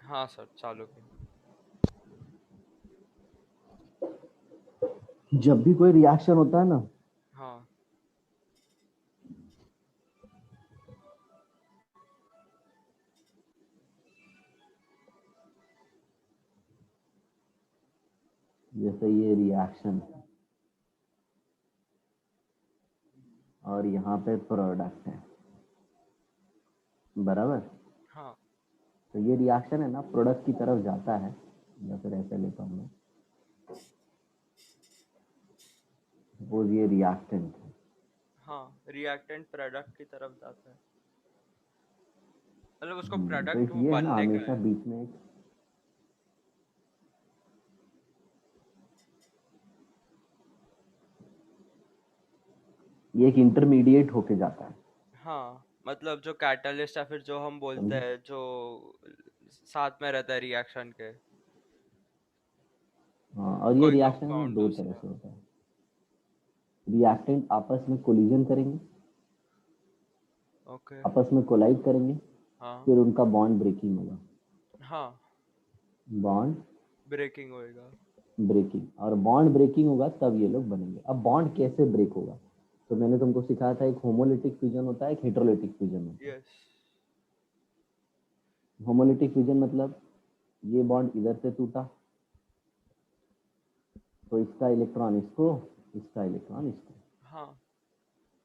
हाँ सर, चालू की। जब भी कोई रिएक्शन होता है ना, हाँ। जैसे ये रिएक्शन है और यहाँ पे प्रोडक्ट है, बराबर। हाँ। तो ये रिएक्शन है ना प्रोडक्ट की तरफ जाता है, या फिर ऐसे लेता हूँ मैं, सपोज ये रिएक्टेंट है। हाँ, रिएक्टेंट प्रोडक्ट की तरफ जाता है, मतलब उसको तो प्रोडक्ट एक वो ये है ना बनने का हमेशा है। बीच में एक, ये एक इंटरमीडिएट होके जाता है, हाँ, मतलब जो कैटलिस्ट या फिर जो हम बोलते समझे। हैं, जो साथ में रहता है रिएक्शन के, हाँ, और ये कोई रिएक्शन है ना कंपाउंड दो तरह दूसरा। से होता है। रिएक्टेंट आपस में कोलिजन करेंगे, ओके। आपस में कोलाइड करेंगे, हाँ। फिर उनका बॉन्ड ब्रेकिंग होगा। हाँ, बॉन्ड ब्रेकिंग होएगा। ब्रेकिंग, और बॉन्ड ब्रेकिंग होगा तब ये लोग बनेंगे। अब बॉन्ड कैसे ब्रेक होगा, तो मैंने तुमको सिखाया था, एक होमोलिटिक फ्यूजन होता है, एक हेटेरोलिटिक फ्यूजन होता है। यस। होमोलिटिक फ्यूजन मतलब ये बॉन्ड इधर से टूटा, तो इसका इलेक्ट्रॉन इसको, इसका इलेक्ट्रॉन इसको, हाँ,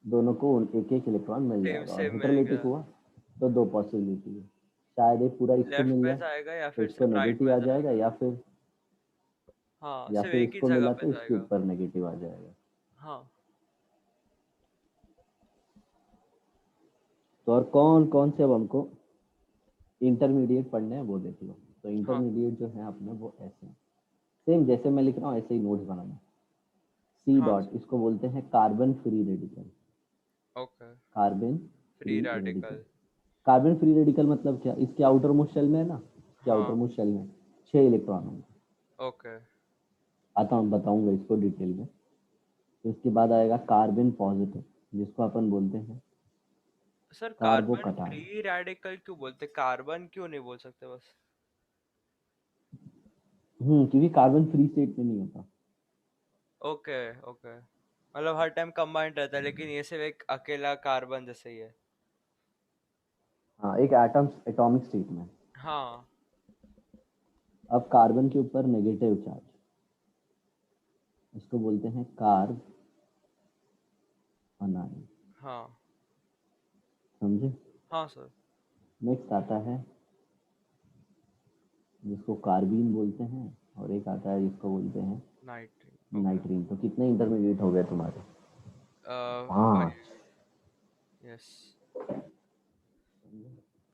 दोनों को एक एक इलेक्ट्रॉन मिल सेम जाएगा। और सेम मिल हेटेरोलिटिक गया। हुआ तो दो पॉसिबिलिटी है, शायद एक पूरा इसको लेफ्ट मिल में जाए जाएगा या तो फिर से इसको राइट नेगेटिव में आ जाएगा, जाएगा। हाँ, या सिर्फ फिर एक ही इसको जगह मिला पे तो इसके जाएगा। ऊपर नेगेटिव आ जाएगा। हाँ। तो और कौन कौन से अब हमको इंटरमीडिएट पढ़ने हैं वो देख लो। तो हाँ। इंटरमीडिएट जो है अपने वो ऐसे हैं, सेम जैसे मैं लिख रहा हूँ ऐसे ही नोट्स बनाना। सी हाँ डॉट, इसको बोलते हैं carbon free radical. Okay. Carbon free free radical. Radical. Carbon free radical मतलब क्या, इसके आउटर मोस्ट शेल में है ना, इसके आउटर हाँ। मोस्ट शेल में 6 इलेक्ट्रॉन होंगे। ओके। आता हूँ बताऊंगा इसको डिटेल में। तो इसके बाद आएगा कार्बन पॉजिटिव, जिसको अपन बोलते हैं sir, कार्बो carbon cation. Free radical क्यों बोलते, कार्बन क्यों नहीं बोल सकते बस? क्योंकि कार्बन फ्री स्टेट में नहीं होता। ओके। ओके, मतलब हर टाइम कंबाइंड रहता है, लेकिन ये सिर्फ एक अकेला कार्बन जैसे ही है। हाँ, एक एटम एटॉमिक स्टेट में। हाँ। अब कार्बन के ऊपर नेगेटिव चार्ज, इसको बोलते हैं कार्ब अनायन। हाँ। समझे। हाँ सर। नेक्स्ट आता है जिसको कार्बीन बोलते हैं, और एक आता है जिसको बोलते हैं नाइट्रीन। ओके। नाइट्रीन। तो कितने इंटरमीडिएट हो गए तुम्हारे? 5। 5। यस।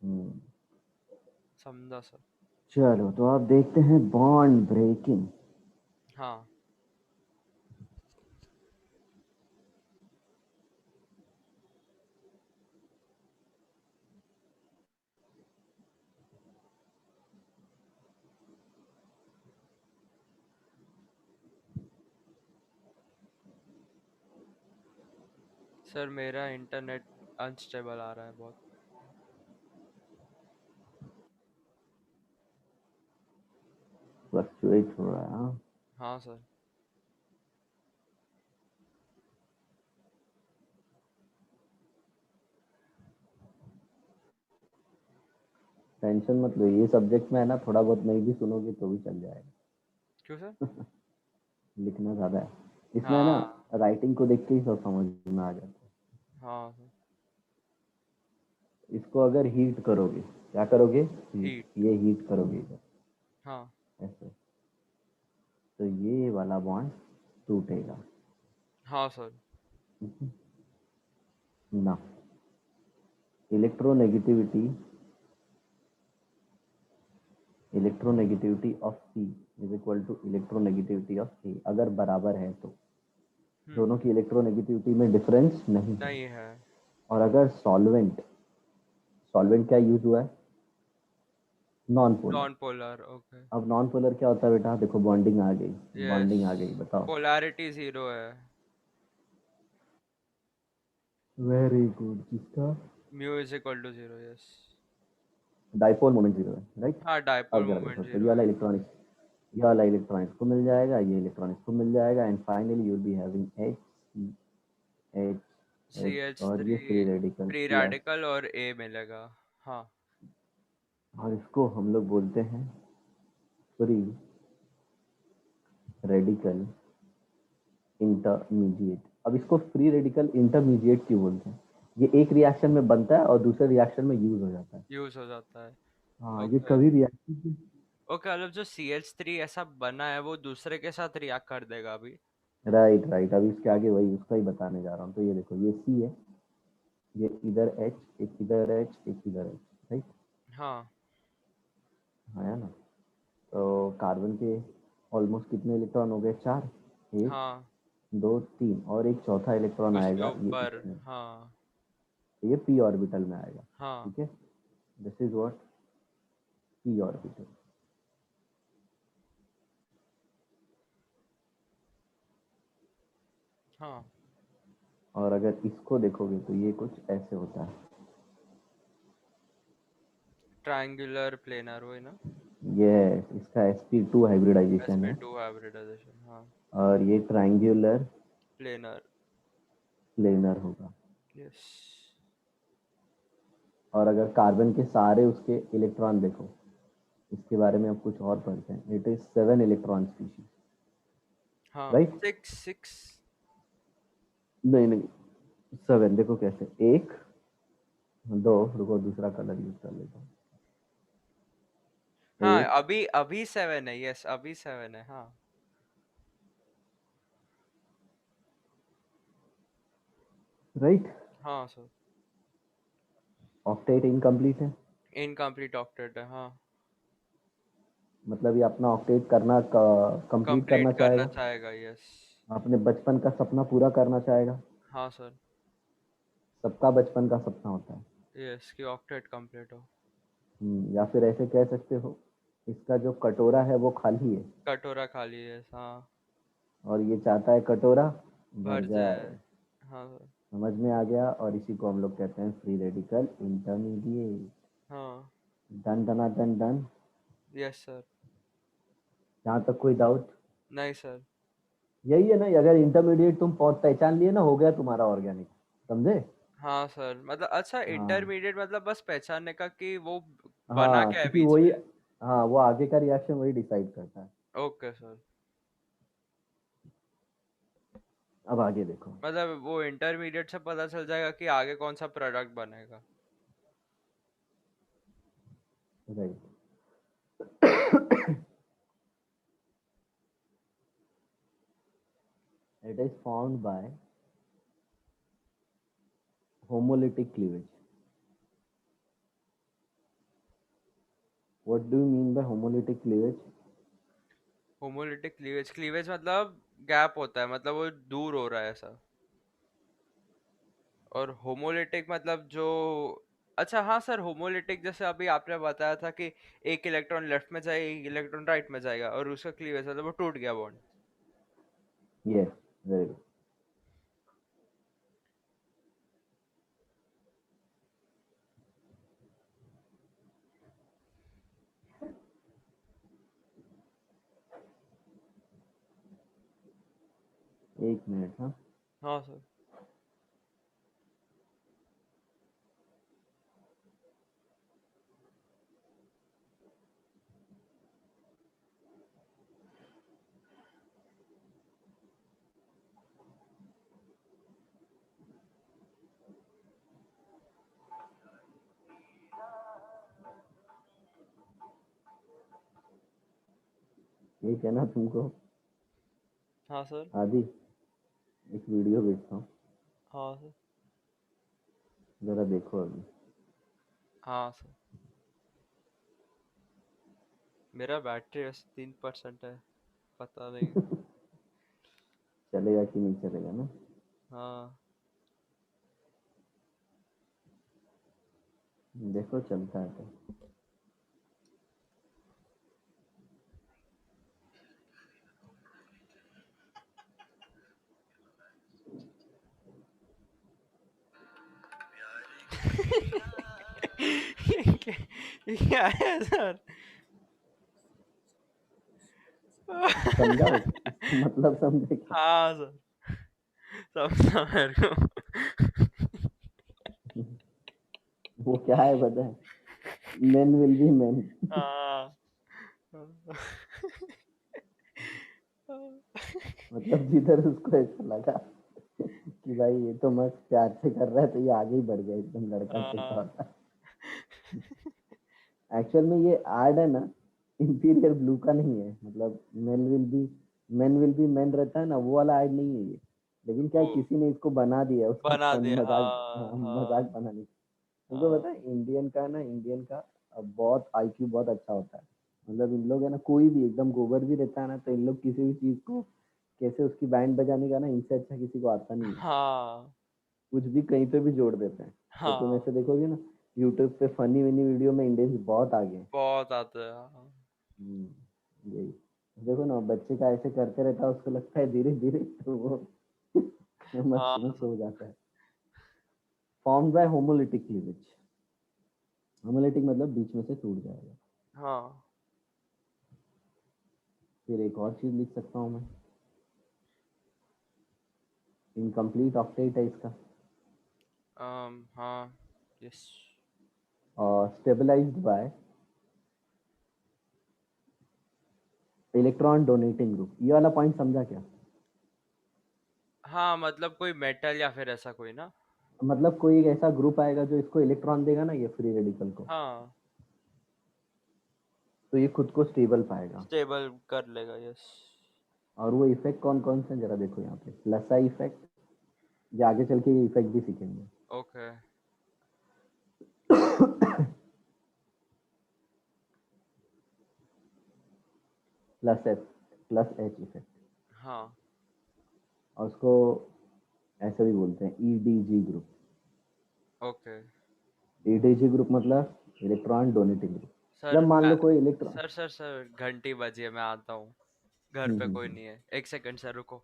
हम्म। समझा सर। चलो तो आप देखते हैं बॉन्ड ब्रेकिंग। हाँ सर, मेरा इंटरनेट अनस्टेबल आ रहा है बहुत। फ्लक्चुएट हो रहा है, हाँ। हाँ सर। टेंशन मत लो, ये सब्जेक्ट में है ना, थोड़ा बहुत नहीं भी सुनोगे तो भी चल जाएगा। क्यों सर? लिखना ज्यादा है इसमें, है ना। हाँ। राइटिंग को देख के ही सब समझ में आ जाता है। हाँ सर। इसको अगर हीट करोगे, क्या करोगे, हीट, हीट। ये हीट करोगे इधर, हाँ। ऐसे, तो ये वाला बॉन्ड टूटेगा हाँ सर। ना। Electronegativity, electronegativity of C is equal to electronegativity of A, अगर बराबर है तो। हम्म। दोनों की इलेक्ट्रोनेगेटिविटी में डिफरेंस नहीं है। नहीं है। और अगर सॉल्वेंट, सॉल्वेंट क्या यूज हुआ है, non polar. Non polar. Okay. अब नॉन पोलर क्या होता है बेटा, देखो बॉन्डिंग आ गई, यस। बॉन्डिंग आ गई, बताओ। पोलैरिटी जीरो है। वेरी गुड, किसका? Mu is equal to zero. Yes. Dipole moment zero है, राइट। हाँ, डायपोल अब जरा देखो, मोमेंट तो ये जीरो वाला है। इलेक्ट्रॉनिक्स, ये वाला इलेक्ट्रॉनिक्स को मिल जाएगा, ये इलेक्ट्रॉनिक्स को मिल जाएगा, and finally you be having H, H, C H, H और ये three free radical free C F. Radical और ए मिलेगा। हाँ। और इसको हम लोग बोलते हैं फ्री रेडिकल इंटरमीडिएट। अब इसको फ्री रेडिकल इंटरमीडिएट क्यों बोलते हैं? ये एक रिएक्शन में बनता है और दूसरे रिएक्शन में यूज हो जाता है। यूज हो जाता है। हाँ, ये ओके। कभी रिएक्शन, ओके, मतलब जो सी एच थ्री ऐसा बना है वो दूसरे के साथ रिएक्ट कर देगा अभी। राइट राइट, अभी इसके आगे वही उसका ही बताने जा रहा हूँ। तो ये देखो, ये सी है, ये इधर एच, एक इधर एच, एक इधर एच, राइट। हाँ। है ना? तो कार्बन के ऑलमोस्ट कितने इलेक्ट्रॉन हो गए? चार। एक, हाँ, दो, तीन, और एक चौथा इलेक्ट्रॉन उसके आएगा ये ऊपर। इसमें। हाँ। तो ये पी ऑर्बिटल में आएगा। हाँ। ठीक है, this is what P orbital. हाँ, और अगर इसको देखोगे तो ये कुछ ऐसे होता है। ट्रायंगुलर प्लेनर वही ना। ये इसका sp2 हाइब्रिडाइजेशन है, sp2 हाइब्रिडाइजेशन, हाँ। और ये ट्रायंगुलर प्लेनर। प्लेनर होगा। यस। और अगर कार्बन के सारे उसके इलेक्ट्रॉन देखो, इसके बारे में अब कुछ और पढ़ते हैं। इट इज 7 इलेक्ट्रॉन स्पीशीज, हाँ, राइट। Six six. नहीं नहीं, 7 देखो कैसे, एक, दो, रुको दूसरा कलर यूज कर लेता हूँ। हाँ, एक, अभी अभी सेवन है, यस अभी सेवन है, हाँ। राइट। हाँ सर। ऑक्टेट इनकम्प्लीट है, इनकम्प्लीट ऑक्टेट है, हाँ। मतलब ये अपना ऑक्टेट करना कंप्लीट करना कंप्लीट करना चाहेगा, चाहेगा, यस। अपने बचपन का सपना पूरा करना चाहेगा। हाँ सर। सबका बचपन का सपना होता है। यस, कि ऑक्टेट कंप्लीट हो। या फिर ऐसे कह सकते हो, इसका जो कटोरा है वो खाली है, कटोरा खाली है, हाँ। और ये चाहता है कटोरा भर भर जाए। जाए। हाँ सर। समझ में आ गया? और इसी को हम लोग कहते हैं फ्री रेडिकल इंटरमीडिएट। हाँ। डन डना डन डन। Yes sir. जहाँ तक कोई डाउट? नहीं सर। यही है ना, अगर इंटरमीडिएट तुम पहचान लिए ना, हो गया तुम्हारा ऑर्गेनिक। समझे? हाँ सर, मतलब अच्छा, हाँ इंटरमीडिएट मतलब बस पहचानने का कि वो बना हाँ, क्या है क्योंकि बीच वही, में। हाँ वो आगे का रिएक्शन वही डिसाइड करता है। Okay sir. अब आगे देखो। मतलब वो इंटरमीडिएट से पता चल जाएगा कि आगे कौन सा प्रोडक्ट बनेगा। Right. It is found by homolytic cleavage. What do you mean by homolytic cleavage? Homolytic cleavage, cleavage मतलब गैप होता है, मतलब वो दूर हो रहा है ऐसा। और होमोलिटिक मतलब जो, अच्छा हाँ सर, होमोलिटिक जैसे अभी आपने बताया था कि एक इलेक्ट्रॉन लेफ्ट में जाएगा, एक इलेक्ट्रॉन राइट में जाएगा, और उसका क्लीवेज मतलब वो टूट गया बॉन्ड। Yes, very good. एक मिनट, हाँ। हाँ सर। एक है ना तुमको, हाँ सर। आदि, एक वीडियो भेजता हूँ, हाँ सर। जरा देखो अभी। हाँ सर। मेरा बैटरी बस 3% है, पता नहीं। चलेगा कि नहीं चलेगा ना? हाँ। देखो चलता है तो। क्या है सर? समझा इसका मतलब समझे क्या? हाँ सर, समझा मेरे को। वो क्या है पता है? Men will be main. हाँ। मतलब जिधर उसको ऐसा लगा कि भाई ये तो मस्त प्यार से कर रहा है, तो ये आगे ही बढ़ गया एकदम लड़का के हाँ। तौर पर। एक्चुअल में ये ऐड है ना, इंपीरियल ब्लू का नहीं है। मतलब मेन विल बी मेन रहता है ना, वो वाला ऐड नहीं है ये। लेकिन क्या है, वो किसी ने इसको बना दिया, उसका बना फन दिया, मजाक, हाँ, हाँ मजाक हाँ बनाने। तुमको पता हाँ। है इंडियन का बहुत आईक्यू बहुत अच्छा होता है। मतलब इन लोग है ना, कोई भी एकदम गोबर भी रहता है ना, तो इन लोग किसी भी चीज को कैसे उसकी बैंड बजाने का ना, इनसे अच्छा किसी को आता नहीं है। हाँ कुछ भी कहीं पे भी जोड़ देते हैं। तो तुम हाँ, ऐसे देखोगे ना, यूट्यूब पे फनी वनी वीडियो में इंडियंस बहुत आगे हैं। बहुत आते हैं, हाँ। यही देखो ना, बच्चे का ऐसे करते रहता है, उसको लगता है धीरे धीरे तो वो मस्त हाँ मस्त सर। हो जाता है। Formed by homolytic cleavage. Homolytic मतलब बीच में से टूट जाएगा। हाँ। फिर एक और चीज लिख सकता हूँ मैं, इनकम्प्लीट ऑक्टेट है इसका। हाँ। यस। और stabilized by electron donating group. ये वाला पॉइंट समझा क्या? हाँ, मतलब कोई मेटल या फिर ऐसा कोई ना। मतलब कोई एक ऐसा ग्रुप आएगा जो इसको इलेक्ट्रॉन देगा ना, ये फ्री रेडिकल को, हाँ, तो ये खुद को स्टेबल पाएगा। स्टेबल कर लेगा, यस। और वो इफेक्ट कौन कौन से हैं, जरा देखो यहाँ पे, लसा इफेक्ट। ये आगे चल के ये इफेक्ट भी सीखेंगे। Okay. Plus H, plus H effect. हाँ। और उसको ऐसे भी बोलते हैं EDG group. Okay EDG group मतलब इलेक्ट्रॉन डोनेटिंग ग्रुप। सर, जब मान मैं लो कोई इलेक्ट्रॉन, सर घंटी बजी है, मैं आता हूँ। घर पे कोई नहीं है, एक सेकंड सर, रुको।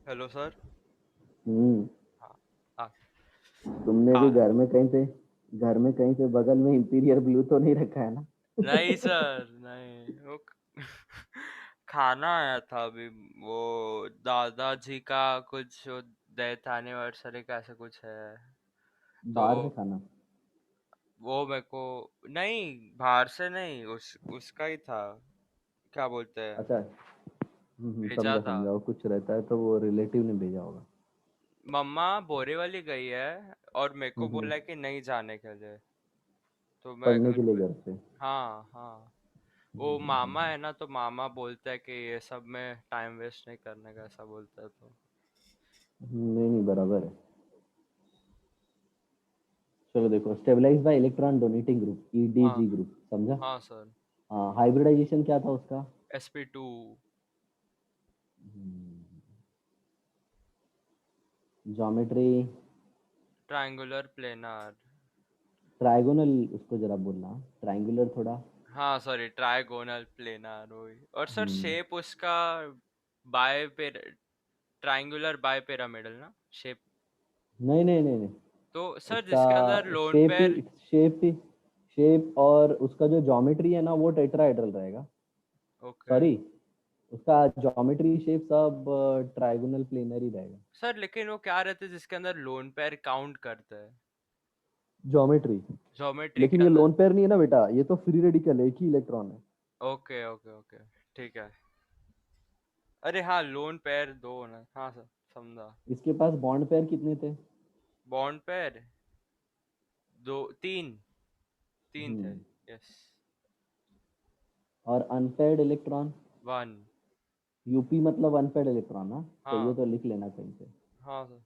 Hello sir. हम्म, हाँ। हाँ। तुमने भी हाँ। घर में कहीं पे बगल में इंपीरियर ब्लू तो नहीं रखा है ना? नहीं सर, नहीं, वो खाना आया था अभी। वो दादाजी का कुछ डेथ एनिवर्सरी का ऐसा कुछ है। तो बाहर से खाना? वो मेरे को, नहीं, बाहर से नहीं, उसका ही था। क्या बोलते हैं, अच्छा। भेजा समझा था। समझा, वो कुछ रहता है तो वो रिलेटिव ने भेजा होगा। मम्मा बोरीवली गई है और मेरे को हम्म, बोला है कि नहीं जाने के लिए। तो मैं पढ़ने घर के लिए पे। घर पे। हाँ हाँ। वो मामा है ना, तो मामा बोलता है कि ये सब में टाइम वेस्ट नहीं करने का, ऐसा बोलता है तो। नहीं नहीं, बराबर है। चलो देखो, stabilize by electron donating group, हाँ ईडीजी ग्रुप, समझा? हाँ सर। हाँ, हाइब्रिडाइजेशन क्या था उसका? sp2। Geometry. Triangular planar. Trigonal उसको जरा बोलना, ट्राइंगुलर थोड़ा। हाँ सॉरी, ट्राइगोनल प्लेनार वही। और सर हम्म, शेप उसका बाय पेर ट्रायंगुलर बाय पिरामिडल ना शेप। नहीं नहीं नहीं नहीं, तो सर उसका जिसके अंदर लोन शेप ही पेयर। शेप ही शेप, और उसका जो ज्योमेट्री है ना, वो टेट्राहेड्रल रहेगा। ओके। सॉरी, उसका ज्योमेट्री शेप सब ट्राइगोनल प्लेनर ही रहेगा। सर लेकिन वो क्या रहते हैं जिसके अंदर लोन पेयर काउंट करते हैं, ज्योमेट्री। ज्योमेट्री लेकिन के ये अंदर। लोन पेयर नहीं है ना बेटा, ये तो फ्री रेडिकल है, एक ही इलेक्ट्रॉन है। ओके ओके ओके, ठीक है। अरे हाँ, लोन पेयर दो ना, हाँ सर, समझा। इसके पास बॉन्ड पेयर कितने थे? बॉन्ड पेयर दो, तीन, तीन थे। हम्म, यस। और अनपेयर्ड इलेक्ट्रॉन? वन। यूपी मतलब अनपेयर्ड इलेक्ट्रॉन, हाँ। चाहिए हाँ तो लिख लेना कहीं पे। हाँ सर।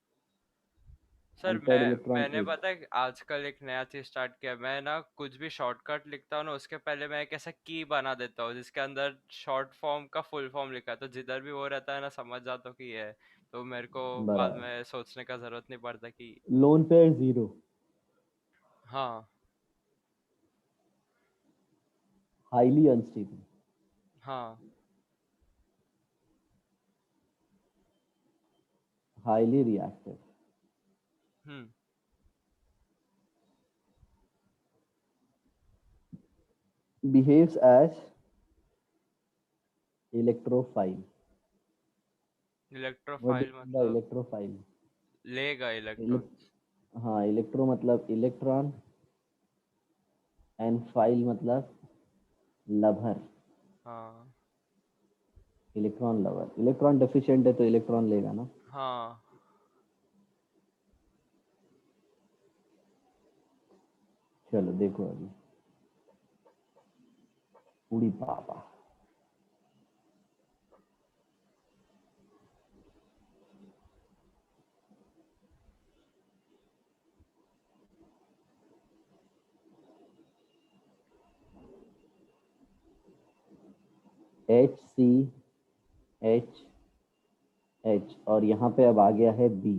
सर अनपेयर्ड इलेक्ट्रॉन मैंने 8। पता है आजकल एक नया चीज स्टार्ट किया। मैं ना कुछ भी शॉर्टकट लिखता हूँ ना, उसके पहले मैं एक ऐसा की बना देता हूँ जिसके अंदर शॉर्ट फॉर्म का फुल फॉर्म लिखा है, तो जिधर भी वो रहता है ना समझ जाता हूँ कि ये है। तो मेरे को बाद बराबर। में सोचने का जरूरत नहीं पड़ता कि। लोन पेयर 0, हाँ। हाईली अनस्टेबल, हाँ। Highly reactive, hmm. Behaves as electrophile. What electrophile do the मतलब इलेक्ट्रोफाइल? लेगा इलेक्ट्रॉन्स। हाँ, इलेक्ट्रो मतलब इलेक्ट्रॉन, एंड फाइल मतलब लवर, हाँ। Electron lover. इलेक्ट्रॉन डेफिशिएंट है तो इलेक्ट्रॉन लेगा ना। हाँ। चलो देखो अभी, उड़ी पापा। HCHH, और यहाँ पे अब आ गया है B,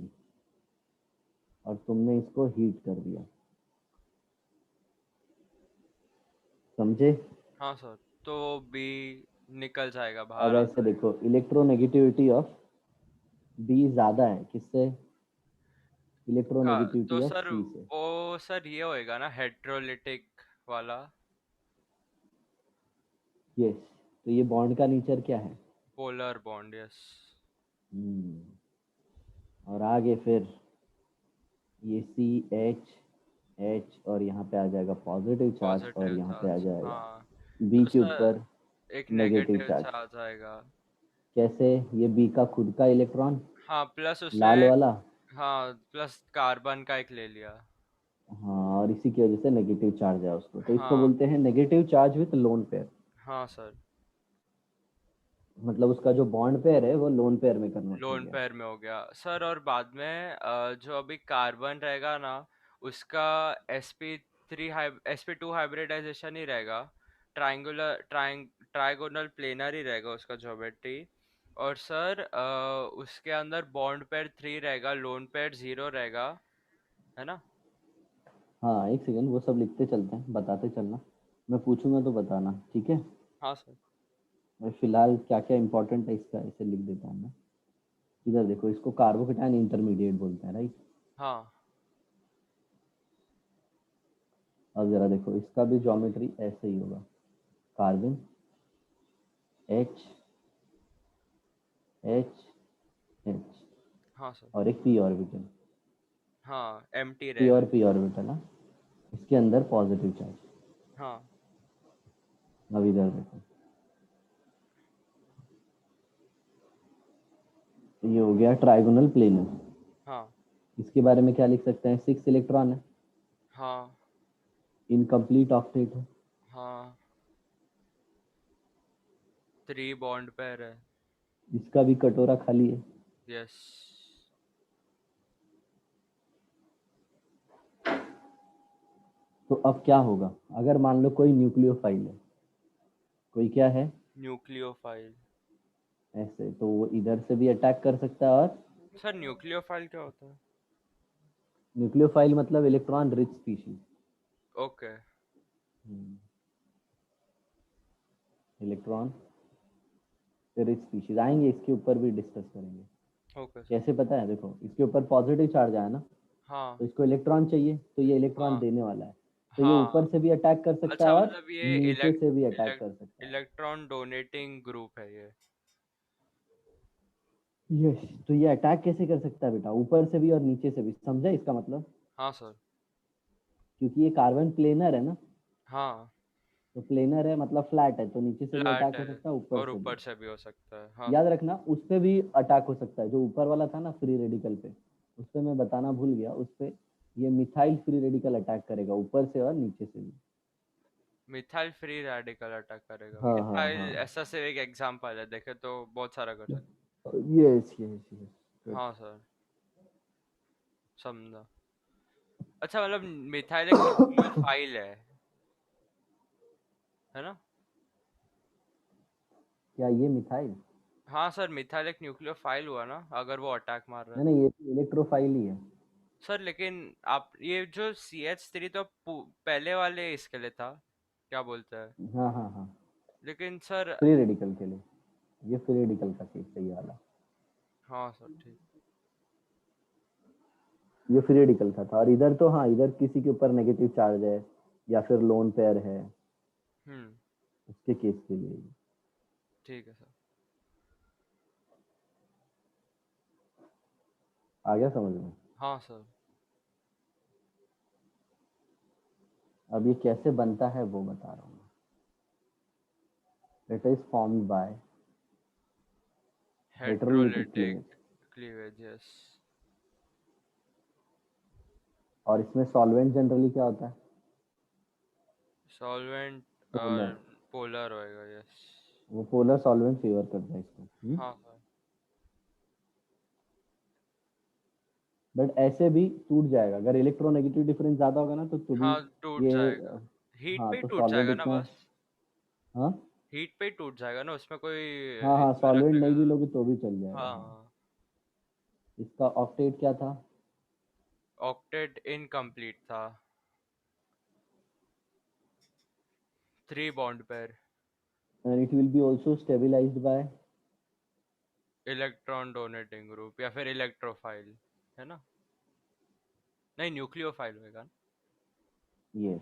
और तुमने इसको हीट कर दिया, समझे? हाँ सर, तो बी निकल जाएगा, अब बाहर आ ऐसे जाएगा। देखो, इलेक्ट्रोनेगेटिविटी ऑफ B ज्यादा है किससे? का इलेक्ट्रोनेगेटिविटी तो ऑफ सर C से। वो सर ये होएगा ना हेट्रोलिटिक वाला। यस। तो ये बॉन्ड का नेचर क्या है? Polar bond, yes. और आगे फिर ये CH और यहाँ पे आ जाएगा पॉजिटिव चार्ज, और पॉजिटिव यहाँ पे आ चार्ज, जाएगा हाँ। B तो के सर ऊपर एक नेगेटिव नेगेटिव चार्ज। चार्ज आएगा। कैसे? ये B का खुद का इलेक्ट्रॉन, हाँ, प्लस लाल उसने। वाला। हाँ, प्लस कार्बन का एक ले लिया। हाँ, और इसी की वजह से नेगेटिव चार्ज है उसको, तो इसको हाँ। बोलते हैं negative charge with lone pair. हाँ सर। मतलब उसका जो बॉन्ड पेयर है वो लोन पेयर में कन्वर्ट हो लोन गया। पेयर में हो गया सर। और बाद में जो अभी कार्बन रहेगा ना, उसका sp3 sp2 हाइब्रिडाइजेशन ही रहेगा। ट्राइगोनल प्लेनर ही रहेगा उसका ज्योमेट्री। और सर उसके अंदर बॉन्ड पेयर 3 रहेगा, लोन पेयर 0 रहेगा, है ना। हाँ, एक सेकंड, वो सब लिखते चलते हैं, बताते चलना। मैं पूछूंगा तो बताना, ठीक है? हाँ सर। मैं फिलहाल क्या क्या इंपॉर्टेंट है इसका ऐसे लिख देता हूँ मैं। इधर देखो, इसको कार्बोकेटायन इंटरमीडिएट बोलते हैं, राइट? हाँ। अब जरा देखो, इसका भी ज्योमेट्री ऐसे ही होगा। कार्बन, H H H, हाँ सर। और एक p ऑर्बिटल। हाँ, एम्प्टी p रहेगा। और p ऑर्बिटल, हाँ। इसके अंदर पॉजिटिव चार्ज। हाँ। अब इधर देखो, ये हो गया ट्राइगोनल प्लेनर। हाँ। इसके बारे में क्या लिख सकते हैं? 6 इलेक्ट्रॉन है, हाँ। इनकम्प्लीट ऑक्टेट है। हाँ, 3 बॉन्ड पेयर है। इसका भी कटोरा खाली है। यस। तो अब क्या होगा? अगर मान लो कोई न्यूक्लियोफाइल है, कोई क्या है न्यूक्लियोफाइल। ऐसे, तो वो इधर से भी अटैक कर सकता है, और सर न्यूक्लियोफाइल क्या होता है? न्यूक्लियोफाइल मतलब electron rich species. Okay. Electron rich species आएंगे, इसके ऊपर भी डिस्कस करेंगे। Okay sir. कैसे पता है? देखो, इसके ऊपर पॉजिटिव चार्ज आया ना, हाँ। तो इसको इलेक्ट्रॉन चाहिए, तो ये इलेक्ट्रॉन हाँ। देने वाला है। तो ये ऊपर हाँ। से भी अटैक कर सकता है अच्छा, और मतलब ये नीचे से भी अटैक कर सकता है। इलेक्ट्रॉन डोनेटिंग ग्रुप है ये। यस। तो ये अटैक कैसे कर सकता है बेटा? ऊपर से भी और नीचे से भी, समझा इसका मतलब? हाँ सर। क्योंकि ये कार्बन प्लेनर है ना, हाँ। तो प्लेनर है मतलब फ्लैट है, तो नीचे से भी फ्लैट अटैक हो है सकता है, ऊपर और से भी। ऊपर से भी हो सकता है, हाँ याद सर। रखना, उस पे भी अटैक हो सकता है, जो ऊपर वाला था ना फ्री रेडिकल पे, उस पे मैं बताना भूल गया। उस पे ये मिथाइल फ्री रेडिकल अटैक करेगा, ऊपर से और नीचे से भी। मिथाइल फ्री रेडिकल अटैक करेगा। हाँ हाँ हाँ। मिथाइल ऐसा से एक एग्जांपल है, देखे तो बहुत सारा कर सकते। Yes yes yes. हाँ सर। समझा। अच्छा, मतलब मिथाइल एक न्यूक्लियर फाइल है ना? क्या ये मिथाइल? हाँ सर, मिथाइल एक न्यूक्लियर फाइल हुआ ना, अगर वो अटैक मार रहा है नहीं तो। नहीं, ये तो इलेक्ट्रोफाइल ही है। सर लेकिन आप ये जो CH3 तो पहले वाले इसके लिए था, क्या बोलते हैं, हाँ हाँ हाँ, लेकिन सर। फ्री रेडिकल के लिए। ये फ्री रेडिकल का केस है ये वाला। हाँ सर, ठीक। ये फ्री रेडिकल का था, और इधर तो हाँ, इधर किसी के ऊपर नेगेटिव चार्ज है या फिर लोन पेयर है, हम्म। उसके केस के लिए। ठीक है सर। आ गया समझ में? हाँ सर। अब ये कैसे बनता है वो बता रहा हूँ। It is formed by heterolytic heterolytic cleavage. Cleavage, yes. और इसमें सॉल्वेंट जनरली क्या होता है? Solvent polar. पोलर होएगा, यस। वो पोलर सॉल्वेंट फेवर करता है इसको। हाँ सर। बट ऐसे भी टूट जाएगा, अगर इलेक्ट्रोनेगेटिव डिफरेंस ज्यादा होगा ना तो भी हाँ, टूट ये जाएगा। हीट हाँ, पे ही तो टूट सॉल्वेंट जाएगा ना इतना। बस। हाँ हीट पे ही टूट जाएगा ना, उसमें कोई हाँ हाँ, इसमें सॉल्वेंट रखने का। नहीं भी लोगे तो भी चल जाएगा, हाँ। हाँ। इसका ऑक्टेट क्या था? ऑक्टेट इनकम्प्लीट था। 3 bond pair. And it will be also stabilized by. Electron donating group या फिर इलेक्ट्रोफाइल, है ना? नहीं, न्यूक्लियोफाइल होएगा ना। यस,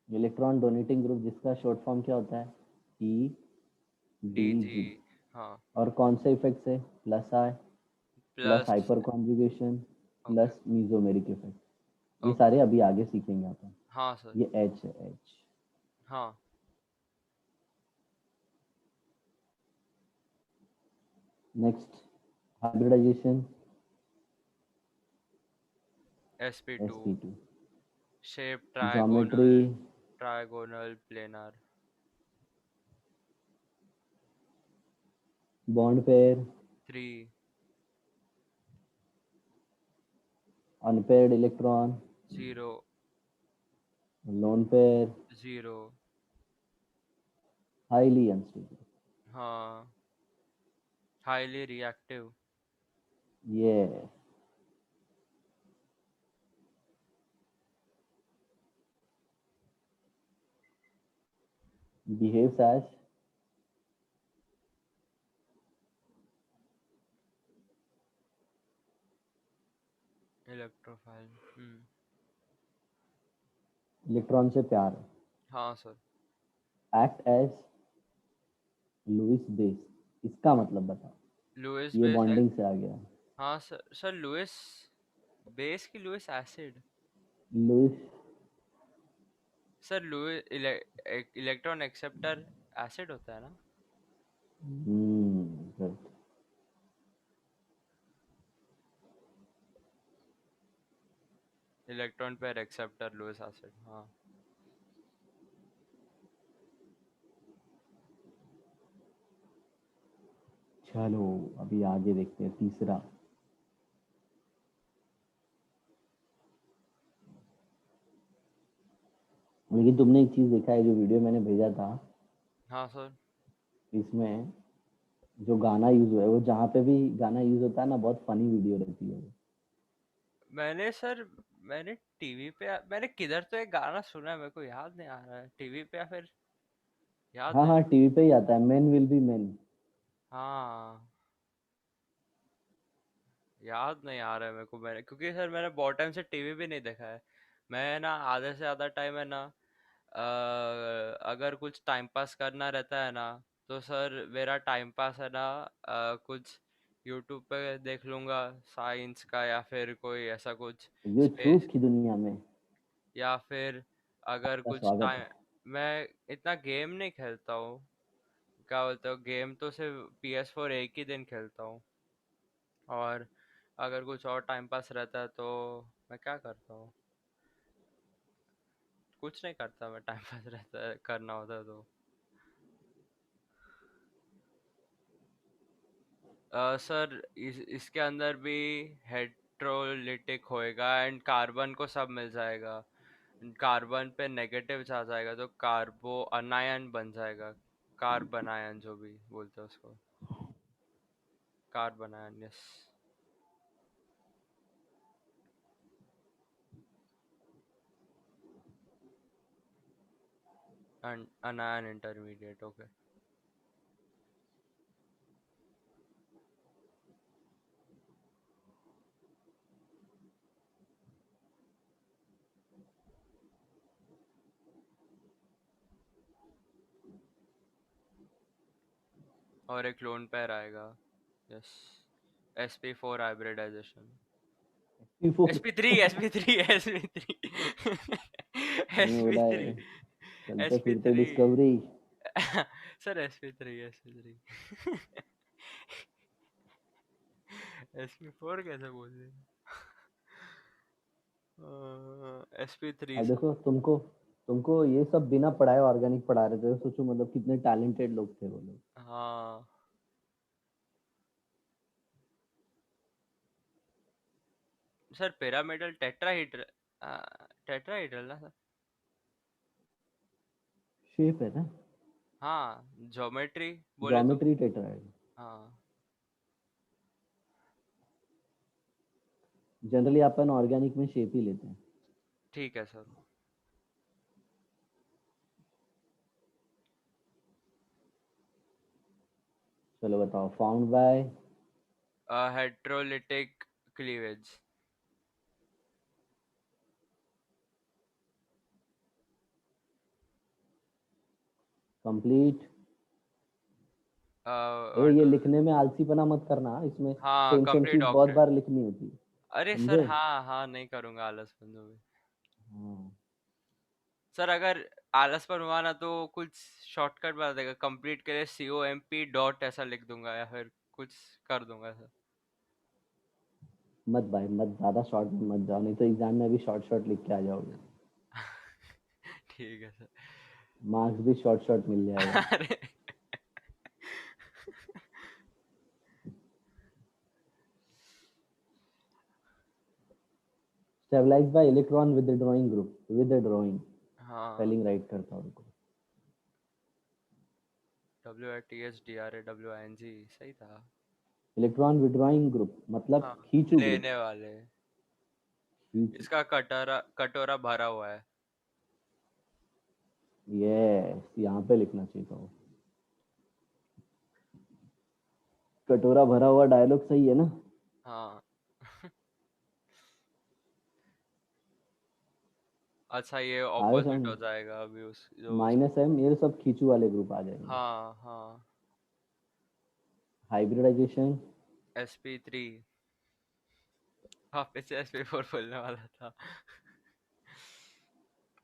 इलेक्ट्रॉन डोनेटिंग ग्रुप, जिसका शॉर्ट फॉर्म क्या होता है? E D DG। जी। हाँ। और कौन से इफेक्ट है? Plus I, plus plus. Hyperconjugation, okay. Plus mesomeric effect. ये ओके। सारे अभी आगे सीखेंगे अपन। हाँ सर। ये एच है, एच। हाँ। Next, hybridization. sp2। sp2। Shape geometry. Trigonal. Trigonal planar. Bond pair. 3। Unpaired electron. 0। Lone pair. 0। Highly unstable. हाँ। Highly reactive. ये बिहेव्स एज। इलेक्ट्रोफाइल। इलेक्ट्रॉन से प्यार। हाँ sir. Act as Lewis base. इसका मतलब बताओ। लुइस ये बेस बॉन्डिंग से आ गया। हाँ सर, लुइस बेस की Lewis acid. Lewis. Sir Lewis electron acceptor acid होता है ना? right. Electron pair acceptor Lewis acid, हाँ। चलो, अभी आगे देखते हैं तीसरा। लेकिन तुमने एक चीज देखा है, जो वीडियो मैंने भेजा था, हाँ सर। इसमें जो गाना यूज हुआ है, वो जहाँ पे भी गाना यूज होता है ना, बहुत फनी वीडियो रहती है वो। मैंने सर मैंने टीवी पे मैंने किधर तो एक गाना सुना है, मेरे को याद नहीं आ रहा है, टीवी पे या फिर याद हाँ नहीं। हाँ, टीवी पे ही आता है, मेन विल बी मेन। हाँ, याद नहीं आ रहा है मेरे को, मैंने क्योंकि सर मैंने बहुत टाइम से टीवी भी नहीं देखा है। मैं ना आधे से ज़्यादा टाइम है ना, अगर कुछ टाइम पास करना रहता है ना, तो सर मेरा टाइम पास है ना, कुछ यूट्यूब पे देख लूँगा, साइंस का या फिर कोई ऐसा कुछ ये स्पेस, ट्रूथ की दुनिया में या फिर अगर आपका कुछ स्वागत टाइम। है। मैं इतना गेम नहीं खेलता हूँ, क्या बोलते हो, गेम तो सिर्फ PS4 एक ही दिन खेलता हूँ। और अगर कुछ और टाइम पास रहता है तो मैं क्या करता हूँ, कुछ नहीं करता मैं, टाइम पास रहता है करना होता है तो। सर इसके अंदर भी हेड इलेक्ट्रोलिटिक होएगा एंड कार्बन को सब मिल जाएगा। कार्बन पे नेगेटिव चार्ज आएगा तो कार्बो अनायन बन जाएगा। कार्बन आयन जो भी बोलते हैं उसको, carbanion, yes. Anion intermediate, okay. और एक लोन पेयर आएगा, yes. sp4 hybridization. P4 sp3 sp3 sp3 मैंने बोला sp3 चलते फिरते sp3 discovery. Sir sp3 sp4 कैसे बोल रहे हैं? sp3 अब सर। देखो तुमको तुमको ये सब बिना पढ़ाए ऑर्गेनिक पढ़ा रहे थे, सोचो मतलब कितने टैलेंटेड लोग थे वो लोग। हाँ सर, पिरामिडल टेट्राहीड्रल, टेट्राहीड्रल ना सर। शेप है ना, हाँ, ज्योमेट्री बोले तो। Geometry tetrahedral. हाँ जनरली अपन ऑर्गेनिक में शेप ही लेते हैं। ठीक है सर। चलो बताओ, found by. Heterolytic cleavage. Complete. ए ये मतलब, लिखने में आलसीपना मत करना, इसमें हाँ सेम सेम कंप्लीट चीज बहुत ऑक्टेट। बार लिखनी होती है, अरे सर, समझे। हाँ हाँ, नहीं करूँगा आलस बंदू भी। हाँ सर अगर आलस पर हुआ ना तो कुछ शॉर्टकट बता देगा, कंप्लीट के लिए COMP डॉट ऐसा लिख दूंगा या फिर कुछ कर दूंगा सर। मत भाई मत, ज्यादा शॉर्ट में मत जाओ, नहीं तो एग्जाम में भी शॉर्ट शॉर्ट लिख के आ जाओगे। ठीक है सर। मार्क्स भी शॉर्ट शॉर्ट मिल जाएगा। अरे stabilize by electron withdrawing group, withdrawing. हाँ, स्पेलिंग राइट करता हूँ रुको। WITHDRAWING सही था। इलेक्ट्रॉन विड्रॉइंग ग्रुप मतलब हाँ, खींचू ग्रुप। लेने वाले। खींचू। इसका कटोरा कटोरा भरा हुआ है। यस, यहाँ पे लिखना चाहिए था वो। कटोरा भरा हुआ डायलॉग सही है ना। हाँ अच्छा, ये आगे ऑपोजिट समझ। हो जाएगा अभी उस जो माइनस एम ये सब खींचू वाले ग्रुप आ जाएंगे। हाँ हाँ। हाइब्रिडाइजेशन। sp3। वापस से sp4 बोलने वाला था।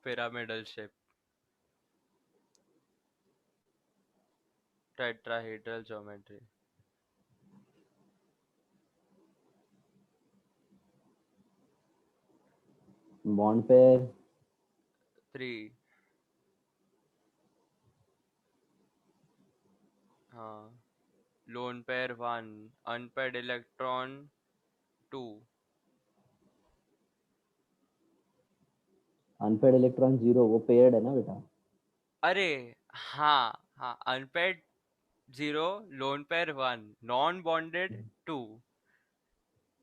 Pyramidal shape, tetrahedral geometry. Bond pair. 3। हाँ, lone pair 1, unpaired electron 2। Unpaired electron zero, वो पेयर्ड है ना बेटा। अरे हाँ हाँ, unpaired 0, lone pair 1, non bonded 2।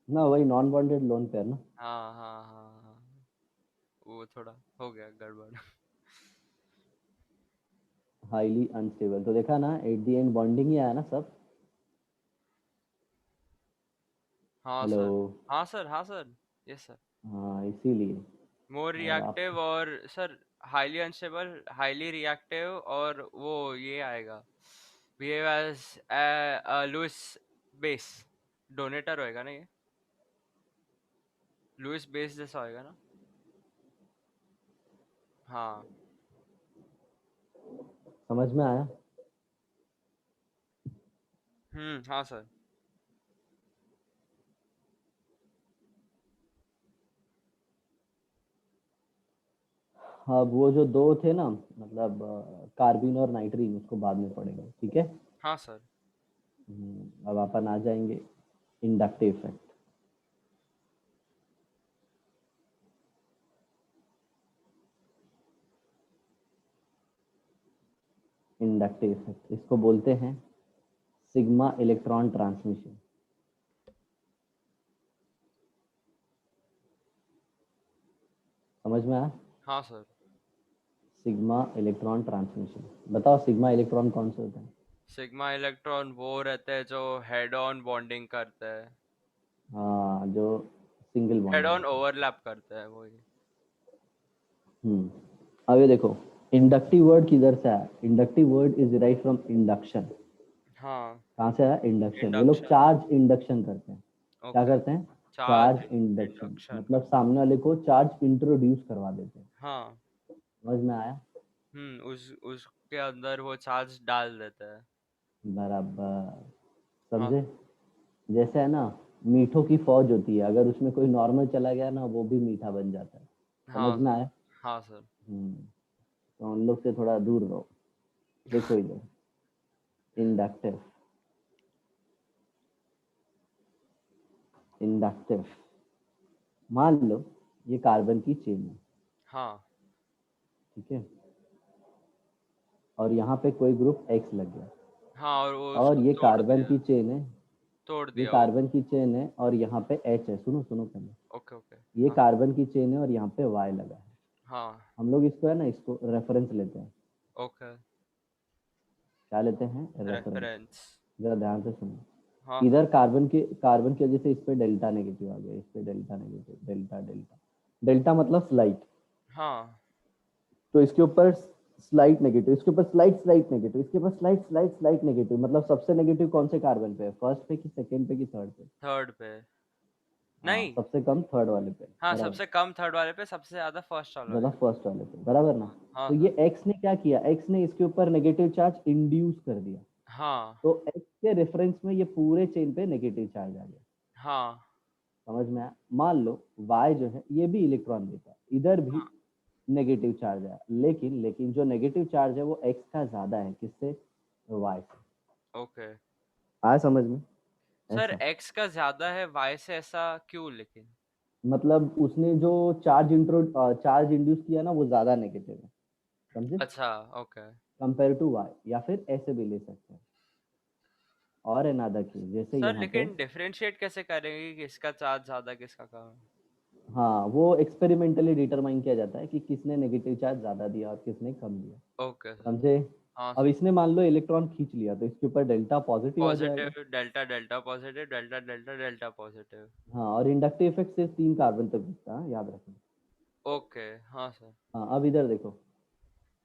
ना वही नॉन बॉन्डेड लोन पेयर ना। हाँ हाँ हाँ हाँ, वो थोड़ा हो गया गड़बड़। हाईली अनस्टेबल, तो देखा ना एट द एंड बॉन्डिंग ही आया ना सब। हाँ हेलो। सर, हाँ सर, हाँ सर, यस सर। हाँ इसीलिए। मोर और आप। रिएक्टिव और sir highly unstable, highly reactive, और वो ये आएगा behave as Lewis base. Donator होएगा ना ये, लुइस बेस जैसा होएगा ना। हाँ। समझ में आया। हाँ सर। अब वो जो दो थे ना, मतलब कार्बिन और नाइट्रीन, उसको बाद में पढ़ेंगे, ठीक है। हाँ सर। अब अपन आ जाएंगे इंडक्टिव इफेक्ट। इंडक्टिव इफेक्ट, इसको बोलते हैं सिग्मा इलेक्ट्रॉन ट्रांसमिशन। समझ में आया? हाँ सर। Sigma electron transmission. बताओ सिग्मा इलेक्ट्रॉन कौन से होते हैं? सिग्मा इलेक्ट्रॉन वो रहते हैं जो हेड ऑन बॉन्डिंग करते हैं, हाँ, जो सिंगल हेड बॉन्ड ऑन रहते हैं। ओवरलैप करते हैं वही। अब ये देखो, इंडक्टिव वर्ड किधर से आया? Inductive word is derive from induction. हाँ, कहाँ से आया? इंडक्शन। ये लोग इंडक्शन। चार्ज इंडक्शन करते हैं। क्या ओके। करते हैं? चार्ज चार्ज इंडक्शन, इंडक्शन मतलब करते सामने वाले को चार्ज इंट्रोड्यूस करवा देते हैं। हैं। हाँ। समझ में आया? उस उसके अंदर वो चार्ज डाल देते हैं। बराबर। हाँ। समझे? जैसे है ना, मीठों की फौज होती है, अगर उसमें कोई नॉर्मल चला गया ना, वो भी मीठा बन जाता है। समझ हाँ में सर। आया? हाँ सर। तो उन लोग से थोड़ा दूर रहो। देखो इधर, इंडक्टिव। इंडक्टिव, मान लो ये कार्बन की चेन है, हाँ। ठीक है, और यहाँ पे कोई ग्रुप एक्स लग गया, हाँ, और वो और उसको ये तोड़ कार्बन दिया। की चेन है। तोड़ ये दिया वो। कार्बन की चेन है और यहाँ पे एच है। सुनो सुनो पहले। Okay okay. ये हाँ। कार्बन की चेन है और यहाँ पे वाई लगा है। हाँ। हम लोग इसको है ना, इसको रेफरेंस लेते हैं। ओके। क्या लेते हैं? रेफरेंस। रेफरेंस। जरा ध्यान से सुनो। हाँ हाँ। इधर कार्बन की वजह से इस पे डेल्टा नेगेटिव आ गया, इस पे delta negative, delta delta. Delta मतलब स्लाइट। हाँ। तो इसके ऊपर स्लाइट नेगेटिव, इसके ऊपर स्लाइट स्लाइट नेगेटिव, इसके ऊपर स्लाइट स्लाइट स्लाइट नेगेटिव। मतलब सबसे नेगेटिव कौन से कार्बन पे है? फर्स्ट पे कि सेकंड पे कि थर्ड पे? थर्ड पे। हाँ, नहीं। सबसे कम थर्ड वाले पे। हाँ, बराबर। सबसे कम थर्ड वाले पे, सबसे ज्यादा फर्स्ट वाले ज्यादा पे। फर्स्ट वाले पे, बराबर ना? हाँ हाँ तो सर। ये एक्स ने क्या किया? एक्स ने इसके ऊपर नेगेटिव चार्ज इंड्यूस कर दिया। हाँ। तो एक्स के रेफरेंस में ये पूरे चेन पे नेगेटिव चार्ज आ गया। हाँ। समझ में आया? मान लो वाई जो है ये भी इलेक्ट्रॉन देता है, इधर भी हाँ। नेगेटिव चार्ज है, लेकिन लेकिन जो नेगेटिव चार्ज है वो एक्स का ज्यादा है। किससे? वाई से। ओके। आया समझ में? सर ऐसा। एक्स का ज्यादा है वाई से, ऐसा क्यों लेकिन? मतलब उसने जो चार्ज इंड्यूस किया ना, वो ज्यादा नेगेटिव है। समझे? अच्छा। ओके। कंपेयर टू वाई, या फिर ऐसे भी ले सकते हैं। और अनदर केस, जैसे सर यहाँ पे, लेकिन डिफरेंशिएट कैसे करेंगे कि किसका चार्ज ज्यादा किसका कम? हाँ, वो एक्सपेरिमेंटली डिटरमाइन किया जाता है कि किसने नेगेटिव चार्ज ज्यादा दिया और किसने कम दिया। Okay sir. समझे? हाँ अब सर। इसने मान लो इलेक्ट्रॉन खींच लिया, तो इसके ऊपर डेल्टा पॉजिटिव आ जाएगा। Positive delta, delta positive, delta delta delta positive. हाँ, और इंडक्टिव इफेक्ट सिर्फ 3 कार्बन तक दिखता है, याद रखना। ओके। हाँ सर। हाँ, अब इधर देखो,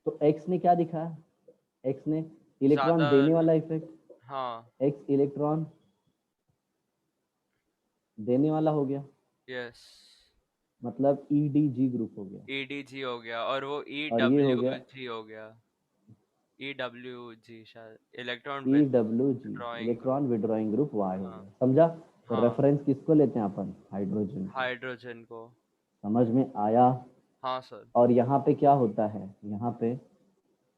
तो एक्स ने क्या दिखाया? एक्स ने इलेक्ट्रॉन ज्यादा। देने वाला इफेक्ट। हाँ। एक्स इलेक्ट्रॉन देने वाला हो गया, यस। मतलब ईडीजी ग्रुप हो गया। ईडीजी हो गया, और वो ई और ये हो डब्ल्यू गया जी हो गया। ई डब्ल्यू जी शायद, electron E W G, withdrawing group. Electron withdrawing group वाई हो हाँ। गया। समझा? तो हाँ। रेफरेंस किसको लेते हैं अपन? हाइड्रोजन को। हाइड्रोजन को। समझ में आया? हाँ सर। और यहाँ पे क्या होता है? यहाँ पे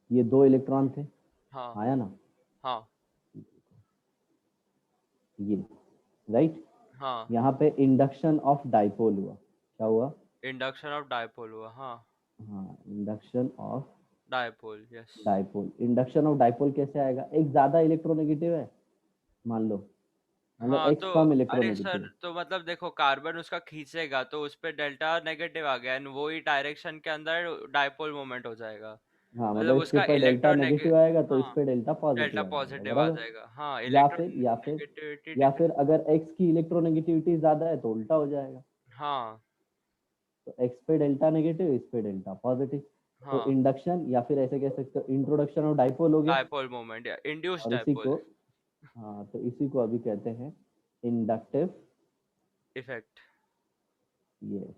ये 2 इलेक्ट्रॉन थे, हाँ। आया ना? हाँ। ये, राइट। हाँ। यहाँ पे इंडक्शन ऑफ डाइपोल हुआ। क्या हुआ? इंडक्शन ऑफ डाइपोल हुआ, हाँ। हाँ, induction of dipole, yes. Dipole. Induction of dipole कैसे आएगा? एक ज्यादा इलेक्ट्रोनेगेटिव है, मान लो, मतलब हाँ एक्स तो, कम अरे इलेक्ट्रोनेगेटिव सर, है। तो मतलब देखो, कार्बन उसका खींचेगा तो उस पे डेल्टा नेगेटिव आ गया, एंड वो ही डायरेक्शन के अंदर डाइपोल मोमेंट हो जाएगा। हाँ, मतलब मतलब इसके उसका ऊपर डेल्टा इलेक्ट्रोनेगेटिव। नेगेटिव आएगा तो इस हाँ। पे डेल्टा डेल्टा पॉजिटिव आ जाएगा, पॉजिटिव आ बराबर। जाएगा, हाँ, या फिर या फिर इलेक्ट्रोनेगेटिविटी या डिफरेंस। फिर अगर एक्स की इलेक्ट्रोनेगेटिविटी ज्यादा है तो उल्टा हो जाएगा। हाँ। तो एक्स पे डेल्टा नेगेटिव, इस पे डेल्टा पॉजिटिव। तो हाँ। इंडक्शन, या फिर ऐसे कह सकते हो इंट्रोडक्शन ऑफ डाइपोल हो गया। डाइपोल मोमेंट या इंड्यूस और इसी डाइपोल को, हाँ, तो इसी को अभी कहते हैं इंडक्टिव। इफेक्ट। ये,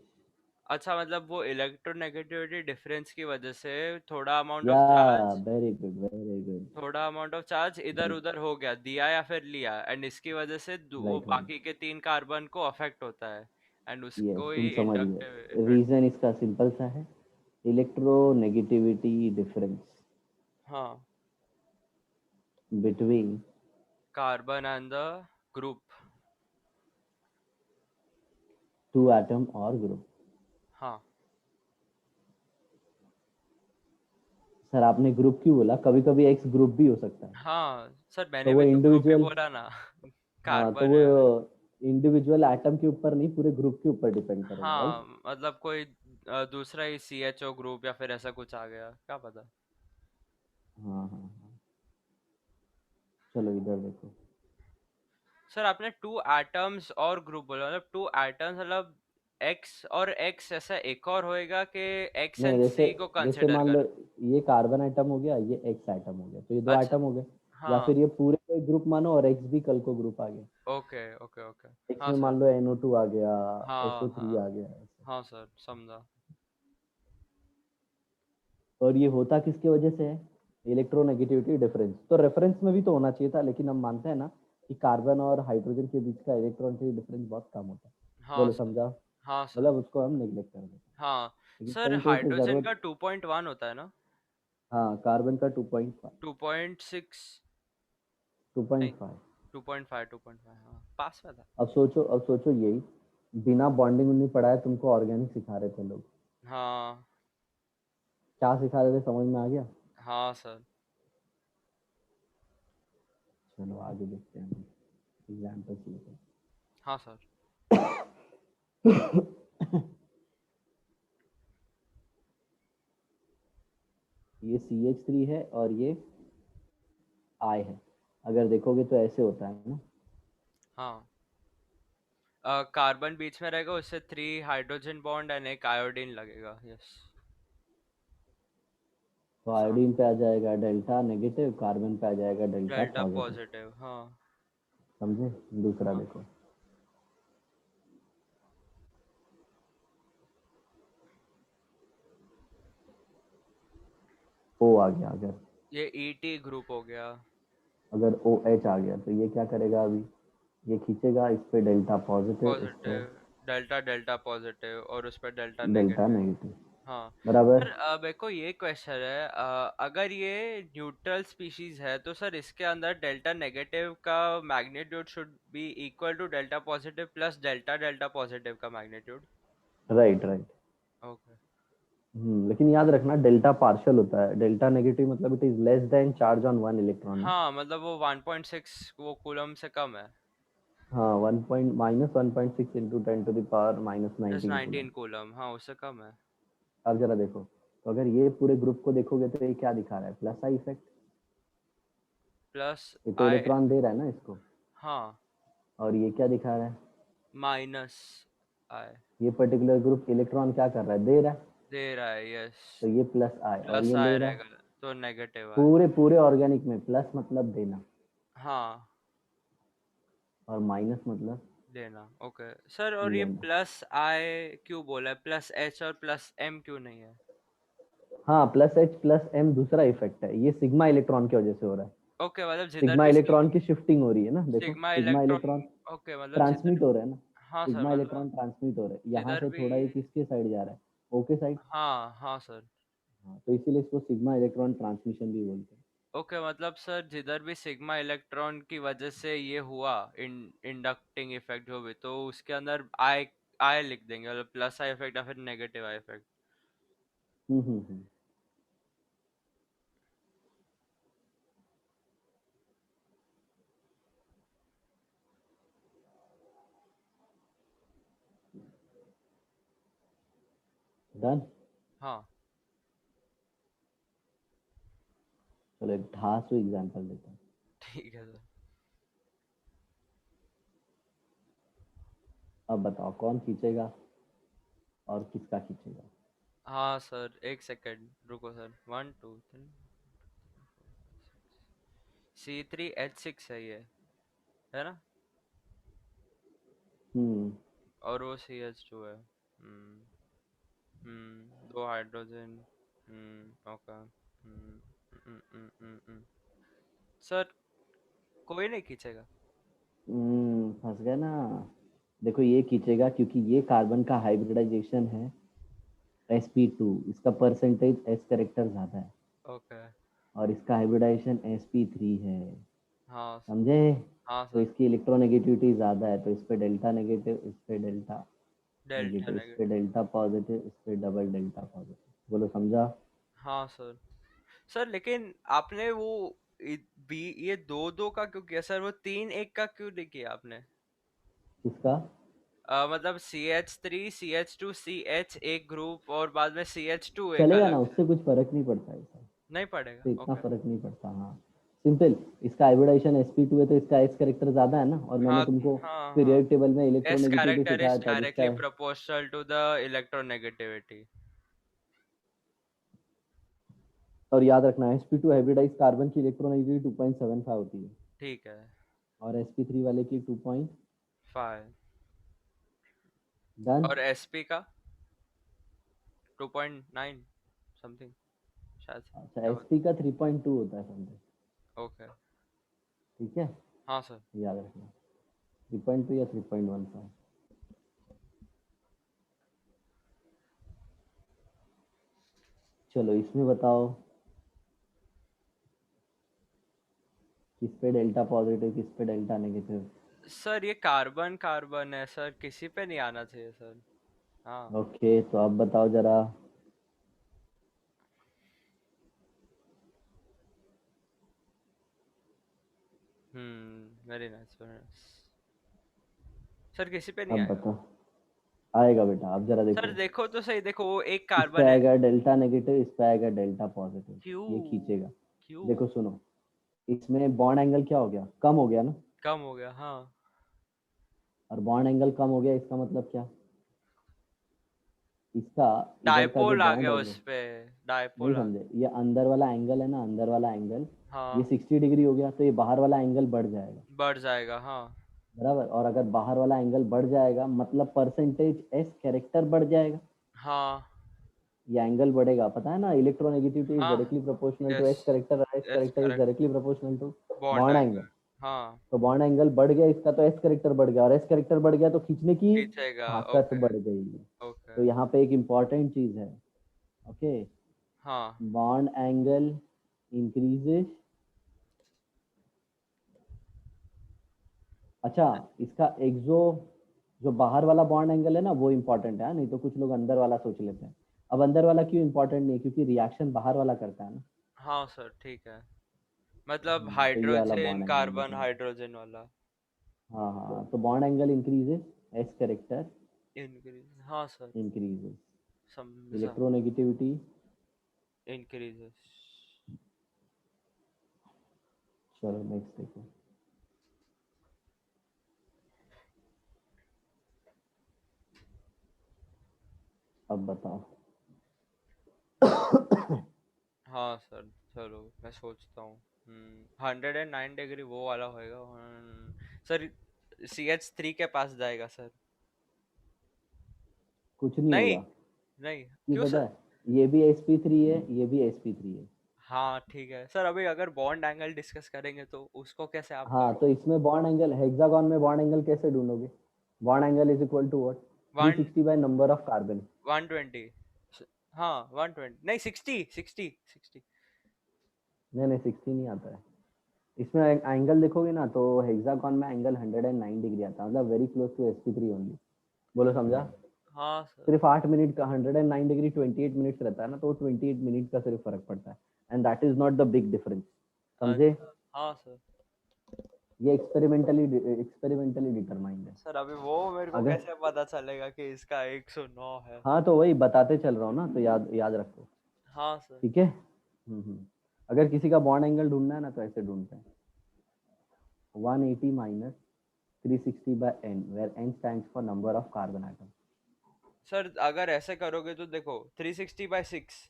अच्छा, मतलब वो इलेक्ट्रोनेगेटिविटी डिफरेंस की वजह से थोड़ा अमाउंट या, of charge, very good very good. थोड़ा अमाउंट ऑफ चार्ज इधर राइट उधर हो गया, दिया या फिर लिया, एंड इसकी वजह से वो राइट राइट। बाकी के 3 कार्बन को अफेक्ट होता है, एंड यस, उसको तुम ही समझ इंडक्टिव गए। इफेक्ट। रीजन इसका सिंपल सा है, इलेक्ट्रोनेगेटिविटी डिफरेंस हाँ। Between carbon and the group. 2 atom और ग्रुप। हाँ। सर आपने ग्रुप क्यों बोला, कभी कभी एक्स ग्रुप भी हो सकता है। हाँ सर, तो मैंने वो भी तो ग्रुप ही इंडिविजुअल, बोला ना। हाँ तो कार्बन वो है। इंडिविजुअल एटम के ऊपर नहीं, पूरे ग्रुप के ऊपर डिपेंड करेगा, राइट। हाँ मतलब कोई दूसरा ही CHO ग्रुप या फिर ऐसा कुछ आ गया, क्या पता। हाँ हाँ हाँ, चलो इधर देखो। सर आपने टू एटम्स और ग्रुप बोला, मतलब टू एटम्स मतलब एक्स और एक्स ऐसा एक और होएगा कि एक्स नहीं, एंड जैसे सी को जैसे कंसिडर मान लो कर। ये कार्बन आइटम हो गया, ये एक्स आइटम हो गया, तो ये दो अच्छा। आइटम हो गए। या हाँ। फिर ये पूरे को एक ग्रुप मानो और एक्स भी कल को ग्रुप आ गया। Okay okay okay. एक्स हाँ में सर। मान लो NO2 आ गया, हाँ SO3 हाँ। आ गया ऐसे। हाँ सर समझा। और ये होता किसकी वजह से है, इलेक्ट्रोनेगेटिविटी डिफरेंस। तो रेफरेंस में भी तो होना चाहिए था, लेकिन हम मानते हैं ना कि कार्बन और हाइड्रोजन के बीच का इलेक्ट्रॉन की डिफरेंस बहुत कम होता है। हाँ बोलो सर। समझा। हाँ सर। मतलब उसको हम नेग्लेक्ट कर देते हैं, हाँ लेकिन सर, कहीं कहीं पे हाइड्रोजन जरूरत। का 2.1 होता है ना? हाँ, कार्बन का 2.5। 2.6? नहीं, 2.5। 2.5 2.5, हाँ पास में था। अब सोचो यही, बिना बॉन्डिंग नहीं पढ़ाए तुमको ऑर्गेनिक सिखा रहे थे लोग। हाँ। क्या सिखा रहे थे, समझ में आ गया। हाँ सर। चलो आगे देखते हैं, एग्जाम्पल लेते हैं। हाँ सर। ये CH3 है और ये I है। अगर देखोगे तो ऐसे होता है ना। हाँ, कार्बन बीच में रहेगा, उससे 3 हाइड्रोजन बॉन्ड एंड एक आयोडीन लगेगा, यस। तो हाँ। आयोडीन पे आ जाएगा डेल्टा नेगेटिव, कार्बन पे आ जाएगा डेल्टा डेल्टा पॉजिटिव। पॉजिटिव, हाँ। समझे। दूसरा हाँ। देखो, O आ गया। अगर ये ET ग्रुप हो गया। अगर OH आ गया तो ये क्या करेगा अभी, ये खींचेगा इस पे डेल्टा पॉजिटिव, इस पे पॉजिटिव। डेल्टा डेल्टा पॉजिटिव और उस पर डेल्टा डेल्टा नेगेटिव। नेगेटिव। हाँ। बराबर। सर मेरे को ये क्वेश्चन है, अगर ये न्यूट्रल स्पीशीज है तो सर इसके अंदर डेल्टा नेगेटिव का magnitude should be equal to delta positive plus delta delta positive का मैग्नीट्यूड। Right right. ओके। लेकिन याद रखना डेल्टा पार्शियल होता है, डेल्टा नेगेटिव मतलब it is less than charge on one electron ना। हाँ मतलब वो 1.6 वो कूलम से कम है। हाँ, 1.6 इंटू 10⁻⁻19 कूलम। 19 कूलम, हाँ उससे कम है। अब जरा देखो, तो अगर ये पूरे ग्रुप को देखोगे तो ये क्या दिखा रहा है, प्लस आई इफेक्ट। प्लस ये तो आई। इलेक्ट्रॉन दे रहा है ना इसको। हाँ। और ये क्या दिखा रहा है, माइनस आई। ये पर्टिकुलर ग्रुप इलेक्ट्रॉन क्या कर रहा है, दे रहा है। दे रहा है, यस। तो ये प्लस आई, और प्लस ये आई ले रहा है। रहेगा तो नेगेटिव आई। पूरे पूरे ऑर्गेनिक में प्लस मतलब देना, हाँ। और माइनस मतलब देना, ओके सर। और ये लेना। प्लस आई क्यों बोला है, प्लस H और प्लस M क्यों नहीं है? हाँ, प्लस H प्लस M दूसरा इफेक्ट है, ये सिग्मा इलेक्ट्रॉन की वजह से हो रहा है। ओके, मतलब जिधर सिग्मा भी इलेक्ट्रॉन की शिफ्टिंग हो रही है ना, देखो sigma sigma electron. Electron okay मतलब जिधर। ट्रांसमिट हो रहा है ना। हाँ सर, सिग्मा मतलब इलेक्ट्रॉन ट्रांसमिट हो रहा है, यहाँ जिधर से भी। थोड़ा ये किसके साइड जा रहा है, O के साइड। हाँ हाँ सर। हाँ, तो इसीलिए इसको सिग्मा इलेक्ट्रॉन ट्रांसमिशन भी बोलते हैं। ओके मतलब सर जिधर भी सिग्मा इलेक्ट्रॉन की वजह से ये हुआ, इंडक्टिंग इफेक्ट जो भी, तो उसके अंदर आई आई लिख देंगे, मतलब प्लस आई इफेक्ट या फिर negative I effect. Hmm. Done. हाँ। चलो एक धांसू एग्जांपल देता हूँ। ठीक है सर। अब बताओ कौन खींचेगा और किसका खींचेगा। हाँ सर, एक सेकेंड रुको सर, 1 2 3। C3H6 है ये, है ना? हम्म। और वो CH2 है। दो हाइड्रोजन। ओके। सर कोई नहीं खींचेगा। फंस गए ना। देखो ये खींचेगा क्योंकि ये कार्बन का हाइब्रिडाइजेशन है sp2, इसका परसेंटेज s करेक्टर ज्यादा है। ओके। और इसका हाइब्रिडाइजेशन sp3 है। हाँ सर। समझे। हाँ तो सर। इसकी इलेक्ट्रोनेगेटिविटी ज्यादा है, तो इस पे डेल्टा नेगेटिव, इस पे डेल्टा डेल्टा नेगेटिव, इस पे नेगेटिव। डेल्टा पॉजिटिव, इस पे डबल डेल्टा पॉजिटिव। बोलो समझा। हाँ सर। सर लेकिन आपने वो बी ये दो दो का क्यों किया सर, वो तीन एक का क्यों नहीं किया आपने? किसका? मतलब CH3 CH2 CH एक ग्रुप और बाद में CH2 एक चलेगा ना, अलग से। उससे कुछ फर्क नहीं पड़ता ऐसा। नहीं पड़ेगा, तो इतना ओके। फर्क नहीं पड़ता, हाँ। सिंपल। इसका हाइब्रिडाइजेशन sp2 है तो इसका एस कैरेक्टर ज्यादा है ना, और मैंने हाँ तुमको हाँ हाँ। पीरियोडिक टेबल में S इलेक्ट्रोनेगेटिविटी character सिखाया is था जिसका directly proportional to the electronegativity। और याद रखना sp2 हाइब्रिडाइज कार्बन की इलेक्ट्रोनेगेटिविटी 2.75 होती है, ठीक है। और sp3 वाले की 2 पॉइंट। 5। डन। और SP का 2.9 समथिंग शायद से। अच्छा, क्या sp का 3.2 होता है समथिंग। ओके। ठीक है, हाँ सर। याद रखना। 3.2 या 3.15। चलो इसमें बताओ, किस पे डेल्टा पॉजिटिव, किस पे डेल्टा नेगेटिव। सर ये कार्बन कार्बन है सर, किसी पे नहीं आना चाहिए सर। हाँ। ओके, तो अब बताओ जरा। Very nice very nice. Sir किसी पे नहीं अब आएगा। बताओ। आएगा बेटा, अब जरा सर देखो। देखो तो सही, देखो वो एक इस पे कार्बन है। आएगा डेल्टा नेगेटिव, इस पे आएगा डेल्टा पॉजिटिव। क्यों? ये खींचेगा। क्यों? देखो सुनो, इसमें बॉन्ड एंगल क्या हो गया, कम हो गया ना। कम हो गया हाँ। और बॉन्ड एंगल कम हो गया, इसका मतलब क्या? इसका इधर का जो डायपोल आ बॉन्ड गया एंगल, उस पे। नहीं डायपोल आ समझे, ये अंदर वाला एंगल है ना, अंदर वाला एंगल, ये हाँ। 60 डिग्री हो गया, तो ये बाहर वाला एंगल बढ़ जाएगा। बढ़ जाएगा हाँ। बराबर, और अगर बाहर वाला एंगल बढ़ जाएगा मतलब परसेंटेज एस कैरेक्टर बढ़ जाएगा। हाँ। ये एंगल बढ़ेगा, पता है ना, इलेक्ट्रोनेगेटिविटी इज हाँ। Directly proportional to yes. S character, और S yes character is correct. Directly proportional to bond bond angle. Angle. हाँ। तो बॉन्ड एंगल बढ़ गया इसका, तो एस कैरेक्टर बढ़ गया, और एस कैरेक्टर बढ़ गया तो खींचने की खींचेगा ताकत ओके। बढ़ गई। ओके। तो यहाँ पे एक इम्पॉर्टेंट चीज है। ओके, हाँ। Bond angle increases. अच्छा, इसका एक्सो, जो बाहर वाला बॉन्ड एंगल है ना वो इंपॉर्टेंट है, नहीं तो कुछ लोग अंदर वाला सोच लेते हैं। अब अंदर वाला क्यों इंपॉर्टेंट नहीं है, क्योंकि रिएक्शन बाहर वाला करता है ना। हाँ सर ठीक है। मतलब तो ये वाला हाइड्रोजन बॉन्ड एंगल कार्बन देखना। हाइड्रोजन वाला। हाँ हाँ, तो bond angle increases, S character increase हाँ सर। इंक्रीजेस, समझा। इलेक्ट्रोनेगेटिविटी। इंक्रीजेस। चलो नेक्स्ट देखो। अब बताओ। हाँ सर चलो मैं सोचता हूँ। 109 डिग्री वो वाला होएगा। सर CH3 के पास जाएगा सर। कुछ नहीं नहीं। होगा। नहीं। क्यों क्यों पता सर? है, ये भी sp3 है, ये भी sp3 है। हाँ ठीक है सर, अभी अगर बॉन्ड एंगल डिस्कस करेंगे तो उसको कैसे आप हाँ, तो करोगे? इसमें बॉन्ड एंगल, हेक्सागोन में बॉन्ड एंगल कैसे ढूंढोगे? Bond angle is equal to what? One 360 by number of carbon. 120। हाँ 120 नहीं 60 60 60। नहीं नहीं, 60 नहीं आता है। इसमें एंगल देखोगे ना तो हेक्सागोन में एंगल 109 डिग्री आता है, मतलब very close to sp3 only. बोलो समझा? हाँ सर। सिर्फ 8 मिनट का 109 डिग्री 28 मिनट्स रहता है ना, तो 28 मिनट का सिर्फ फर्क पड़ता है। And that is not the big difference. समझे? अच्छा हाँ सर। ये एक्सपेरिमेंटली डिटरमाइंड है। सर अभी वो मेरे को अगर, कैसे पता चलेगा कि इसका 109 है? हाँ तो वही बताते चल रहा हूँ ना, तो याद याद रखो। हाँ सर। ठीक है। अगर किसी का बॉन्ड एंगल ढूंढना है ना तो ऐसे ढूंढते हैं, 180 minus 360 by n, where n stands for number of carbon atom। Sir अगर ऐसे करोगे तो देखो 360/6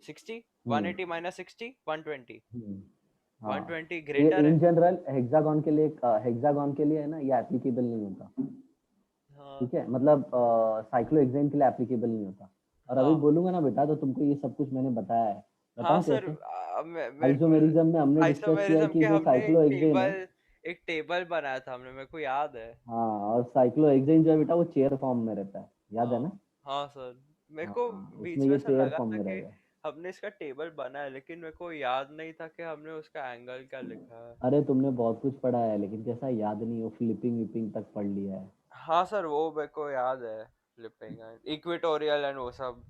60 हम्म 180 माइनस 60 120। हम्म, हाँ। 120 ये ग्रेटर है। इन जनरल हेक्सागोन के लिए, हेक्सागोन के लिए है ना, ये एप्लीकेबल नहीं होता। हाँ। ठीक है, मतलब साइक्लोहेक्सेन के लिए एप्लीकेबल नहीं होता। और अभी हाँ। बोलूंगा ना बेटा तो तुमको ये सब कुछ मैंने बताया है। हाँ बताऊं सर कैसे? मेरे को आइसोमेरिज्म में हमने डिस्कस किया है आइसोमेरिज्म कि के जो हमने साइक्लोहेक्सेन है, एक टेबल बनाया था हमने, मेरे को याद है। हाँ, और साइक्लोहेक्सेन जो है बेटा वो चेयर फॉर्म में रहता है, याद है हाँ। ना? हाँ सर। मेरे को हाँ, उसमें बीच में ये से पेयर लगा फॉर्म था में कि रहेगा। हमने इसका टेबल बनाया, लेकिन मेरे को याद नहीं था कि हमने उसका एंगल क्या लिखा है। अरे तुमने बहुत कुछ पढ़ा है, लेकिन कैसा याद नहीं, वो फ्लिपिंग विपिंग तक पढ़ लिया है। हाँ सर वो मेरे को याद है। फ्लिपिंग एंड इक्वेटोरियल एंड वो सब।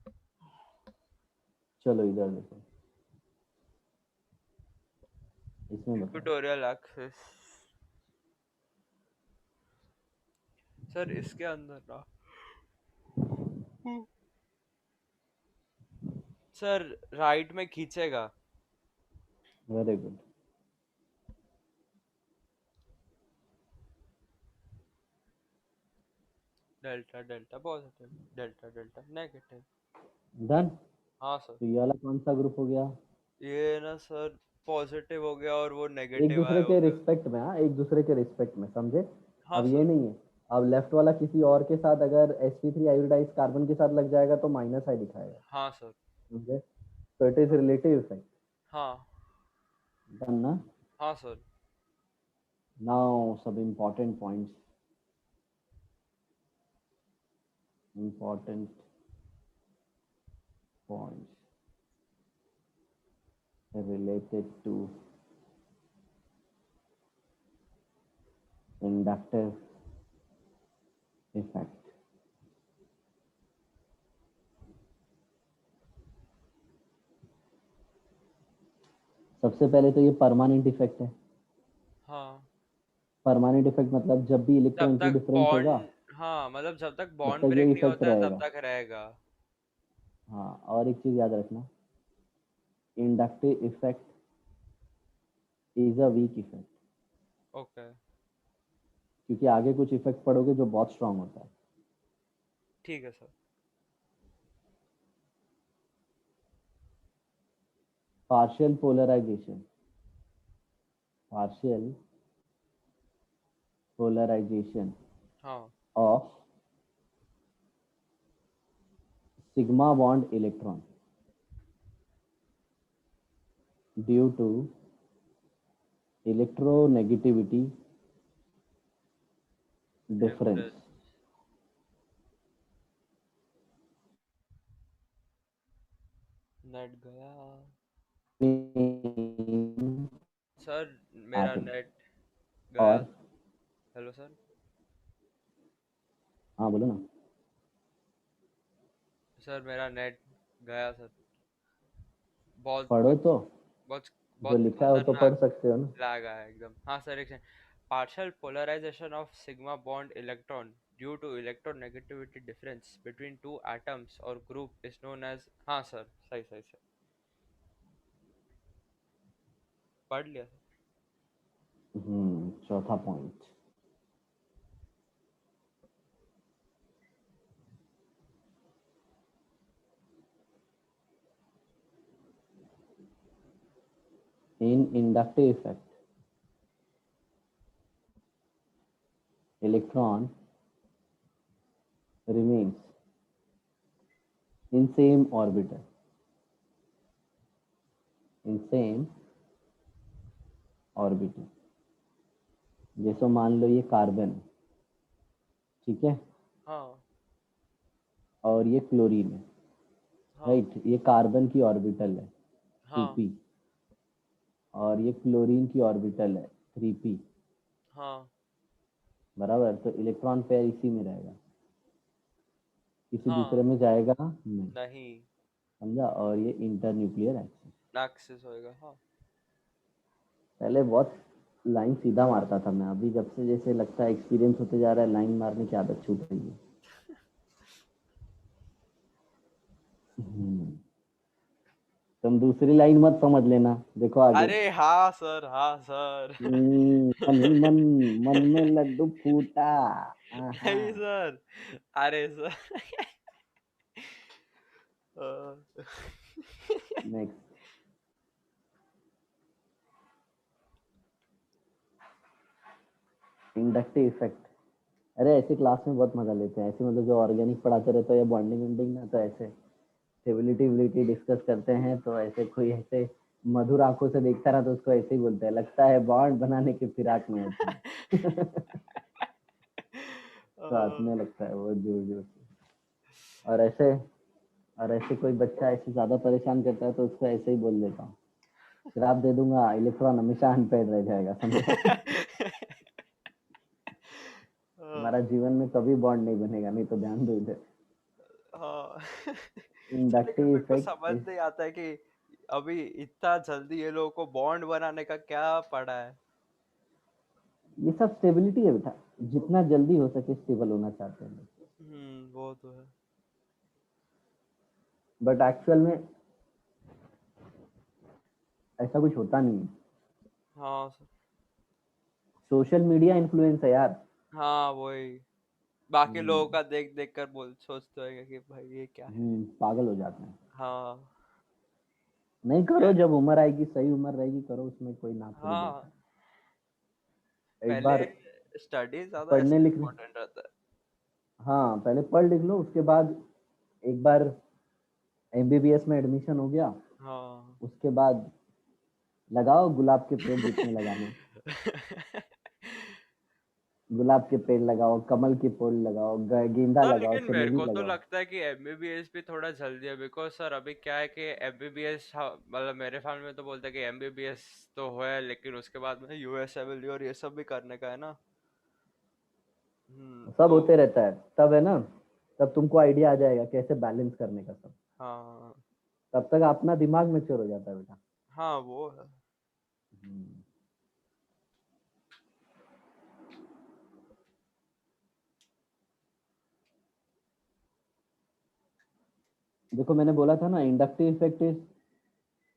चलो इधर देखो। इसमें बताओ। Equatorial axis. सर इसके अंदर ना, सर राइट में खींचेगा। Very good. Delta delta positive, delta delta negative. Done. हाँ सर। तो ये वाला कौन सा ग्रुप हो गया? ये ना सर पॉजिटिव हो गया और वो एक नेगेटिव दूसरे आया हो के गया। रिस्पेक्ट में, हाँ, एक दूसरे के रिस्पेक्ट में, समझे? हाँ अब ये सर। नहीं है, अब लेफ्ट वाला किसी और के साथ अगर sp3 आयोडाइज कार्बन के साथ लग जाएगा तो माइनस आई दिखाएगा, हाँ सर। समझे? तो इट इज हाँ। Relative effect. हाँ। डन ना? हाँ सर। नाउ सब important points, important points related to inductive effect. सबसे पहले तो ये परमानेंट इफेक्ट है। हाँ। परमानेंट इफेक्ट मतलब जब भी जब इलेक्ट्रॉन की तक डिफरेंस होगा बॉन्ड, हाँ मतलब जब तक तब बॉन्ड तक ये ब्रेक नहीं इफेक्ट होता है तब रहेगा। तक रहेगा। हाँ, और एक चीज याद रखना, inductive effect is a weak effect, okay. क्योंकि आगे कुछ इफेक्ट पढ़ोगे जो बहुत स्ट्रांग होता है। ठीक है sir. Partial polarization, partial polarization हाँ। Of sigma bond electron due to electronegativity difference. Difference. Net गया। सर मेरा एटम। नेट गया। और हेलो सर। हाँ बोलो ना। सर मेरा नेट गया सर। बहुत पढ़ो बहुत तो, बहुत जो बहुत लिखा है वो तो पढ़ खतरनाक सकते हो ना। लैग आया एकदम। हाँ सर एक second. Partial polarization of sigma bond electron due to electronegativity difference between two atoms और ग्रुप इज नोन एज। हाँ सर सही सही सही। पढ़ लिया सर। चौथा point, in inductive effect electron remains in same orbital, in same orbital। जैसे मान लो ये कार्बन, ठीक है, हाँ। और ये क्लोरीन है, हाँ। राइट? ये कार्बन की ऑर्बिटल है हाँ। 2p, और ये क्लोरीन की ऑर्बिटल है 3p, हाँ। बराबर? तो इलेक्ट्रॉन पेयर इसी में रहेगा, किसी दूसरे हाँ। में जाएगा नहीं, नहीं। समझा? और ये इंटरन्यूक्लियर एक्सिस। एक्सिस होएगा हाँ। पहले बहुत लाइन सीधा मारता था मैं, अभी जब से जैसे लगता है एक्सपीरियंस होते जा रहा है, लाइन मारने की आदत छूट रही है। हम्म, तुम दूसरी लाइन मत समझ लेना, देखो आगे। अरे हाँ सर, हाँ सर। मन ही मन, मन में लड्डू फूटा। आहा। नहीं सर। अरे सर। अ, नेक्स्ट, इंडक्टिव इफेक्ट। अरे ऐसे क्लास में बहुत मजा लेते हैं, ऐसे मतलब जो ऑर्गेनिक पढ़ाते रहते हैं या बॉन्डिंग वॉन्डिंग ना, तो ऐसे स्टेबिलिटी विलिटी डिस्कस करते हैं, तो ऐसे कोई ऐसे मधुर आंखों से देखता रहा तो उसको ऐसे ही बोलते हैं, लगता है बॉन्ड बनाने की फिराक में है तुम। तो हंसने लगता है वो जोर जोर से। और ऐसे, और ऐसे कोई बच्चा ऐसे ज्यादा परेशान करता है तो उसको ऐसे ही बोल देता हूँ, श्राप दे दूंगा, इलेक्ट्रॉन हमेशा अनपेड रह जाएगा, समझा? तुम्हारा जीवन में कभी बॉन्ड नहीं बनेगा, नहीं तो ध्यान दो इधर। हाँ। सर लेकिन इंडक्टिव मेरे को इफेक्ट समझ इज, नहीं आता है कि अभी इतना जल्दी ये लोगों को बॉन्ड बनाने का क्या पड़ा है? ये सब स्टेबिलिटी है बेटा, जितना जल्दी हो सके स्टेबल होना चाहते हैं। वो तो है। बट एक्चुअल में ऐसा कुछ होता नहीं है। हाँ सर। सोशल मीडिया इन्फ्लुएंस है यार। हाँ वही, बाकी हम्म, लोगों का देख देख कर बोल सोचते हैं कि भाई ये क्या है। पागल हो जाते हैं। हाँ। नहीं करो, क्या- जब उम्र आएगी, सही उम्र रहेगी, करो, उसमें कोई ना थोड़ी बोलता हाँ, है। एक पहले बार स्टडी ज्यादा पढ़ने ऐसे लिखने, इम्पोर्टेंट रहता है। हाँ पहले पढ़ लिख लो, उसके बाद एक बार एमबीबीएस में एडमिशन हो गया, हाँ। उसके बाद लगाओ गुलाब के पेड़ जितने लगाने, गुलाब के पेड़ लगाओ, कमल के पेड़ लगाओ, गेंदा हाँ, लगाओ, लेकिन मेरे चमेली को तो लगाओ। लगता है कि एमबीबीएस भी थोड़ा जल्दी है, बिकॉज सर अभी क्या है कि एमबीबीएस, मतलब मेरे फैमिली में तो बोलते हैं कि एमबीबीएस तो है, लेकिन उसके बाद में यूएसएमएल और ये सब भी करने का है ना। सब तो होते रहता है, तब है ना, तब तुमको आइडिया आ जाएगा कैसे बैलेंस करने का सब। हाँ। तब तक अपना दिमाग मैच्योर हो जाता है बेटा। हाँ वो है। हम्म, देखो मैंने बोला था ना, inductive effect is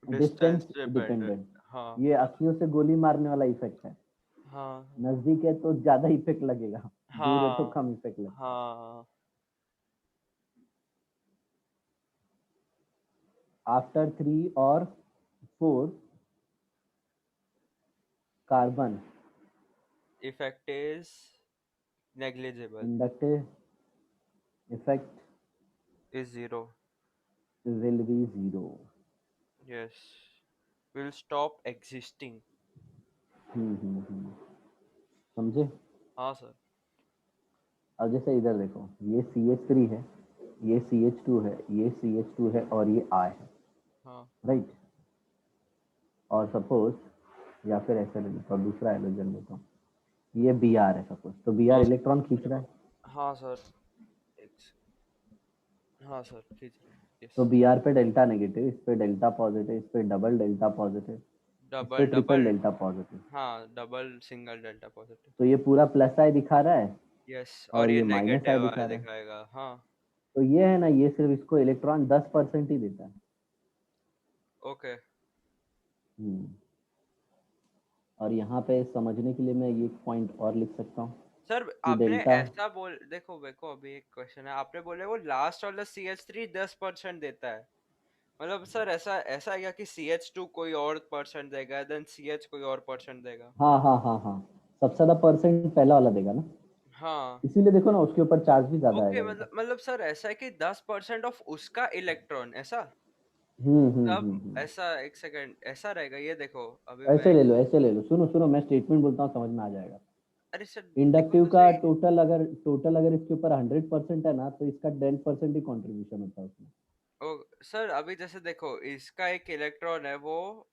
distance distance dependent. Dependent. हाँ। ये अखियों से गोली मारने वाला इफेक्ट है। हाँ। नजदीक है तो ज्यादा इफेक्ट लगेगा, दूर है तो हाँ। कम इफेक्ट लगेगा। हाँ। आफ्टर 3 और 4 carbon, effect is negligible. Inductive effect is zero. Will be zero. Yes, will stop existing. समझे? हाँ सर। अब जैसे इधर देखो, ये CH3 है, ये CH2 है, ये CH2 है, और ये I है, हाँ। राइट। और सपोज, या फिर ऐसे ले लेता हूँ, दूसरा हाइड्रोजन लेता हूँ, ये Br है सपोज, तो Br हाँ इलेक्ट्रॉन खींच रहा है। हाँ सर। हाँ सर, खींच रहे हैं, तो यस। Br पे डेल्टा नेगेटिव, इस पे डेल्टा पॉजिटिव, इस पे डबल डेल्टा पॉजिटिव, इस पे double triple double. Delta positive. हाँ, डबल सिंगल डेल्टा पॉजिटिव। तो ये पूरा प्लस आई दिखा रहा है, यस, और और ये ये माइनस आई नेगेटिव दिखा रहा है। दिखाएगा, हाँ। तो ये है ना, ये सिर्फ इसको इलेक्ट्रॉन 10% ही देता है। ओके। हम्म, और यहाँ पे समझने के लिए मैं ये पॉइंट और लिख सकता हूँ सर कि आपने डेल्टा, ऐसा बोल, देखो देखो अभी एक क्वेश्चन है, आपने बोले वो लास्ट वाला CH3 10% देता है, मतलब सर ऐसा ऐसा है क्या कि CH2 कोई और परसेंट देगा, देन CH कोई और परसेंट देगा? हाँ हाँ हाँ हाँ, सबसे ज्यादा परसेंट पहला वाला देगा ना, हाँ। इसीलिए देखो ना उसके ऊपर चार्ज भी ज्यादा ओके, आएगा बेटा। मतलब सर ऐसा है कि 10% ऑफ उसका इलेक्ट्रॉन ऐसा, तब ऐसा, एक सेकंड ऐसा रहेगा, ये देखो अभी मैं, ऐसे ले लो, ऐसे ले लो, सुनो सुनो, मैं स्टेटमेंट बोलता हूँ, समझ में आ जाएगा। अरे सर देखो इंडक्टिव तो का सही। टोटल अगर इसके ऊपर 100% है ना, तो इसका 10% ही कॉन्ट्रीब्यूशन होता है उसमें। ओ सर, अभी जैसे देखो इसका एक इलेक्ट्रॉन है वो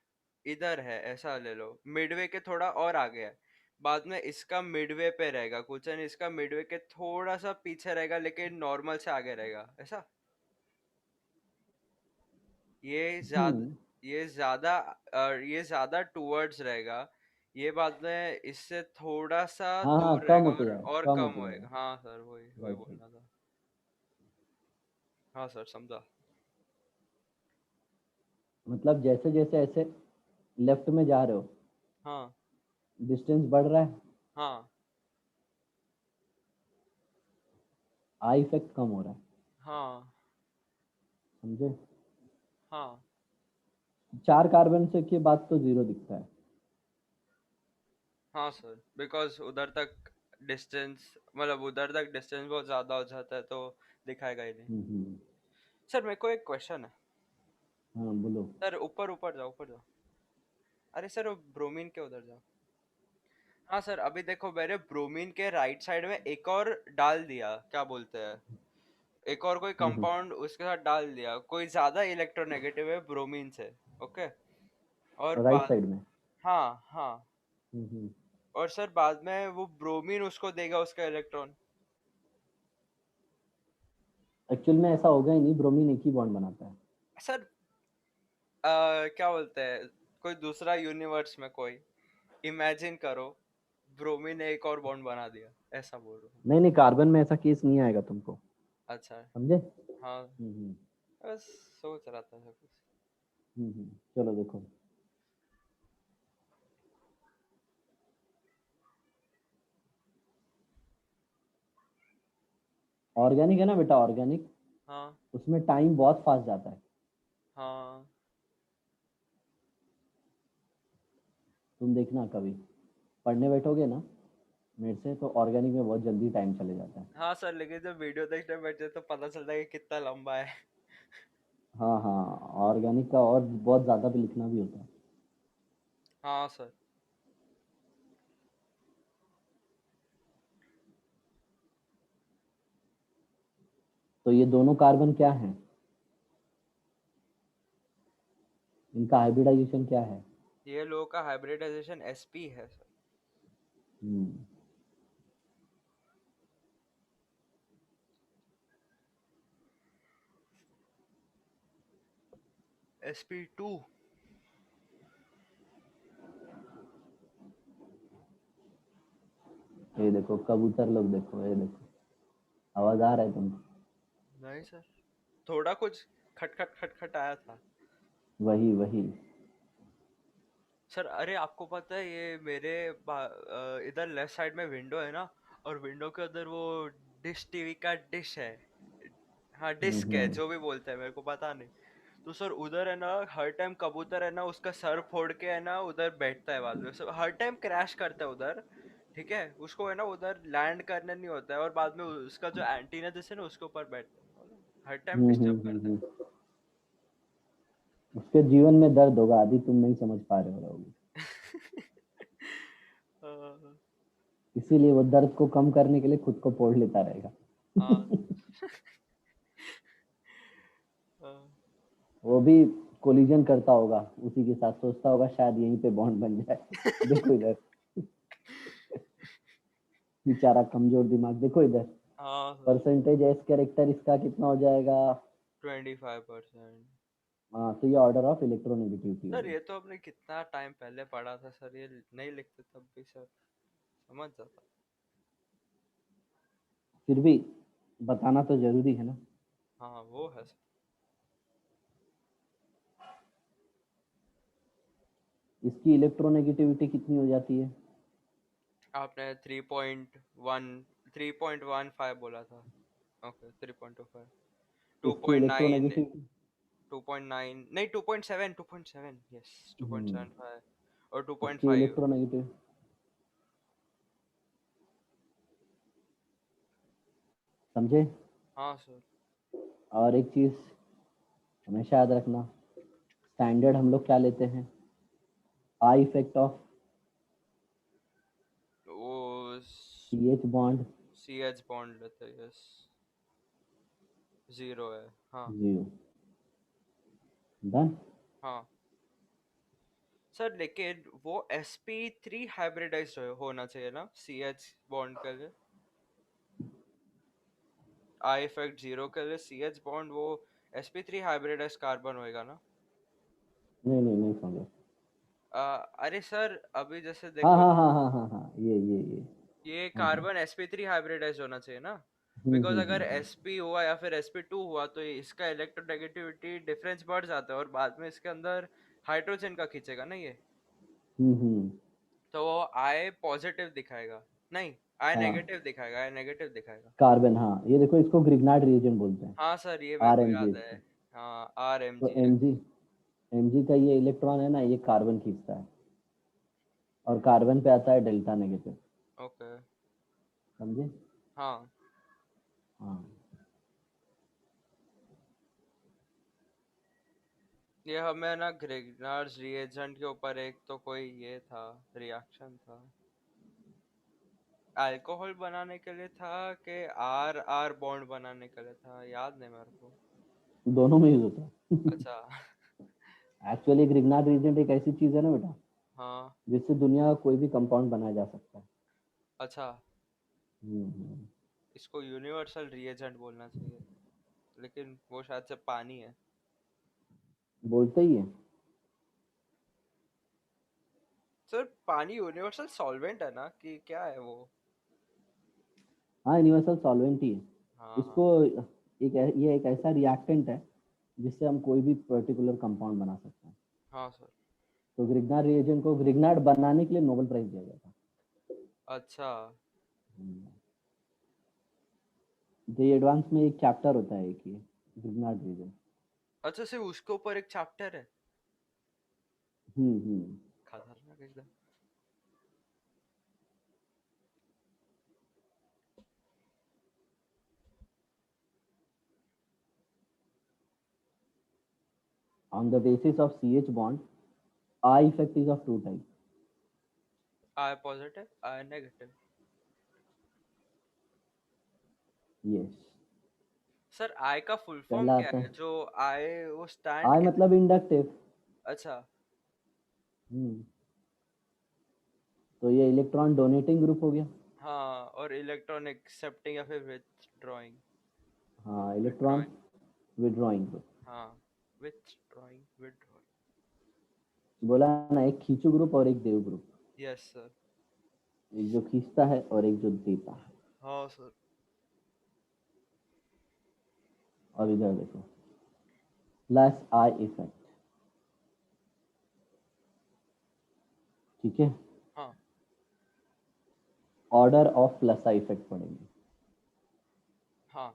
इधर है, ऐसा ले लो, मिडवे के थोड़ा और आगे है, बाद में इसका मिडवे पे रहेगा कुछ, एंड इसका मिडवे के थोड़ा सा पीछे रहेगा लेकिन नॉर्मल से आगे रहेगा ऐसा। ये ज्यादा, हम्म, ये ज्यादा टूवर्ड्स रहेगा, ये बाद में इससे थोड़ा सा हाँ हाँ, दूर कम रहेगा होते जाएगा, और कम कम होते होएगा। जाएगा। हाँ सर, वही वही राइट राइट। बोलना था। हाँ सर, समझा। मतलब जैसे जैसे ऐसे लेफ्ट में जा रहे हो, हाँ। डिस्टेंस बढ़ रहा है, हाँ। आई इफेक्ट कम हो रहा है। हाँ। समझे? हाँ। 4 कार्बन से के बाद तो जीरो दिखता है। हाँ सर, बिकॉज उधर तक डिस्टेंस, मतलब उधर तक डिस्टेंस बहुत ज्यादा हो जाता है तो दिखाएगा ही नहीं। हम्म। सर मेरे को एक क्वेश्चन है। हाँ बोलो। सर ऊपर ऊपर जाओ, ऊपर जाओ। अरे सर वो ब्रोमीन के उधर जाओ। हाँ सर, अभी देखो मैंने ब्रोमीन के राइट साइड में एक और डाल दिया, क्या बोलते हैं, एक और कोई कंपाउंड उसके साथ डाल दिया, कोई ज्यादा इलेक्ट्रोनेगेटिव है ब्रोमीन से। ओके। और राइट बाद, साइड में। हाँ हाँ, हम्म। और सर बाद में वो ब्रोमीन उसको देगा उसका इलेक्ट्रॉन। एक्चुअल में ऐसा होगा ही नहीं, ब्रोमीन एक ही बॉन्ड बनाता है। सर क्या बोलते हैं, कोई दूसरा यूनिवर्स में कोई इमेजिन करो, ब्रोमीन ने एक और बॉन्ड बना दिया, ऐसा बोल रहा हूँ। नहीं नहीं, कार्बन में ऐसा केस नहीं आएगा तुमको। अच्छा। समझे? हाँ, हम्म। बस सोच रहा था सब कुछ। चलो देखो, ऑर्गेनिक है ना बेटा, ऑर्गेनिक, हाँ उसमें टाइम बहुत फास्ट जाता है। हाँ तुम देखना कभी पढ़ने बैठोगे ना मेरे से, तो ऑर्गेनिक में बहुत जल्दी टाइम चले जाता है। हाँ सर, लेकिन जब वीडियो देखने बैठे तो पता चलता है कि कितना लंबा है। हाँ हाँ, ऑर्गेनिक का और बहुत ज़्यादा भी लिखना भी होता है। हाँ सर। तो ये दोनों कार्बन क्या है, इनका हाइब्रिडाइजेशन क्या है? ये लोगों का हाइब्रिडाइजेशन sp है सर। हम्म। sp2। ये देखो कबूतर लोग, देखो ये देखो, आवाज आ रहा है तुमको? नहीं सर, थोड़ा कुछ खटखट खटखट आया था। वही वही। सर अरे आपको पता है ये मेरे इधर लेफ्ट साइड में विंडो है ना, और विंडो के उधर वो डिश टीवी का डिश है। हाँ डिस्क है, हम्म। जो भी बोलते हैं मेरे को पता नहीं। तो सर उधर है ना, हर टाइम कबूतर है ना उसका सर फोड़ के है ना उधर बैठता है बाद में, सब हर टाइम क्रैश करता है उधर। ठीक है, उसको है ना उधर लैंड करने नहीं होता है, और बाद में उसका जो एंटीना जैसे ना उसके ऊपर बैठता है, हर टाइम डिस्टर्ब करता है। उसके जीवन में दर्द होगा आदि, तुम नहीं समझ पा रहे हो। हाँ इसीलिए वो दर्द को कम करने के लिए खुद को पोड़ लेता रहेगा। हाँ हाँ। वो भी कोलिजन करता होगा उसी के साथ, सोचता होगा शायद यहीं पे बॉन्ड बन जाए। देखो इधर, बेचारा कमजोर दिमाग, देखो इधर, हाँ सर। परसेंटेज एस कैरेक्टर इसका कितना हो जाएगा? 25%। हाँ, तो ये ऑर्डर ऑफ इलेक्ट्रोनेगेटिविटी हो सर गई। ये तो आपने कितना टाइम पहले पढ़ा था सर, ये नहीं लिखते तब भी सर समझ जाता। फिर भी बताना तो जरूरी है ना। हाँ वो है सर। इसकी इलेक्ट्रोनेगेटिविटी कितनी हो जाती है? आपने 3.15 बोला था। ओके 3.25। टू इसकी पॉइंट नाइन इलेक्ट्रोनेगेटिविटी। 2.9 नहीं 2.7, 2.7 यस, हम्म 2.75 और टू पॉइंट इसकी फाइव इलेक्ट्रोनेगेटिव, समझे? हाँ सर। और एक चीज हमेशा याद रखना, स्टैंडर्ड हम लोग क्या लेते हैं? आई इफेक्ट ऑफ वो C H bond C H bond लेते हैं, यस। जीरो है। हाँ। जीरो। डन। हाँ सर, लेकिन वो sp3 हाइब्रिडाइज होना चाहिए ना सी एच बॉन्ड के लिए। आई इफेक्ट जीरो के लिए सी एच बॉन्ड वो sp3 हाइब्रिडाइज कार्बन होएगा ना। नहीं नहीं नहीं समझे। अरे सर अभी जैसे हाँ देखो, हाँ हाँ हाँ हाँ हाँ, ये। ये हाँ हाँ। कार्बन sp3 हाइब्रिडाइज होना चाहिए ना। बिकॉज अगर sp हुआ या फिर sp2 हुआ तो इसका इलेक्ट्रोनेगेटिविटी डिफरेंस बढ़ जाता है, और बाद में इसके अंदर हाइड्रोजन का खींचेगा ना ये, हम्म। तो वो आई पॉजिटिव दिखाएगा। नहीं, आई हाँ, नेगेटिव दिखाएगा, आई नेगेटिव दिखाएगा। कार्बन, हाँ ये देखो, इसको ग्रिग्नार्ड रिएजेंट बोलते हैं। हाँ सर, ये मेरे आर को एम जी याद है। इसको। हाँ आर एम तो G M G, actually. M G का ये इलेक्ट्रॉन है ना, ये कार्बन खींचता है, और कार्बन पे आता है डेल्टा नेगेटिव। ओके। समझे? हाँ, हाँ। ये हमें ना ग्रिग्नार्ड रिएजेंट के ऊपर एक तो कोई ये था, रिएक्शन था, अल्कोहल बनाने के लिए था कि आर आर बॉन्ड बनाने के लिए था, याद नहीं मेरे को। दोनों में यूज होता है। अच्छा। एक्चुअली ग्रिग्नार्ड रिएजेंट एक ऐसी चीज है ना बेटा, हाँ। जिससे दुनिया का कोई भी कंपाउंड बनाया जा सकता है। अच्छा, हम्म। इसको यूनिवर्सल रिएजेंट बोलना चाहिए, लेकिन वो शायद से पानी है। बोलते ही है। सर पानी यूनिवर्सल सॉल्वेंट है ना कि क्या है वो? हाँ, यूनिवर्सल सॉल्वेंट ही है। हाँ हाँ। इसको ये एक ऐसा रिएक्टेंट है जिससे हम कोई भी पर्टिकुलर कंपाउंड बना सकते हैं। हाँ सर। तो ग्रिग्नार्ड रिएजेंट को ग्रिग्नार्ड बनाने के लिए नोबेल प्राइज दिया गया था। अच्छा। ये एडवांस में एक चैप्टर होता है, एक ये ग्रिग्नार्ड रिएजेंट। अच्छा, सिर्फ उसके ऊपर एक चैप्टर है? हम्म। खतरनाक एकदम। On the basis of CH bond, I effect is of two types. I positive, I negative. Yes. Sir I का फुल फॉर्म पहला क्या आता है? है जो आई वो स्टैंड I, मतलब इंडक्टिव। अच्छा। हम्म। तो ये इलेक्ट्रॉन डोनेटिंग ग्रुप हो गया। हाँ, और इलेक्ट्रॉन एक्सेप्टिंग या फिर विथड्रॉइंग। हाँ, इलेक्ट्रॉन विथड्रॉइंग। Withdrawing group. हाँ, विथड्रॉइंग विथड्रॉइंग। बोला ना, एक खींचू ग्रुप और एक देव ग्रुप। Yes sir. एक जो खींचता है और एक जो देता है। हाँ सर। और इधर देखो, प्लस आई इफेक्ट। ठीक है। हाँ order of plus I effect पढ़ेंगे। हाँ।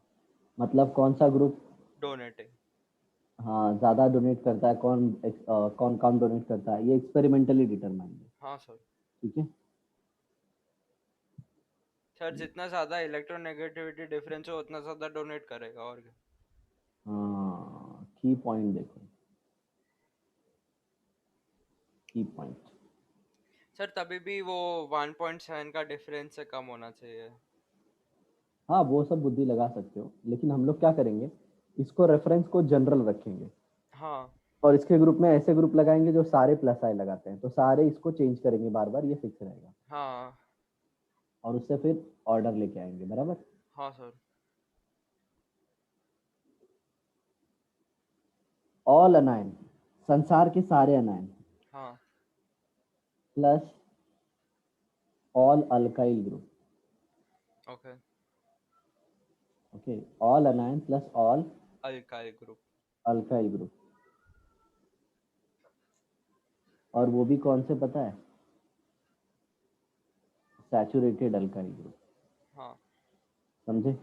मतलब कौन सा ग्रुप डोनेटिंग। हाँ ज्यादा डोनेट करता है, कौन कम डोनेट करता है, ये एक्सपेरिमेंटली डिटरमाइन है। हाँ सर। ठीक है। सर जितना ज्यादा इलेक्ट्रोनेगेटिविटी डिफरेंस हो उतना ज्यादा डोनेट करेगा, और क्या? हाँ, की पॉइंट देखो, की पॉइंट। सर तभी भी वो 1.7 का डिफरेंस से कम होना चाहिए। हाँ, वो सब बुद्धि लगा सकते हो, लेकिन हम लोग क्या करेंगे, इसको रेफरेंस को जनरल रखेंगे हाँ और इसके ग्रुप में ऐसे ग्रुप लगाएंगे जो सारे प्लस आई लगाते हैं, तो सारे इसको चेंज करेंगे बार बार, ये फिक्स रहेगा। हाँ। और उससे फिर ऑर्डर लेके आएंगे, बराबर। हाँ सर। ऑल अनायन, संसार के सारे अनायन, हाँ। Plus all alkyl group. Okay. Okay, all अनायन plus all alkyl group. Alkyl group. और वो भी कौन से पता है, सैचुरेटेड अल्काइल ग्रुप। हाँ समझे।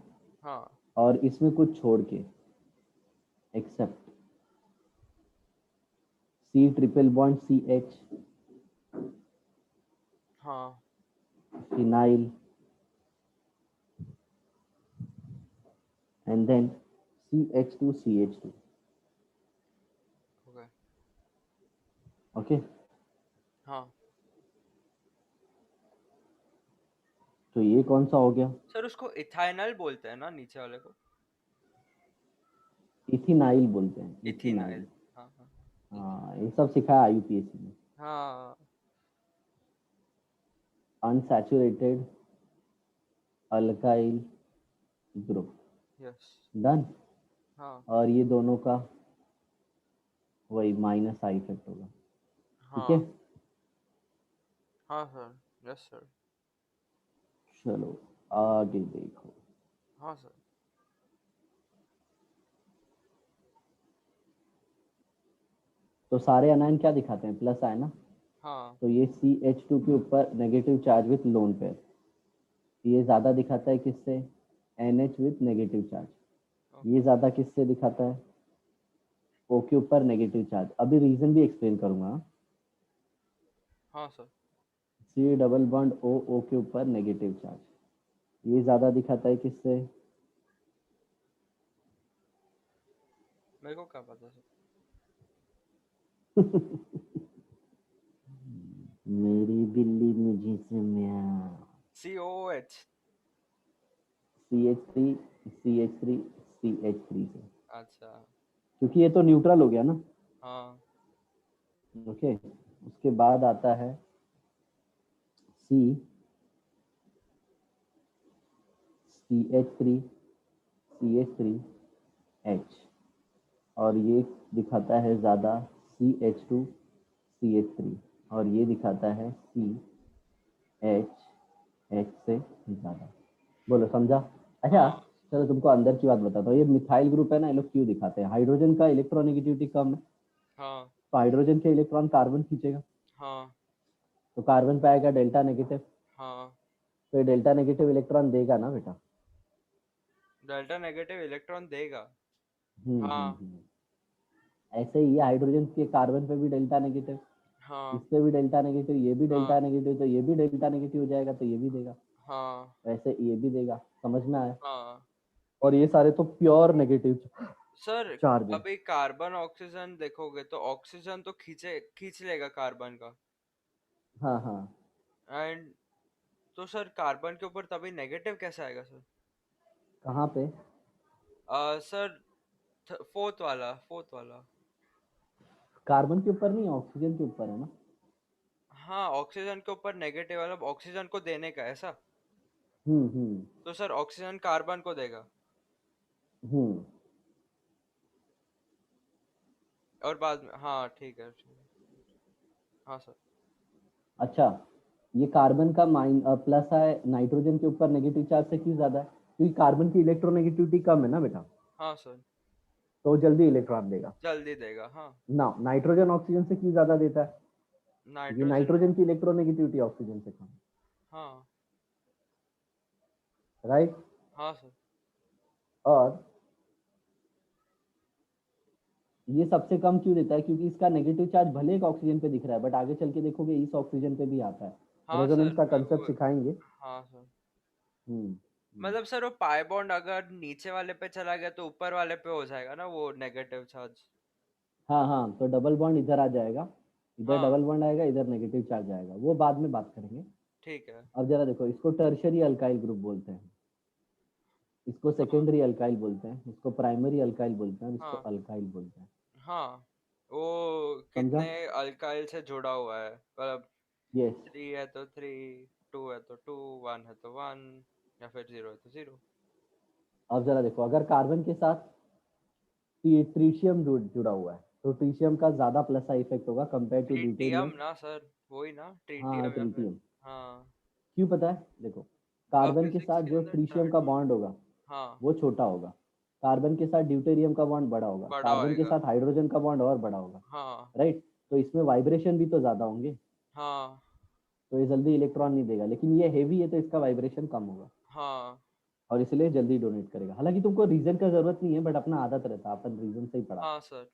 हाँ। और इसमें कुछ छोड़ के, except C triple bond C H, हाँ। Phenyl, and then CH2 CH2। Okay. Okay. हाँ। तो ये कौन सा हो गया, सर उसको इथाइनल बोलते हैं ना नीचे वाले को? इथिनाइल बोलते हैं, इथिनाइल। इथिनाइल। हाँ हाँ। हाँ, ये सब सिखाया IUPAC में। हाँ। Unsaturated alkyl group. Yes. Done. हाँ और ये दोनों का वही माइनस आई इफेक्ट होगा। ठीक है। हाँ। हाँ सर। Yes sir. चलो आगे देखो। हाँ सर। तो सारे अनायन क्या दिखाते हैं, प्लस आए ना। हाँ। तो ये CH2 के ऊपर negative charge with lone pair, ये ज्यादा दिखाता है किससे, NH विथ नेगेटिव चार्ज। ये ओके। ज्यादा किससे दिखाता है, O के ऊपर नेगेटिव चार्ज। अभी रीजन भी एक्सप्लेन करूंगा। हाँ sir. C double bond O के ऊपर नेगेटिव चार्ज, ये ज्यादा दिखाता है किससे, मेरे को क्या पता सर। मेरी बिल्ली मुझे से म्याऊं। COOH। CH3 CH3 CH3 से, अच्छा। क्योंकि ये तो न्यूट्रल हो गया ना। हाँ। ओके। उसके बाद आता है C CH3 CH3H, और ये दिखाता है ज्यादा CH2 CH3। और ये दिखाता है CH, H से ज्यादा। बोलो समझा? अच्छा, हाँ चलो तुमको अंदर की बात बताता हूँ। ये मिथाइल ग्रुप है ना, ये लोग क्यों दिखाते हैं? हाइड्रोजन का इलेक्ट्रोनेगेटिविटी कम है, हाँ तो हाइड्रोजन के इलेक्ट्रॉन कार्बन खींचेगा, हाँ तो कार्बन पे आएगा डेल्टा नेगेटिव, हाँ। तो ये डेल्टा नेगेटिव इलेक्ट्रॉन देगा ना बेटा। डेल्टा नेगेटिव इलेक्ट्रॉन देगा। हम्म। हाँ ऐसे ही हाइड्रोजन के कार्बन पे भी डेल्टा नेगेटिव, इस हाँ पे भी डेल्टा नेगेटिव, ये भी डेल्टा हाँ नेगेटिव, तो ये भी डेल्टा नेगेटिव हो जाएगा, तो ये भी देगा, हाँ वैसे ये भी देगा। समझ में आया? हाँ। और ये सारे तो प्योर नेगेटिव सर चार्ज है। अभी कार्बन ऑक्सीजन देखोगे तो ऑक्सीजन तो खींच लेगा कार्बन का। हाँ हाँ। एंड तो सर कार्बन के ऊपर तभी नेगेटिव कैसे आएगा सर? कहाँ पे? सर फोर्थ वाला। कार्बन के ऊपर नहीं, ऑक्सीजन के ऊपर है ना। हाँ ऑक्सीजन के ऊपर नेगेटिव वाला ऑक्सीजन को देने का ऐसा। हम्म। तो सर ऑक्सीजन कार्बन को देगा। हम्म। और बाद में हाँ ठीक है। हाँ सर। अच्छा, ये कार्बन का प्लस है नाइट्रोजन के ऊपर नेगेटिव चार्ज से क्यों ज्यादा है? क्योंकि कार्बन की इलेक्ट्रोनेगेटिविटी कम है ना बेटा, हाँ सर। तो वो जल्दी इलेक्ट्रॉन देगा जल्दी देगा हाँ। ना। नाइट्रोजन ऑक्सीजन से क्यों ज्यादा देता है? क्योंकि नाइट्रोजन। नाइट्रोजन की इलेक्ट्रोनेगेटिविटी ऑक्सीजन से कम हाँ है, राइट? हाँ सर। और ये सबसे कम क्यों देता है? क्योंकि इसका नेगेटिव चार्ज भले एक ऑक्सीजन पे दिख रहा है, बट आगे चल के देखोगे इस ऑक्सीजन पे भी आता है। हाँ रेजोनेंस सर का मैं कंसेप्ट वो। सिखाएंगे। हाँ सर। हम्म। मतलब सर वो पाई बॉन्ड अगर नीचे वाले पे चला गया तो ऊपर वाले पे हो जाएगा ना वो नेगेटिव चार्ज। हाँ हाँ, तो डबल बॉन्ड इधर आ जाएगा, इधर हाँ डबल बॉन्ड आएगा, इधर नेगेटिव चार्ज आएगा, वो बाद में बात करेंगे। ठीक है। अब जरा देखो, इसको टर्शरी अल्काइल ग्रुप बोलते हैं, इसको हाँ सेकेंडरी अल्काइल बोलते हैं, इसको प्राइमरी अल्काइल बोलते हैं, और इसको हाँ अल्काइल बोलते हैं। हाँ। वो समझा? कितने अल्काइल से जुड़ा हुआ है मतलब यस। 3 है तो 3, 2 है तो 2, 1 है तो 1 या फिर 0 है तो 0। अब जरा देखो, अगर कार्बन के साथ ट्रीशियम जुड़ा हुआ है, तो ट्रीशियम का ज्यादा प्लस का इफेक्ट होगा कंपेयर टू ट्रीटियम ड्यूटेरियम। ना सर, वही ना हाँ ट्रीटियम या फिर। ट्रीटियम। हाँ। क्यों पता है? देखो, कार्बन के फिजिक्स साथ के जो अंदर ट्रीशियम का टर्ट होता बॉन्ड होगा है। हाँ वो छोटा होगा, कार्बन के साथ ड्यूटेरियम का बॉन्ड बड़ा होगा, बड़ा कार्बन के होएगा। साथ हाइड्रोजन का बॉन्ड और बड़ा होगा, हाँ राइट? तो इसमें वाइब्रेशन भी तो ज्यादा होंगे, हाँ तो ये जल्दी इलेक्ट्रॉन नहीं देगा, लेकिन ये हेवी है तो इसका वाइब्रेशन कम होगा, हाँ और इसलिए जल्दी डोनेट करेगा। हालांकि तुमको रीजन का जरूरत नहीं है, बट अपना आदत रहता है, अपन रीजन से ही पढ़ा। हाँ सर।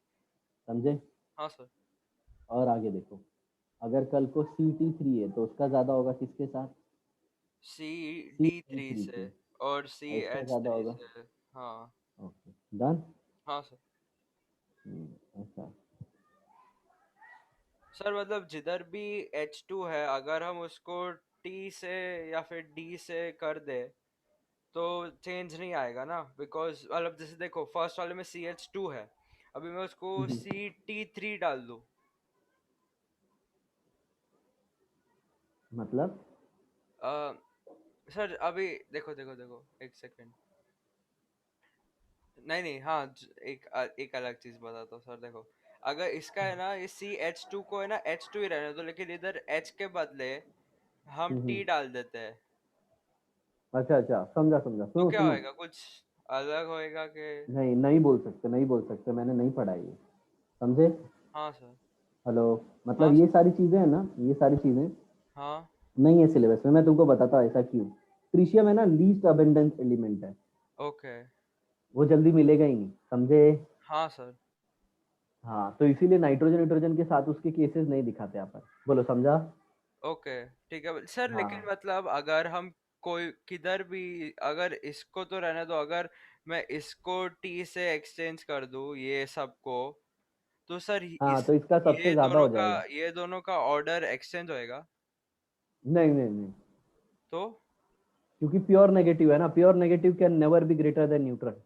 समझे? हाँ सर। और आगे देखो, अगर कल को CT3 है तो उसका ज्यादा होगा किसके साथ? C C D T three three से के, और सी और इसका एच ज्यादा थ्री होगा। से। हाँ ओके, डन। हाँ सर। ऐसा। सर मतलब जिधर भी H2 है अगर हम उसको T से या फिर D से कर दे तो चेंज नहीं आएगा ना, बिकॉज मतलब जैसे देखो फर्स्ट वाले में CH2 है, अभी मैं उसको CT3 डाल दूँ। मतलब अ, सर अभी देखो देखो देखो एक सेकेंड। नहीं नहीं हाँ एक अलग चीज बताता हूँ सर देखो। अगर इसका है ना ये CH2 को है ना H2 ही रहने दो, लेकिन इधर H के बदले हम हम्म। T डाल देते हैं। अच्छा अच्छा, समझा समझा। तो सुनो क्या सुनो, होएगा, कुछ अलग होएगा कि? नहीं नहीं बोल सकते, नहीं बोल सकते, मैंने नहीं पढ़ा ये। समझे? हाँ सर। हेलो, हाँ मतलब ये सर। सारी चीजें है ना, ये सारी चीजें हाँ नहीं है सिलेबस में, मैं तुमको बताता हूँ ऐसा क्यों। ट्रीशियम है ना, लीस्ट अबेंडेंस एलिमेंट है, ओके। वो जल्दी मिलेगा ही नहीं। समझे? हाँ सर। हाँ, तो इसीलिए नाइट्रोजन नाइट्रोजन के साथ उसके केसेस नहीं दिखाते यहाँ पर। बोलो समझा? ओके ठीक है सर, लेकिन हाँ मतलब अगर हम कोई किधर भी, अगर इसको तो रहने दो, अगर मैं इसको टी से एक्सचेंज कर दूं ये सबको, तो सर हाँ, इस तो इसका सबसे ज्यादा हो जाएगा। ये दोनों का ऑर्डर एक्सचेंज होएगा। नहीं नहीं नहीं, तो क्योंकि प्योर नेगेटिव है ना, pure negative can never be greater than neutral.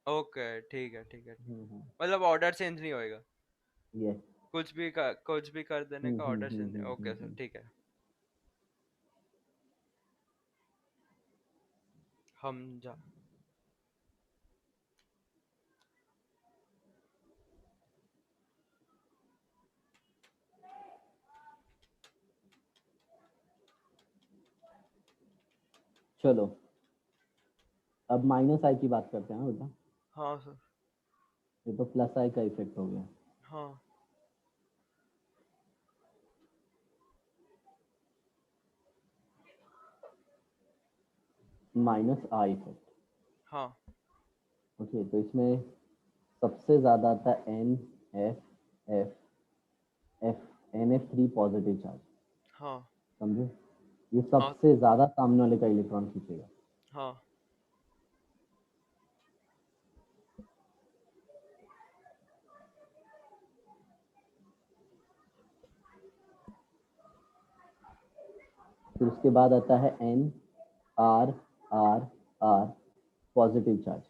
Okay ठीक है मतलब ऑर्डर चेंज नहीं होएगा। यस। कुछ भी कर देने का ऑर्डर चेंज नहीं, ओके सर ठीक है। हम जा चलो अब माइनस आई की बात करते हैं बेटा। हाँ सर। ये तो प्लस आई का इफेक्ट हो गया। हाँ। Minus I effect. हाँ। ओके, तो इसमें सबसे ज्यादा आता है N F F F NF3 positive charge. हाँ। समझे? ये हाँ। सबसे ज्यादा सामने वाले का इलेक्ट्रॉन खींचेगा। हाँ। फिर उसके बाद आता है R R R positive charge.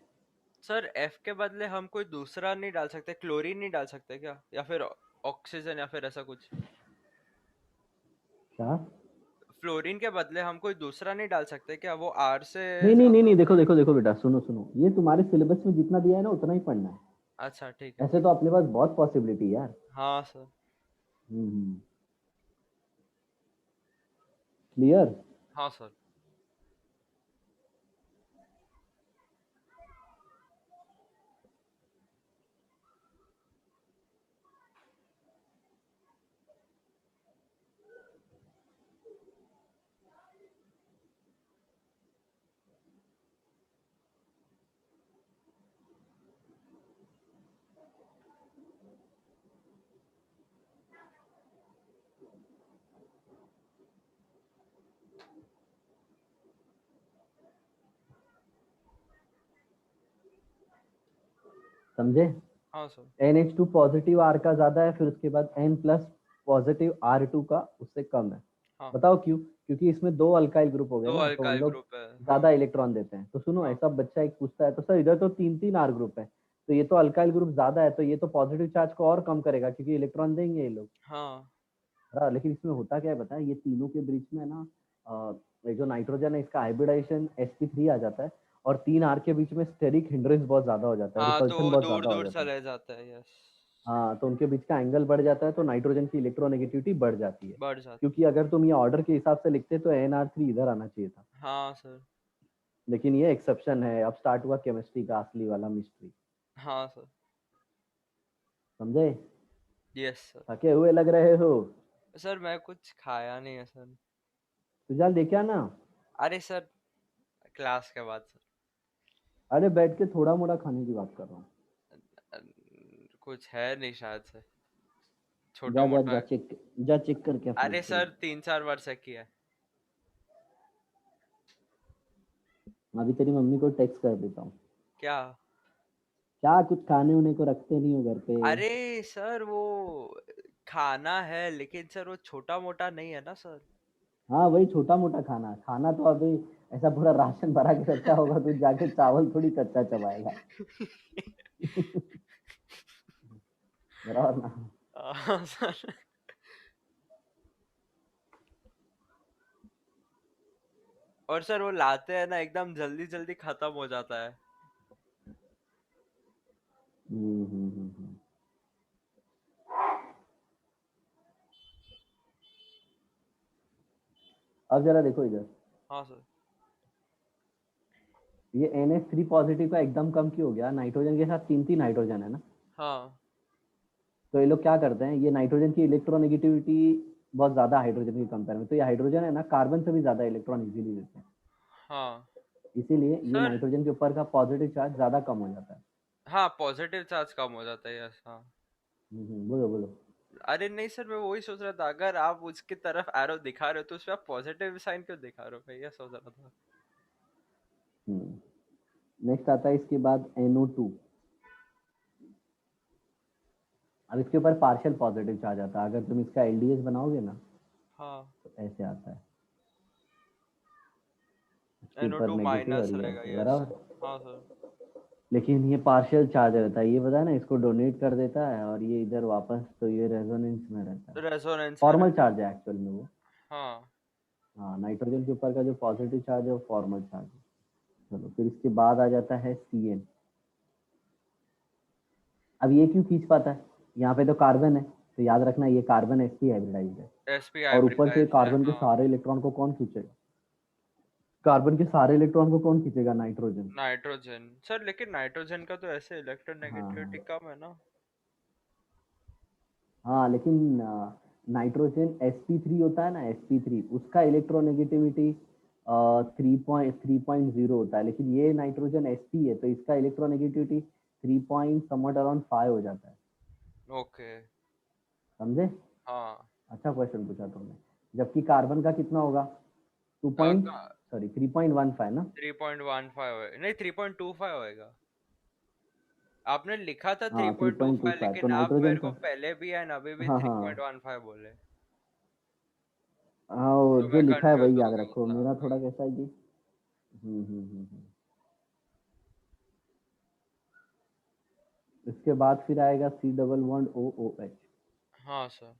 Sir F के बदले हम कोई दूसरा नहीं डाल सकते, क्लोरीन नहीं डाल सकते क्या, या फिर ऑक्सीजन या फिर ऐसा कुछ? क्या? फ्लोरीन के बदले हम कोई दूसरा नहीं डाल सकते क्या, वो आर से नहीं नहीं नहीं ज्यादा? नहीं, देखो देखो देखो बेटा, सुनो सुनो, ये तुम्हारे सिलेबस में जितना दिया है ना उतना ही पढ़ना है। अच्छा ठीक है। ऐसे तो अपने पास बहुत पॉसिबिलिटी यार। हाँ सर। क्लियर? हाँ सर। समझे? हाँ सर। NH2 पॉजिटिव आर का ज्यादा है, फिर उसके बाद N प्लस पॉजिटिव R2 का उससे कम है। हाँ। बताओ क्यों? क्योंकि इसमें दो अल्काइल ग्रुप हो गए दो ना, तो उन अल्काइल लोग ग्रुप है। हाँ। ज्यादा इलेक्ट्रॉन देते हैं। तो सुनो, हाँ। ऐसा बच्चा एक पूछता है तो सर इधर तो तीन तीन R ग्रुप है, तो ये तो अल्काइल ग्रुप ज्यादा है, तो ये तो पॉजिटिव चार्ज को और कम करेगा क्योंकि इलेक्ट्रॉन देंगे ये लोग। हाँ। हाँ, लेकिन इसमें होता क्या है पता है, ये तीनों के बीच में ना ये जो नाइट्रोजन है इसका हाइब्रिडाइजेशन sp3 आ जाता है, और तीन आर के बीच में स्टेरिक हिंड्रेंस बहुत ज्यादा हो जाता है, हाँ तो रिपल्शन बहुत दूर ज्यादा हो दूर जाता है। चले जाते हैं, यस। हाँ, तो उनके बीच का एंगल बढ़ जाता है, तो नाइट्रोजन की इलेक्ट्रोनेगेटिविटी बढ़ जाती है। बढ़ जाते। क्योंकि अगर तुम ये ऑर्डर के हिसाब से लिखते तो NR3 इधर आना चाहिए था, हाँ सर। लेकिन ये एक्सेप्शन है। अब स्टार्ट हुआ केमिस्ट्री का असली वाला मिस्ट्री। हाँ सर। समझे? Yes sir. थके हुए लग रहे हो? सर मैं कुछ खाया नहीं है सर। तुझाल देखे आना। अरे सर, क्लास के बाद सर। अरे बैठ के थोड़ा मोड़ा खाने की बात कर रहा हूँ। कुछ है नहीं शायद से, छोटा जा जा मोटा। जा चेक, जा चेक कर क्या अरे फ्रिज से। सर 3-4 बार चेक किया है। अभी तेरी मम्मी को टेक्स्ट कर देता हूँ। क्या? क्या कुछ खाने उन्हें को रखते नहीं हो घर पे? अरे सर वो खाना है, लेकिन सर वो छोटा मोटा नहीं है ना सर। हाँ वही छोटा मोटा खाना, खाना तो अभी ऐसा पूरा राशन भरा के रखा होगा, तू जाके चावल थोड़ी कच्चा चबाएगा। बराबर ना? हाँ सर। और सर वो लाते हैं ना, एकदम जल्दी जल्दी खत्म हो जाता है। हम्म। अब जरा देखो इधर, हाँ सर। ये NH3 पॉजिटिव का एकदम कम क्यों हो गया? नाइट्रोजन के साथ तीन तीन हाइड्रोजन है ना, हाँ। तो ये लोग क्या करते हैं, ये नाइट्रोजन की इलेक्ट्रोनेगेटिविटी बहुत ज्यादा हाइड्रोजन के कंपेयर में, तो ये हाइड्रोजन है ना कार्बन से भी ज्यादा इलेक्ट्रॉन इजीली देते हैं, हाँ। इसीलिए ये सर। नाइट्रोजन के ऊपर का पॉजिटिव चार्ज ज्यादा कम हो जाता है। हाँ पॉजिटिव चार्ज कम हो जाता है, यस हाँ। बोलो बोलो। अरे नहीं सर, मैं वही सोच रहा था, अगर आप उसकी तरफ एरो दिखा रहे हो तो उसमें आप पॉजिटिव साइन क्यों दिखा रहे हो, मैं ये सोच रहा था। नेक्स्ट आता है इसके बाद NO2। अब इसके ऊपर पार्शियल पॉजिटिव चार्ज आता है, अगर तुम इसका LDH बनाओगे ना हाँ। तो ऐसे आता है, इसके ऊपर NO2 नेगेटिव और माइनस ये रहेगा, ऐसे, यस। बराबर? हाँ सर। लेकिन ये पार्शियल चार्ज रहता है, ये पता है ना, इसको डोनेट कर देता है और ये इधर वापस, तो ये रेजोनेंस में रहता है। रेजोनेंस में फॉर्मल रहता चार्ज है एक्चुअल में वो। है। हाँ। हाँ, नाइट्रोजन के ऊपर का जो पॉजिटिव चार्ज है वो फॉर्मल चार्ज है। चलो फिर इसके बाद आ जाता है CN। अब ये क्यों खींच पाता है? यहाँ पे तो कार्बन है, तो याद रखना ये कार्बन sp हाइब्रिडाइज्ड है, sp और ऊपर से हाइब्रिडाइज्ड है, कार्बन के हाँ। सारे इलेक्ट्रॉन को कौन खींचेगा? कार्बन के सारे इलेक्ट्रॉन को कौन खींचेगा? नाइट्रोजन। नाइट्रोजन सर, लेकिन नाइट्रोजन का तो ऐसे हाँ इलेक्ट्रोनेगेटिविटी हाँ कम है ना। हाँ, लेकिन नाइट्रोजन sp3 होता है ना, sp3 उसका इलेक्ट्रोनेगेटिविटी 3.0 होता है, लेकिन ये नाइट्रोजन sp है तो इसका इलेक्ट्रोनेगेटिविटी 3 पॉइंट समवट अराउंड 5 हो जाता है। ओके। समझे? हाँ। अच्छा क्वेश्चन पूछा तुमने। जबकि कार्बन का कितना होगा? 2 पॉइंट, सॉरी 3.15 ना। 3.15 नहीं 3.25 होएगा। आपने लिखा था हाँ 3.25, 3.25 तो लेकिन आप नाइट्रोजन मेरे को का। पहले भी एंड अभी भी हाँ हाँ 3.15 बोले। हाँ, वो तो जो मैं लिखा है कंफ्यूज वही हो याद गया रखो। मतलब। मेरा थोड़ा हाँ। कैसा है कि इसके बाद फिर आएगा C डबल बॉन्ड OOH। हाँ सर।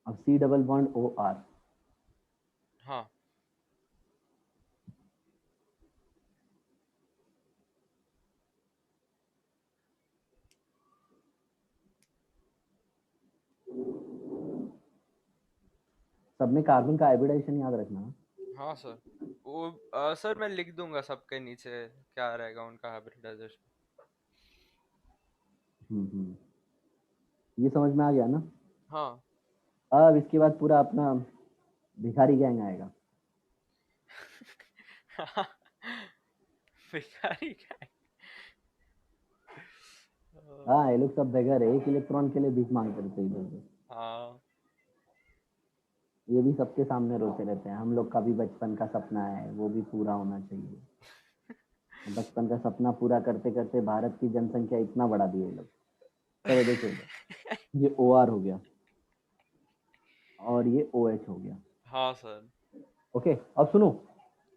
अब C डबल बॉन्ड OR। हाँ। सब में कार्बन का हाइब्रिडाइजेशन याद रखना। हाँ सर। वो सर मैं लिख दूंगा सबके नीचे क्या रहेगा उनका हाइब्रिडाइजेशन। हम्म, ये समझ में आ गया ना? हाँ। अब इसके बाद पूरा अपना भिखारी गैंग आएगा। भिखारी का हाँ, ये लोग सब बेगर है, एक इलेक्ट्रॉन के लिए भीख मांगते रहते हैं इधर उधर। हाँ। ये भी सबके सामने रोते रहते हैं, हम लोग का भी बचपन का सपना है, वो भी पूरा होना चाहिए। बचपन का सपना पूरा करते करते भारत की जनसंख्या इतना बढ़ा दी ये लोग। चलो देखो इधर, ये OR हो गया और ये OH हो गया। हाँ सर। ओके, अब सुनो।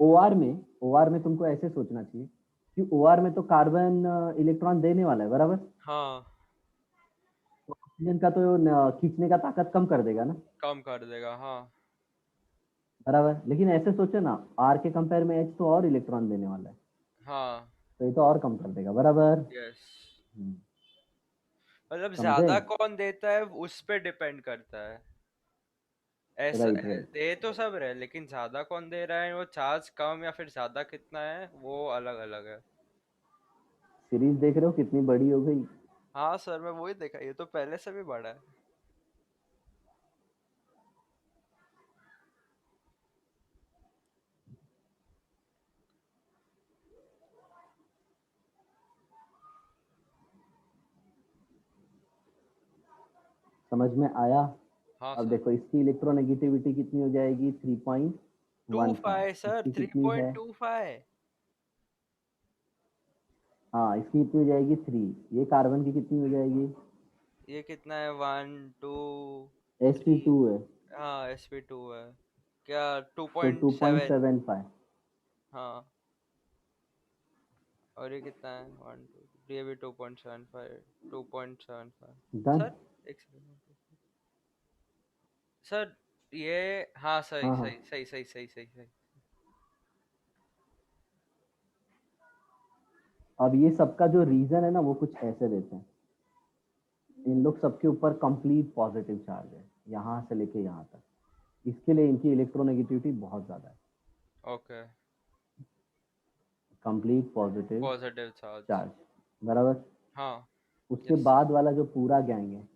OR में तुमको ऐसे सोचना चाहिए कि OR में तो कार्बन इलेक्ट्रॉन देने वाला है, बराबर? हाँ। तो ऑक्सीजन का तो खींचने का ताकत कम कर देगा ना, कम कर देगा हाँ। बराबर? लेकिन ऐसे सोचे ना, R के कंपेयर में H तो और इलेक्ट्रॉन देने वाला है, हाँ। तो ये तो और कम कर देगा, बराबर? यस। हम्म, मतलब समझे? ज्यादा कौन देता है उस पे डिपेंड करता है। ऐसा राइट राइट। दे तो सब रहे, लेकिन ज्यादा कौन दे रहा है, वो चार्ज कम या फिर ज्यादा कितना है, वो अलग अलग है। सीरीज देख रहे हो कितनी बड़ी हो गई? हाँ सर, मैं वही देखा, ये तो पहले से भी बड़ा है। समझ में आया? हाँ अब सर। देखो इसकी इलेक्ट्रोनेगेटिविटी कितनी हो जाएगी? 3.15। 25 सर, इसकी थ्री कितनी है? पॉइंट टू फाइव हाँ, इसकी कितनी हो जाएगी? 3। ये कार्बन की कितनी हो जाएगी? ये कितना है, 1 2 3। sp2 है हाँ sp2 है। क्या टू तो point two point seven seven five हाँ। और ये कितना है, 1 2 ये भी 2.75, 2.75 डन। सर। एक सेकंड सर। ये हाँ, सही हाँ सही हाँ, सही सही सही सही सही। अब ये सबका जो रीजन है ना वो कुछ ऐसे देते हैं। इन लोग सबके ऊपर कंप्लीट पॉजिटिव चार्ज है, यहाँ से लेके यहाँ तक। इसके लिए इनकी इलेक्ट्रोनेगेटिविटी बहुत ज्यादा है। Okay. Complete positive positive charge. Charge, बराबर? हाँ। उसके यस। बाद वाला जो पूरा गैंग है,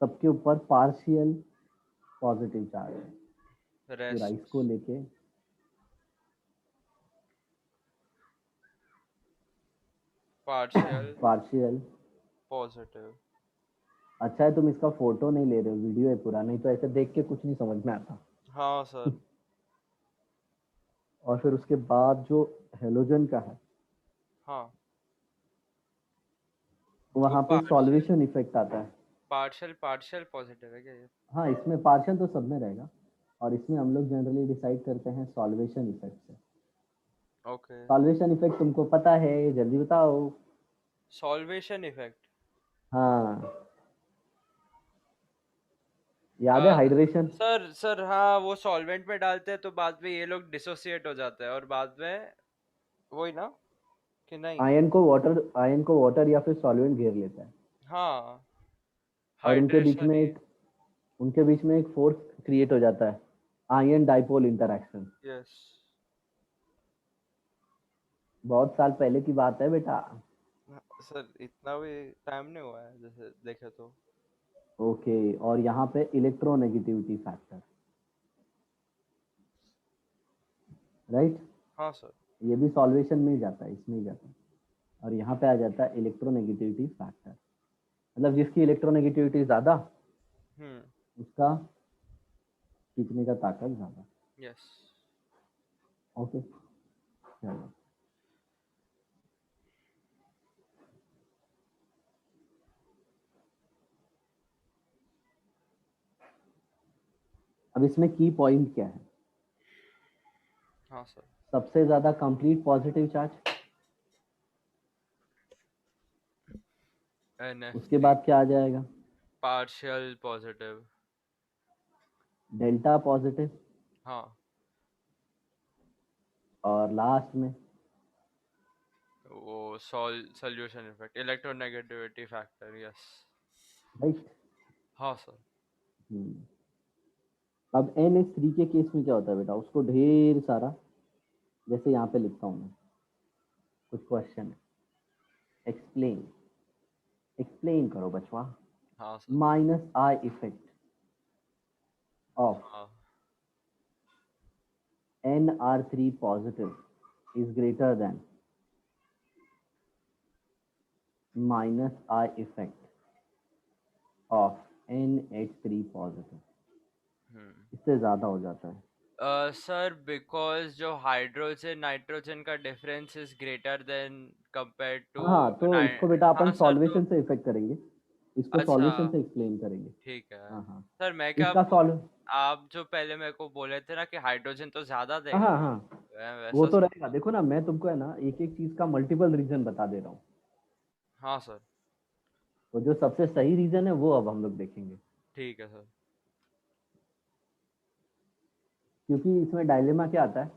सबके ऊपर पार्शियल पॉजिटिव चार्ज है। पूरा रेस्ट। इसको लेके पार्शियल पार्शियल। पॉजिटिव। अच्छा है तुम इसका फोटो नहीं ले रहे हो, वीडियो है पूरा, नहीं तो ऐसे देख के कुछ नहीं समझ में आता। हाँ सर। और फिर उसके बाद जो हेलोजन का है, हाँ। वो वहां पे पार्शियल सॉल्वेशन इफेक्ट आता है। पार्शियल पार्शियल पॉजिटिव है क्या ये? हाँ, इसमें पार्शियल तो सब में रहेगा, और इसमें हम लोग जनरली डिसाइड करते हैं सॉल्वेशन इफेक्ट से। ओके। सॉल्वेशन इफेक्ट तुमको पता है, जल्दी बताओ। Solvation effect. हाँ, याद है हाइड्रेशन? सर सर हाँ, वो सॉल्वेंट में डालते हैं तो बाद में ये लोग डिसोसिएट हो जाते हैं और बाद में वही ना, कि नहीं? आयन को वाटर या फिर सॉल्वेंट घेर लेता है, हाँ। और इनके बीच हाइड्रेशन में ही। एक उनके बीच में एक फोर्स क्रिएट हो जाता है, आयन डाइपोल इंटरैक्शन। यस बहुत साल पहले की बात है बेटा। सर, इतना भी टाइम नहीं हुआ है जैसे देखे तो। ओके, और यहाँ पे इलेक्ट्रोनेगेटिविटी फैक्टर, राइट। हाँ सर। ये भी सॉल्वेशन में ही जाता है, इसमें ही जाता है। और यहाँ पे आ जाता है इलेक्ट्रोनेगेटिविटी फैक्टर, मतलब जिसकी इलेक्ट्रोनेगेटिविटी ज्यादा, हम्म। उसका खींचने का ताकत ज्यादा। यस। ओके, चलो। अब इसमें की पॉइंट क्या है? हाँ सर। सबसे ज्यादा कंप्लीट पॉजिटिव चार्ज, उसके NF3 बाद क्या आ जाएगा? Partial positive. डेल्टा पॉजिटिव, हाँ, और लास्ट में वो solution effect, electronegativity factor. Yes. Right. हाँ सर। अब NH3 के केस में क्या होता है बेटा, उसको ढेर सारा, जैसे यहाँ पे लिखता हूँ मैं, कुछ क्वेश्चन है, एक्सप्लेन, एक्सप्लेन करो बचवा। हाँ sir. Minus I effect of हाँ। Nr3 positive is greater than minus I effect of NH3 positive, हम्म। इससे ज्यादा हो जाता है। सर, बिकॉज जो हाइड्रोजन नाइट्रोजन का difference is greater than compare to हाँ, तो इसको बेटा अपन हाँ सर, तो सॉल्वेशन से इफेक्ट करेंगे, इसको अच्छा, सॉल्वेशन से एक्सप्लेन करेंगे। ठीक है। हाँ हाँ, सर मैं क्या इसका सॉल्व, आप जो पहले मेरे को बोले थे ना कि हाइड्रोजन तो ज्यादा हाँ देगा, हाँ हाँ, मैं वो वैसा तो रहेगा। देखो ना, मैं तुमको है ना एक एक चीज का मल्टीपल रीजन बता दे रहा हूँ, हाँ सर। तो जो सबसे सही रीजन है वो अब हम लोग देखेंगे। ठीक है सर। क्योंकि इसमें डायलेमा क्या आता है,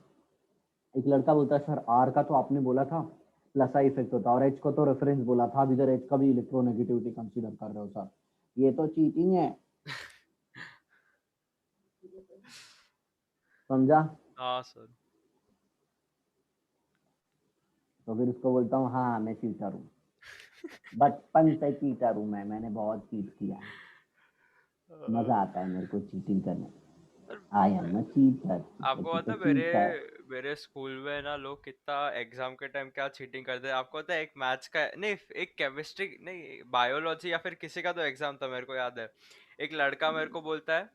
एक लड़का बोलता है सर आर का तो आपने बोला था प्लस आई इफेक्ट होता है, और एच को तो रेफरेंस बोला था, अब इधर एच का भी इलेक्ट्रोनेगेटिविटी कंसीडर कर रहे हो सर, ये तो चीटिंग है। समझा? हाँ सर। तो फिर उसको बोलता हूँ हाँ मैं चीटर हूँ, बचपन से चीटर हूँ मैं, मैंने बहुत चीट किया है, मजा आता है मेरे को चीटिंग करने, sir, I am a cheater, आपको पता है मेरे चीटर। मेरे स्कूल में ना लोग कितना एग्जाम के टाइम क्या चीटिंग करते हैं। आपको पता है, एक मैथ्स का नहीं, एक केमिस्ट्री नहीं, बायोलॉजी या फिर किसी का तो एग्जाम था, मेरे को याद है। एक लड़का मेरे को बोलता है,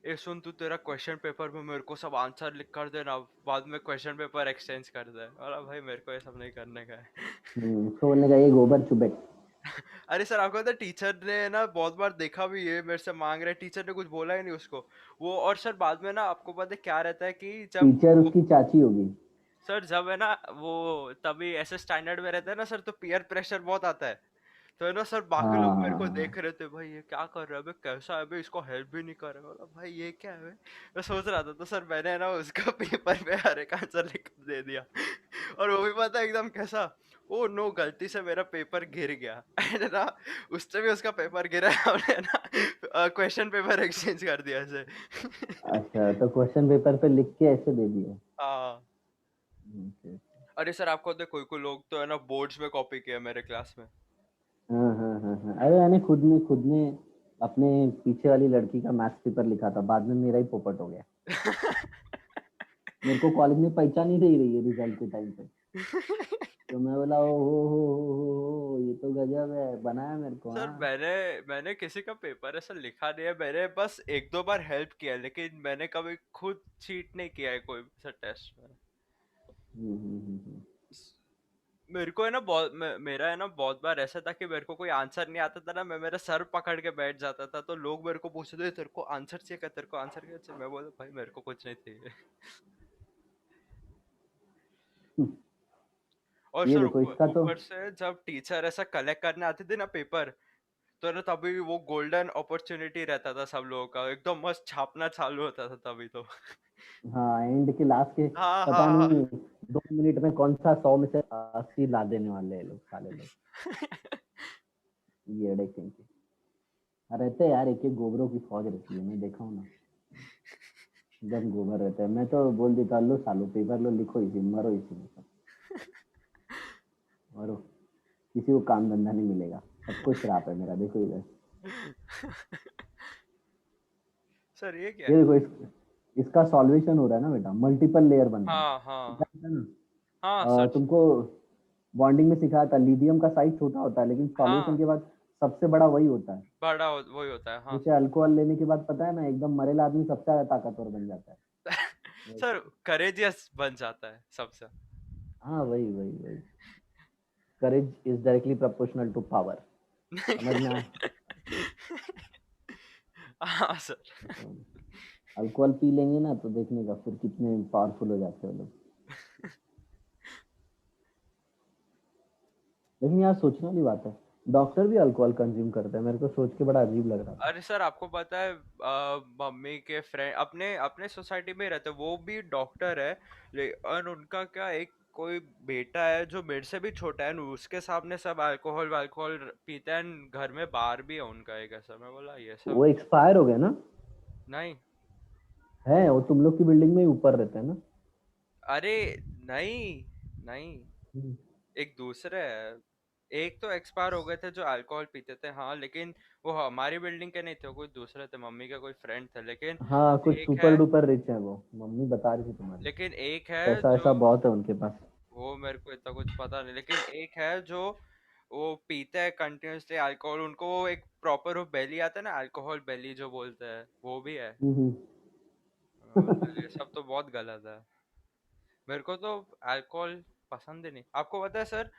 ए सुन, तू तेरा क्वेश्चन पेपर में मेरे को सब आंसर लिख कर देना, बाद में क्वेश्चन पेपर एक्सचेंज कर दे। और भाई मेरे को ये सब नहीं करने का है। उसको बोलने का ये गोबर चुबे। अरे सर, आपको पता है टीचर ने ना बहुत बार देखा भी, ये मेरे से मांग रहे, टीचर ने कुछ बोला ही नहीं उसको। वो और सर बाद में ना आपको पता है क्या रहता है कि जब टीचर उसकी चाची होगी। सर जब है ना वो तभी ऐसे स्टैंडर्ड में रहता है ना सर, तो पीयर प्रेशर बहुत आता है। तो है ना सर, बाकी लोग मेरे को हाँ, देख रहे थे, भाई ये क्या कर रहा है बे, कैसा है बे, इसको हेल्प भी नहीं कर रहा है। बोला भाई ये क्या है बे? मैं सोच रहा था, तो सर मैंने है ना उसका पेपर पे हर एक आंसर लिख के दे दिया। और वो भी पता है एकदम कैसा, ओ नो, गलती से मेरा पेपर गिर गया। है ना, उससे भी उसका पेपर गिरा। हमने ना क्वेश्चन पेपर एक्सचेंज कर दिया ऐसे। अच्छा, तो क्वेश्चन पेपर पे लिख के ऐसे दे दिए। हाँ। Okay. अरे सर, आपको तो कोई कोई लोग तो है ना बोर्ड्स में कॉपी किया मेरे क्लास में। हाँ हाँ हाँ हाँ, अरे मैंने खुद ने अपने पीछे वाली लड़की का मैथ्स पेपर लिखा था, बाद में मेरा ही पोपट हो गया। मेरे को कॉलेज में पहचान ही नहीं रही है रिजल्ट के टाइम पे, तो मैं बोला ओ हो, ये तो गजब है, बनाया मेरे को। सर, हाँ। मैंने किसी का पेपर ऐसा लिखा नहीं है, मैंने बस एक दो बार हेल्प किया है, लेकिन मैंने कभी खुद चीट नहीं किया है कोई सा टेस्ट में। हम्म। मेरे को है ना मेरा है ना बहुत बार ऐसा था कि मेरे को कोई आंसर नहीं आता था ना, मैं मेरा सर पकड़ के बैठ जाता था, तो लोग मेरे को पूछते थे, तेरे को आंसर चाहिए क्या, तेरे को आंसर क्या चाहिए? मैं बोला भाई मेरे को कुछ नहीं चाहिए। और ये सर देखो ऊपर इसका तो, ऊपर से जब टीचर ऐसा कलेक्ट करने आते थे ना पेपर, तो ना तभी वो गोल्डन अपॉर्चुनिटी रहता था सब लोगों का, एकदम मस्त छापना चालू होता था तभी तो। हाँ एंड के लास्ट के, हाँ पता हाँ हाँ। नहीं 2 मिनट में कौन सा 100 में से 80 ला देने वाले हैं लोग, साले लोग, ये कहेंगे। रहते यार, एक एक गोबरों की फौज रहती है, मैं देखा हूँ ना। एकदम गोबर रहता है, मैं तो बोल देता लो सालो पेपर लो, लिखो इसी में, मरो इसी में सब, मरो। किसी को काम धंधा नहीं मिलेगा, सबको श्राप है मेरा, देखो इधर। सर ये क्या ये है? देखो इसका सॉल्वेशन हो रहा है ना बेटा, मल्टीपल लेयर बन रहा है। हाँ हाँ देखा है ना? हाँ सच। तुमको बॉन्डिंग में सिखाया था, लिथियम का साइज छोटा होता है, लेकिन सॉल्वेशन हाँ के बाद सबसे बड़ा वही होता है। वही होता है, हाँ जैसे सर। अल्कोहल लेने के बाद पता है ना, एकदम मरेला आदमी सबसे ज्यादा ताकतवर बन जाता है, सर वैसे। करेजियस बन जाता है सबसे। हाँ वही वही वही, courage is directly proportional to power, समझ में आया? हाँ सर। तो अल्कोहल पी लेंगे ना तो देखने का फिर कितने पावरफुल हो जाते हैं वो लोग। लेकिन यार सोचने वाली बात है, डॉक्टर भी अल्कोहल कंज्यूम करते हैं, मेरे को सोच के बड़ा अजीब लग रहा था। अरे सर आपको पता है, मम्मी के फ्रेंड अपने अपने सोसाइटी में रहते, वो भी डॉक्टर है। और उनका क्या, एक कोई बेटा है जो मेरे से भी छोटा है, और उसके सामने सब अल्कोहल वाल्कोहल पीते हैं, घर में बार भी है उनका एक ऐसा। मैं बोला ये वो सब एक्सपायर हो गए ना? नहीं। है, वो तुम लोग की बिल्डिंग में ही ऊपर रहते हैं ना? अरे नहीं नहीं, हम्म। एक दूसरे है। एक तो एक्सपायर हो गए थे जो अल्कोहल पीते थे, हाँ, लेकिन वो हमारी बिल्डिंग के नहीं थे, वो कोई दूसरे थे, मम्मी का कोई फ्रेंड थे। लेकिन हाँ, कुछ एक है सुपर डुपर रिच है वो, मम्मी बता रही थी तुम्हारी। लेकिन एक है पैसा जो, ऐसा बहुत है उनके पास। वो मेरे को इतना कुछ पता नहीं, लेकिन एक है जो वो पीते हैं कंटिन्यूसली अल्कोहल, उनको वो एक प्रॉपर वो बेली आता है ना, अल्कोहल बेली जो बोलते हैं, वो भी है। हम्म। ये सब तो बहुत गलत है। मेरे को तो अल्कोहल पसंद ही नहीं। आपको पता है सर,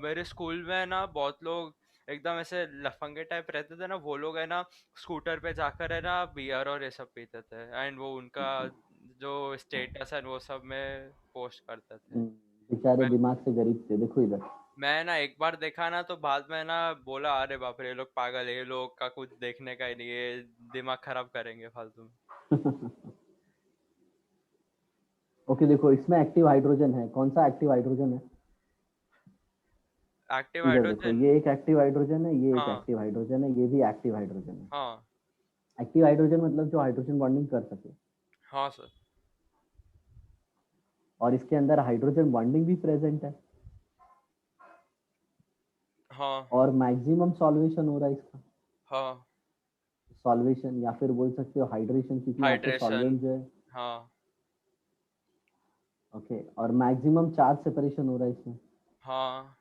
मेरे स्कूल में ना बहुत लोग एकदम ऐसे लफंगे टाइप रहते थे ना, वो लोग है ना स्कूटर पे जाकर है ना बियर और ये सब पीते थे, एंड वो उनका जो स्टेटस है वो सब में पोस्ट करते थे। बेचारे मैं दिमाग से गरीब थे, देखो इधर। मैं ना एक बार देखा ना, तो बाद में ना बोला अरे बाप रे, ये लोग पागल है, ये लोग का कुछ देखने का ही नहीं है, दिमाग खराब करेंगे फालतू में। ओके देखो, इसमें एक्टिव हाइड्रोजन है, कौन सा एक्टिव हाइड्रोजन है? एक्टिव इधर देखो, हाइड्रोजन। ये एक एक्टिव हाइड्रोजन है, ये एक हाँ एक्टिव हाइड्रोजन है, ये भी एक्टिव हाइड्रोजन है। हाँ एक्टिव हाइड्रोजन मतलब जो हाइड्रोजन बॉन्डिंग कर सके, हाँ सर। और इसके अंदर हाइड्रोजन बॉन्डिंग भी प्रेजेंट है, हाँ और मैक्सिमम सॉल्वेशन हो रहा है इसका। हाँ। सॉल्वेशन या फिर बोल सकते हो हाइड्रेशन, क्योंकि यहाँ पे हाइड्रेशन। सॉल्वेंट जो है। हाँ ओके, और मैक्सिमम चार्ज सेपरेशन हो रहा है इसमें। हाँ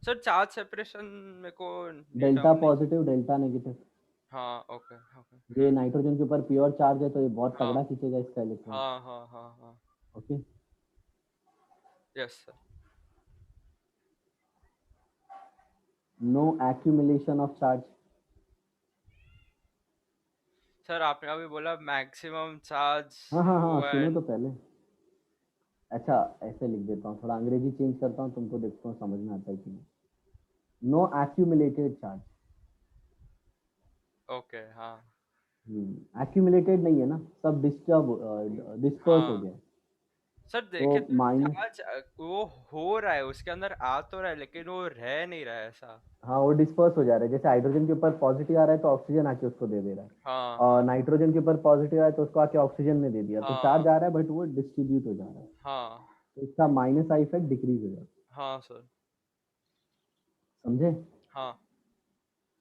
सर, चार्ज सेपरेशन मेरे को ये डेल्टा टर्म नहीं। Positive, delta negative. हाँ ओके ओके। ये नाइट्रोजन के ऊपर प्योर चार्ज है, तो ये बहुत हाँ तगड़ा खींचेगा इसका इलेक्ट्रॉन। हाँ हाँ हाँ हाँ। Okay. Yes sir. No accumulation of charge. Sir आपने अभी बोला मैक्सिमम चार्ज हाँ हाँ हाँ, वो सुनो एंड। तो पहले। अच्छा, ऐसे लिख देता हूँ, थोड़ा अंग्रेजी चेंज करता हूँ, तुमको देखता हूँ समझ में आता है कि नहीं। No accumulated charge. ओके हाँ एक्यूमुलेटेड नहीं है ना, सब डिस्टर्ब, डिस्पर्स हो हाँ। गया। सर तो देखे तो माइनस, चार्ज वो हो रहा है, उसके अंदर आ तो रहा है, लेकिन वो रह नहीं रहा है ऐसा। हाँ वो डिस्पर्स हो जा रहा है, जैसे हाइड्रोजन के ऊपर पॉजिटिव आ रहा है तो ऑक्सीजन आके उसको दे दे रहा है, हाँ और हाँ नाइट्रोजन के ऊपर पॉजिटिव आया तो उसको आके ऑक्सीजन ने दे दिया, तो हाँ चार्ज आ रहा है बट वो डिस्ट्रीब्यूट हो जा रहा है। हाँ तो इसका माइनस आई इफेक्ट डिक्रीज हो जाता है। हाँ सर। समझे? हाँ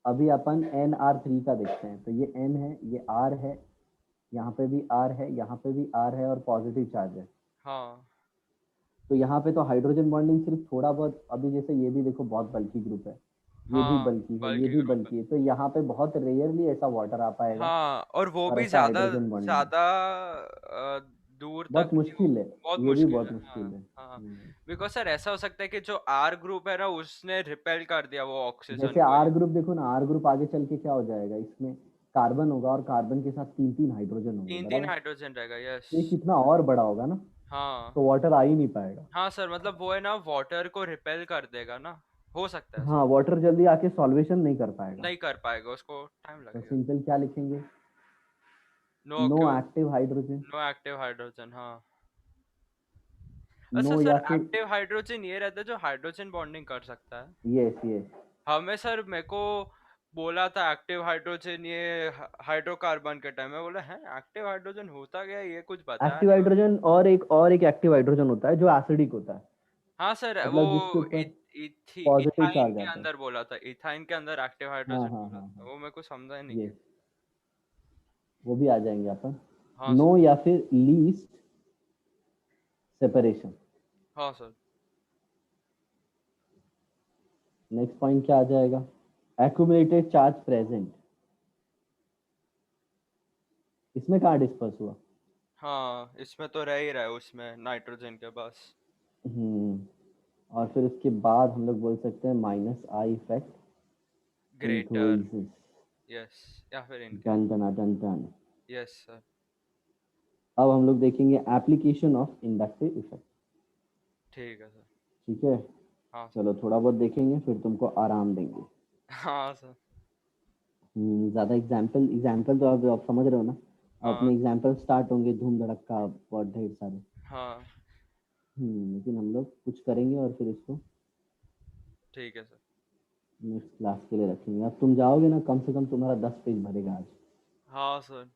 अभी अपन NR3 का देखते हैं, तो ये N है, ये R है, यहाँ पे भी R है, यहाँ पे भी R है, और पॉजिटिव चार्ज है। हाँ तो यहाँ पे तो हाइड्रोजन बॉन्डिंग सिर्फ थोड़ा बहुत, अभी जैसे ये भी देखो बहुत बल्की ग्रुप है, ये भी हाँ। बल्की है, ये बल्कि भी ग्रुप है। बल्की है, तो यहाँ पे बहुत रेयरली ऐसा वाटर आ पाएगा, हाँ, और वो और भी ऐसा ज्यादा हाइड्रोजन बॉन्डिंग। ज्यादा दूर तक बहुत नहीं हो। मुश्किल है, बहुत ये भी मुश्किल बहुत है, मुश्किल हाँ है। हाँ। बिकॉज सर ऐसा हो सकता है कि जो आर ग्रुप है ना, उसने रिपेल कर दिया वो ऑक्सीजन जैसे को ही। आर ग्रुप देखो ना, आर ग्रुप आगे चल के क्या हो जाएगा, इसमें कार्बन होगा, और कार्बन के साथ तीन तीन हाइड्रोजन होंगे, तीन तीन बराबर? हाइड्रोजन रहेगा, यस। तो ये कितना और बड़ा होगा ना, हाँ तो वाटर आ ही नहीं पाएगा। हाँ सर, मतलब वो है ना, वाटर को रिपेल कर देगा ना, हो सकता है हाँ, ऐसा। वाटर जल्दी आके सॉल्वेशन नहीं कर पाएगा। नहीं कर पाएगा, उसको टाइम तो लगेगा। सिंपल क्या लिखेंगे? नो नो क्यों। Active hydrogen. No active hydrogen, हाँ। अच्छा नो, सर, या फिर एक्टिव हाइड्रोजन ये रहता है जो हाइड्रोजन बॉन्डिंग कर सकता है। Yes yes. हमें सर मेरे को बोला था एक्टिव हाइड्रोजन ये हाइड्रोकार्बन का टाइम है, बोला है एक्टिव हाइड्रोजन होता क्या है? ये कुछ बताया एक्टिव नहीं उन्होंने। हाइड्रोजन और एक एक्टिव हाइड्रोजन होता है जो एसिडिक होता है, हाँ सर, वो मतलब जिसके ऊपर पॉजिटिव इथाइन चार्ज के आता है। अंदर बोला था, इथाइन के अंदर एक्टिव हाँ हाइड्रोजन हाँ बोला हाँ था, हाँ, वो मेरे को समझा ही नहीं ये है। वो भी आ जाएंगे अपन। हाँ नो सर। या फिर लीस्ट सेपरेशन। हाँ सर। नेक्स्ट पॉइंट क्या आ जाएगा? एक्यूमुलेटेड चार्ज प्रेजेंट, इसमें कहाँ डिस्पर्स हुआ? हाँ, इसमें तो रह ही रहा है उसमें नाइट्रोजन के पास। हम्म। और फिर उसके बाद हम लोग बोल सकते हैं minus I effect greater. Increases. Yes. या फिर increase. Done done done done. Yes sir. अब हम लोग देखेंगे एप्लीकेशन ऑफ इंडक्टिव इफेक्ट। ठीक है सर। ठीक है, हाँ सर। चलो थोड़ा बहुत देखेंगे फिर तुमको आराम देंगे। हाँ सर। ज्यादा एग्जाम्पल एग्जाम्पल तो आप समझ रहे हो ना, हाँ। अपने एग्जाम्पल स्टार्ट होंगे धूम धड़क्का बहुत ढेर सारे। हाँ। लेकिन हम लोग कुछ करेंगे और फिर इसको ठीक है सर। नेक्स्ट क्लास के लिए रखेंगे। अब तुम जाओगे ना, कम से कम तुम्हारा 10 पेज भरेगा आज। हाँ sir.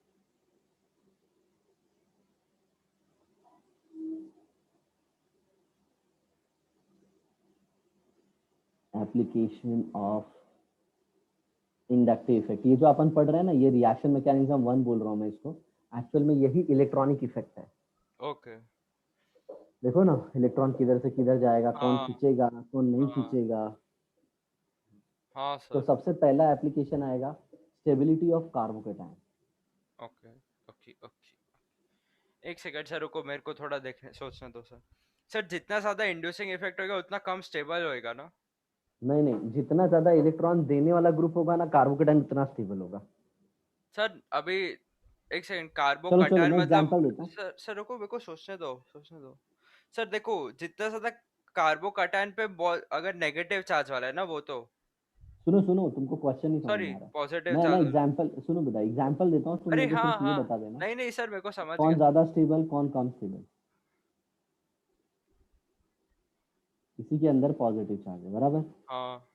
Application of inductive effect, ये जो अपन पढ़ रहे हैं ना, ये रिएक्शन मैकेनिज्म वन बोल रहा हूँ मैं इसको। एक्चुअल में यही इलेक्ट्रॉनिक इफेक्ट है। ओके। देखो ना, इलेक्ट्रॉन किधर से किधर जाएगा, कौन हाँ। खींचेगा कौन नहीं हाँ। खींचेगा। हाँ तो सर। सबसे पहला एप्लीकेशन आएगा stability of carbocation. Okay. Okay. Okay. एक सेकंड सर, रुको, मेरे को थोड़ा देखने सोचने दो सर। सर, जितना ज्यादा इंड्यूसिंग इफेक्ट होगा उतना कम स्टेबल होएगा ना? नहीं नहीं, जितना ज्यादा इलेक्ट्रॉन देने वाला ग्रुप होगा ना कार्बोकेटायन, उतना स्टेबल होगा। सर अभी एक सेकंड, कार्बो चलो चलो, कटायन मैं मतलब। एग्जांपल देता हूँ। सर रुको, मेरे को सोचने दो, सोचने दो। सर देखो, जितना ज्यादा कार्बो कटायन पे अगर नेगेटिव चार्ज वाला है ना वो तो। सुनो सुनो, तुमको क्वेश्चन नहीं समझ सॉरी, में आ रहा। पॉजिटिव मैं ना चार्ज वाला। एग्जांपल, सुनो बेटा, एग्जांपल देता हूँ, तुम अरे मेरे को हाँ सिर्फ ये हाँ। बता देना नहीं नहीं सर, मेरे को समझ कौन गया। ज्यादा स्टेबल कौन कम स्टेबल। इसी के अंदर पॉजिटिव चार्ज है, बराबर। हाँ।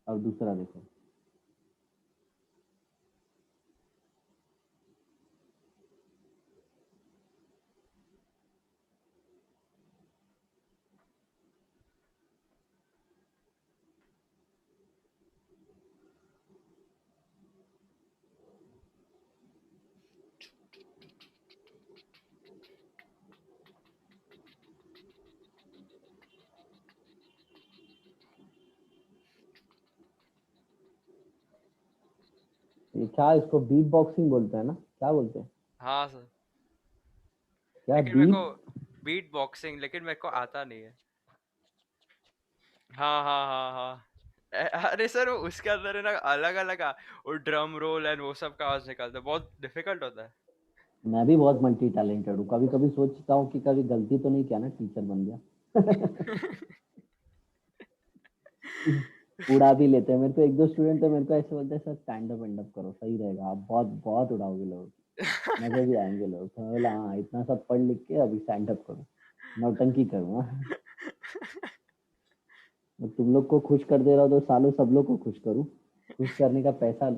अब दूसरा देखो। ये क्या, इसको बीट बॉक्सिंग बोलते हैं ना, क्या बोलते हैं? हाँ सर। क्या लेकिन मेरे को बीट? बीट बॉक्सिंग, लेकिन मेरे को आता नहीं है। हाँ हाँ हाँ हाँ। अरे सर, वो उसके अंदर है ना, अलग अलग वो ड्रम रोल एंड वो सब का आवाज निकालता है, बहुत डिफिकल्ट होता है। मैं भी बहुत मल्टी टैलेंटेड हूँ, कभी कभी सोचता हूँ कि कभी गलती तो नहीं किया ना, टीचर बन गया। उड़ा भी लेते हैं मेरे को, एक दो स्टूडेंट तो मेरे को ऐसे बोलते हैं sir stand up and up करो, सही रहेगा, आप बहुत बहुत उड़ाओगे लोग, मजे भी आएंगे लोग। तो मैं बोला हाँ, इतना सब पढ़ लिख के अभी स्टैंड अप करो, नौटंकी करूँ हाँ? मैं तुम लोग को खुश कर दे रहा हूँ तो सालों सब लोग को खुश करूँ, खुश करने का पैसा।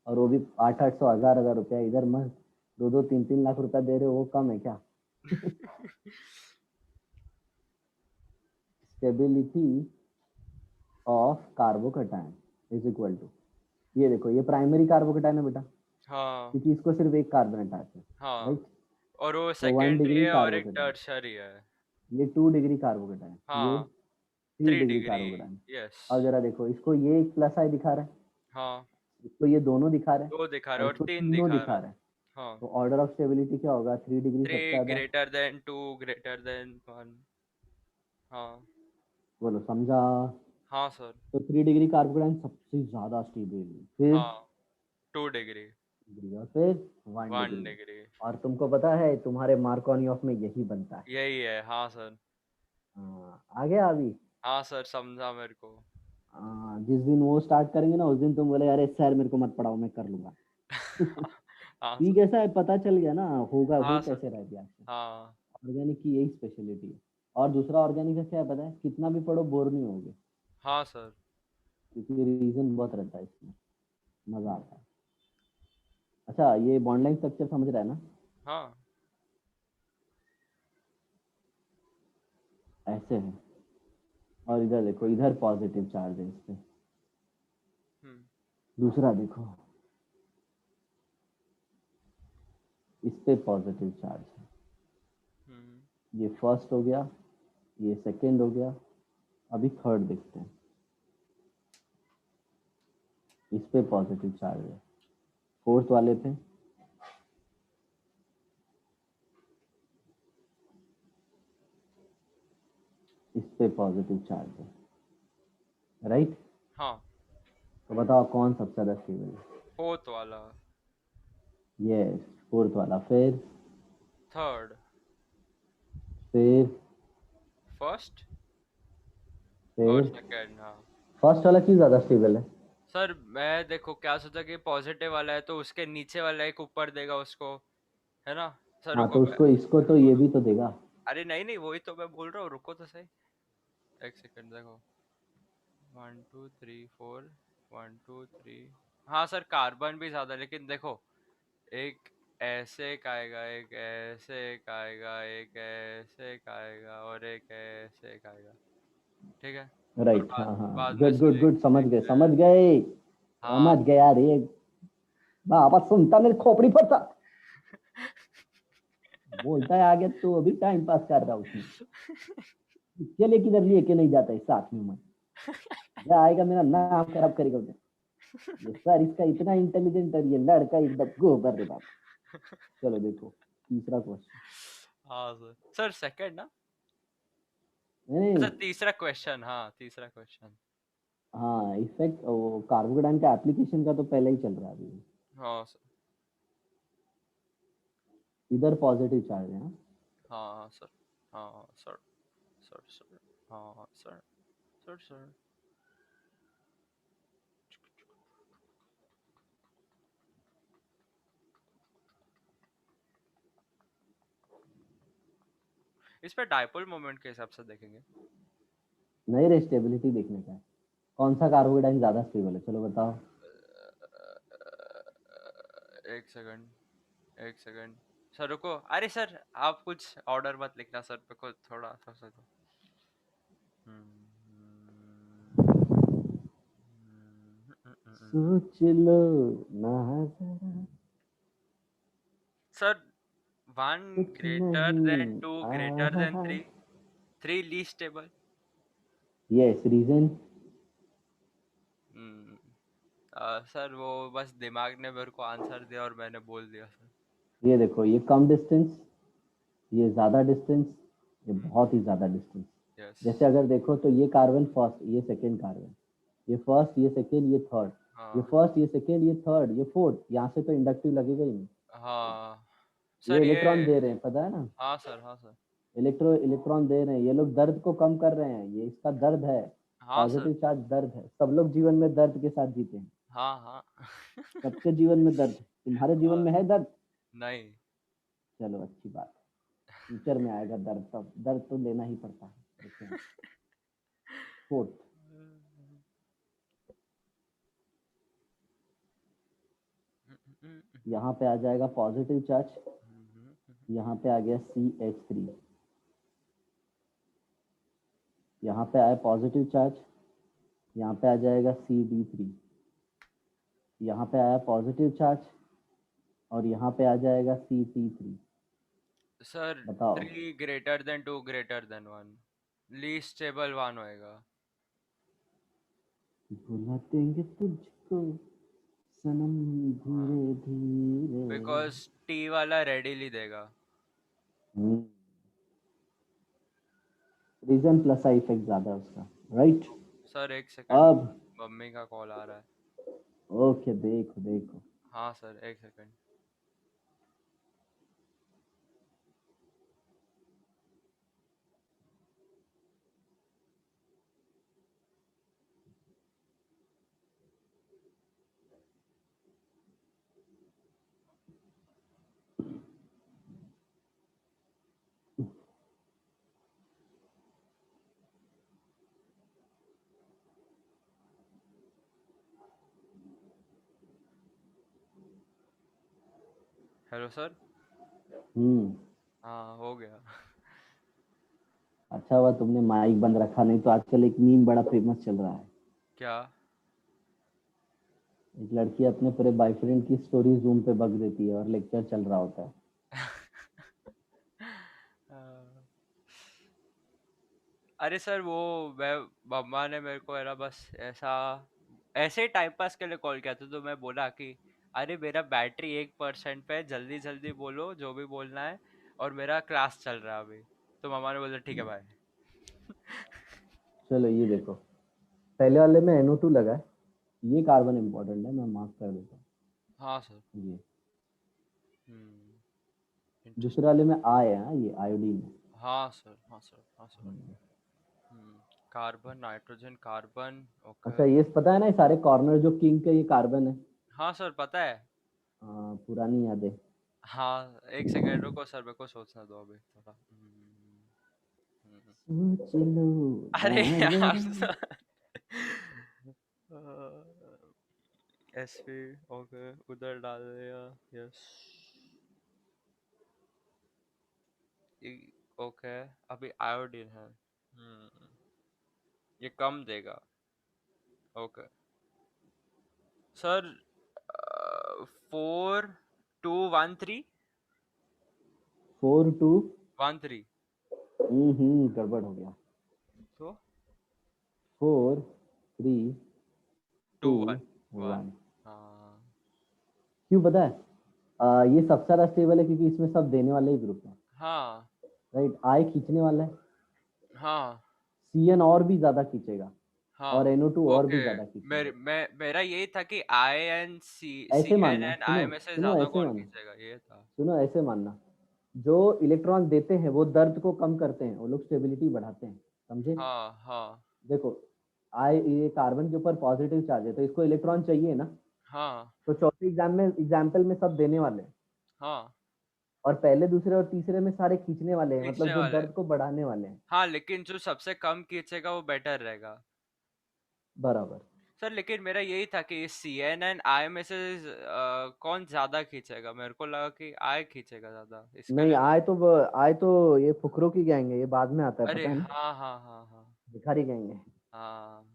और वो भी 800 800 1000 1000 रुपया, इधर मत 2 2 3 3 लाख रुपया दे रहे हो, वो कम है क्या? Stability of carbocation is equal to, ये देखो, ये प्राइमरी कार्बोकेटायन है बेटा, हाँ। क्योंकि इसको सिर्फ एक कार्बन अटैच है, हाँ। राइट। और वो तो वन सेकेंडरी डिग्री है और एक कार्बोकेटायन, टर्शरी है। ये 2 डिग्री कार्बोकेटायन, ये हाँ। Three three degree degree carbocation. Yes. और जरा देखो, इसको ये एक प्लस आई दिखा रहा है, हाँ। इसको ये दोनों दिखा रहे हैं, दो दिखा और रहा है और इसको तीन तीनों दिखा रहा दिखा है। रहे हैं। हाँ। तो ऑर्डर ऑफ स्टेबिलिटी क्या होगा? 3 डिग्री थ्री सबसे ज्यादा। Greater than two greater than one. हाँ। बोलो समझा? हाँ सर। तो 3 डिग्री कार्बोकेटायन सबसे ज्यादा स्टेबल, फिर हाँ। 2 डिग्री। डिग्री, और फिर वन वन डिग्री डिग्री और तुमको पता है तुम्हारे मार्कोनी ऑफ में यही बनता है। यही है, हाँ सर। हाँ, आ गया अभी। हाँ सर, समझा मेरे को। जिस दिन वो स्टार्ट करेंगे ना, उस दिन तुम बोले अरे सर मेरे को मत पढ़ाओ, मैं कर लूंगा। हाँ ठीक सर। है, ऐसा है, पता चल गया ना, होगा हो हाँ सर। कैसे रहा है रिएक्शन। हाँ। ऑर्गेनिक की यही स्पेशलिटी है। और दूसरा ऑर्गेनिक का क्या है पता है, कितना भी पढ़ो बोर नहीं होगे, हाँ सर। क्योंकि रीजन बहुत रहता है इसमें। मजा आता है। अच्छा, ये बॉन्ड लाइन स्ट्रक्चर समझ रहा है ना? हाँ। ऐसे है, और इधर देखो, इधर पॉजिटिव चार्ज है इस पे। हम्म। दूसरा देखो, इस पे पॉजिटिव चार्ज है। हम्म। ये फर्स्ट हो गया, ये सेकंड हो गया, अभी थर्ड देखते हैं। इस पे पॉजिटिव चार्ज है, फोर्थ वाले पे। इस पे पॉजिटिव चार्ज है, राइट? हाँ। तो बताओ कौन सबसे ज्यादा स्टेबल है? फोर्थ वाला। यस, फोर्थ वाला। थर्ड। फिर फर्स्ट और फिर सेकंड। हाँ। फर्स्ट वाला क्यों ज्यादा स्टेबल है? सर मैं देखो क्या सोचा कि पॉजिटिव वाला है तो उसके नीचे वाला एक ऊपर देगा उसको, है ना। सर हाँ, रुको तो मैं, उसको इसको तो ये भी तो देगा। अरे नहीं नहीं वही तो मैं बोल रहा हूँ, रुको तो सही। एक सेकंड देखो, 1 2 3 4, 1 2 3। हाँ सर कार्बन भी ज्यादा, लेकिन देखो एक ऐसे एक आएगा, एक ऐसे एक आएगा, एक ऐसे एक आएगा और एक ऐसे एक आएगा, ठीक है। और राइट, बाद हाँ हाँ, बाद में गुड से गुड गुड, समझ एक गए समझ गए। हाँ। समझ गया रे बाबा, सुनता मेरी खोपड़ी पर था। बोलता है आगे, तो अभी टाइम पास कर रहा उसमें। चले किधर लिए के नहीं जाता है साथ में, मैं जा आएगा मेरा नाम खराब करेगा उधर। ये सर इसका इतना इंटेलिजेंट है, ये लड़का एकदम गोबर रे बाबा। चलो देखो, तीसरा क्वेश्चन। हाँ सर, सर सेकंड ना। नहीं, अच्छा तीसरा क्वेश्चन, हाँ तीसरा क्वेश्चन। हाँ, इफेक्ट वो कार्बोडाइन का एप्लीकेशन का तो पहले ही चल रहा है अभी। हाँ सर। इधर पॉजिटिव चार्ज है, हाँ। हाँ सर। हाँ सर। Sir sir. हाँ सर। Sir sir. इस पे डाइपोल मोमेंट के हिसाब से देखेंगे। नहीं रे, स्टेबिलिटी देखने का है। कौन सा कार्बोडाइन ज्यादा स्टेबल है, चलो बताओ। एक सेकंड, एक सेकंड। सर रुको, अरे सर आप कुछ ऑर्डर मत लिखना सर, मेरे को थोड़ा सा सा दो। सोच लो ना जरा, सर वन कुछ ग्रेटर देन नहीं। टू ग्रेटर देन आहा। Three, three least stable. Yes, reason. Sir वो बस दिमाग ने मेरे को आंसर दिया और मैंने बोल दिया सर। ये देखो, ये कम डिस्टेंस, ये ज्यादा डिस्टेंस, ये बहुत ही ज्यादा डिस्टेंस। यस। जैसे अगर देखो तो ये कार्बन फर्स्ट, ये सेकेंड कार्बन, ये फर्स्ट, ये सेकेंड, ये थर्ड, ये हाँ। फर्स्ट, ये सेकेंड, ये थर्ड, ये फोर्थ, यहाँ से तो इंडक्टिव लगेगा ही नहीं। हाँ ये सर ये। इलेक्ट्रॉन दे रहे हैं, पता है ना? हाँ सर, हाँ सर। इलेक्ट्रॉन दे रहे हैं, ये लोग दर्द को कम कर रहे हैं, ये इसका दर्द है। हाँ सर। पॉजिटिव चार्ज दर्द है, सब लोग जीवन में दर्द के साथ जीते हैं। हाँ हाँ। सबके जीवन में दर्द है, तुम्हारे जीवन हाँ, में है दर्द? नहीं। चलो अच्छी बात है, फ्यूचर में आएगा दर्द, तब दर्द तो लेना ही पड़ता है, देखते हैं। फोर्थ, यहाँ पे आ जाएगा पॉजिटिव चार्ज, यहाँ पे आ गया CH3, यहाँ पे आया पॉजिटिव चार्ज, यहाँ पे आ जाएगा CD3, यहाँ पे आया पॉजिटिव चार्ज, और यहाँ पे आ जाएगा CT3। सर बताओ। Three greater than two greater than one, least stable one होएगा। भुला देंगे तुझको सनम, हाँ, धीरे धीरे। बिकॉज टी वाला रेडिली देगा। रीजन प्लस आई इफेक्ट ज्यादा है उसका, राइट? सर एक सेकंड, अब मम्मी का कॉल आ रहा है। ओके, देखो देखो। हाँ सर एक सेकंड। Hello sir. हम्म। हाँ हो गया। अच्छा हुआ तुमने माइक बंद रखा, नहीं तो आजकल एक मीम बड़ा फेमस चल रहा है। क्या? एक लड़की अपने पूरे बॉयफ्रेंड की स्टोरी जूम पे बग देती है और लेक्चर चल रहा होता है। हाँ। अरे सर वो मैं मम्मा ने मेरे को है ना बस ऐसा ऐसे ही टाइम पास के लिए कॉल किया था, तो मैं बोला कि अरे मेरा बैटरी 1% पे है, जल्दी जल्दी बोलो जो भी बोलना है, और मेरा क्लास चल रहा है अभी। तो मम्मा ने बोला ठीक है भाई। चलो ये देखो, पहले वाले में NO2 लगा है, ये कार्बन इंपॉर्टेंट है, मैं मार्क कर देता हाँ सर। हूँ ये। हम्म। दूसरे इंटरेस्टिंग। वाले में I है, हाँ, ये आयोडीन है। हाँ सर, हाँ सर, हाँ sir. Hmm. Carbon, nitrogen, carbon. Okay. अच्छा ये पता है ना, ये सारे कॉर्नर जो किंग के ये कार्बन है। हाँ सर पता है। पुरानी यादें। हाँ एक सेकेंड रुको सर, मेरे को सोचना दो अभी थोड़ा। हम्म। सोच लो अरे बार यार बार। सर। एसपी। ओके, उधर डाल दिया। यस। ओके। अभी आयोडीन है। ये कम देगा। Okay sir. 4213। 4 2। 13। गड़बड़ हो गया। तो टू 4 3 वन 2 वन 1। हाँ। क्यों पता है? ये सबसे ज्यादा स्टेबल है क्योंकि इसमें सब देने वाले ही ग्रुप है। हाँ। राइट, आई खींचने वाला है, हाँ। CN और भी ज्यादा खींचेगा, और हाँ। NO2 और ओके। भी ज्यादा खींचेगा। मेरा यही था कि आई एन सी सी ऐसे एन मानना, एन सुनो आई में से सुनो ज्यादा ऐसे कौन मानना, खींचेगा, ये था। सुनो ऐसे मानना, जो इलेक्ट्रॉन देते हैं वो दर्द को कम करते हैं, वो लोग स्टेबिलिटी बढ़ाते हैं, समझे? हाँ हाँ देखो, ये कार्बन के ऊपर पॉजिटिव चार्ज है तो इसको इलेक्ट्रॉन चाहिए ना। हाँ तो चौथे एग्जाम्पल में सब देने वाले हैं, हाँ। और पहले दूसरे और तीसरे में सारे खींचने वाले हैं, मतलब खींचने जो वाले। दर्द को बढ़ाने वाले हैं। हाँ लेकिन जो सबसे कम खींचेगा वो बेटर रहेगा। बराबर। सर लेकिन मेरा यही था कि सी एन एन आई में से कौन ज्यादा खींचेगा, मेरे को लगा कि आई खींचेगा ज्यादा, इसके नहीं, लिए मैं। आए तो ये फुकरों की गैंग है, ये बाद में आता है, अरे पता है ना? हाँ हाँ हाँ हाँ। भिखारी गैंग है। हाँ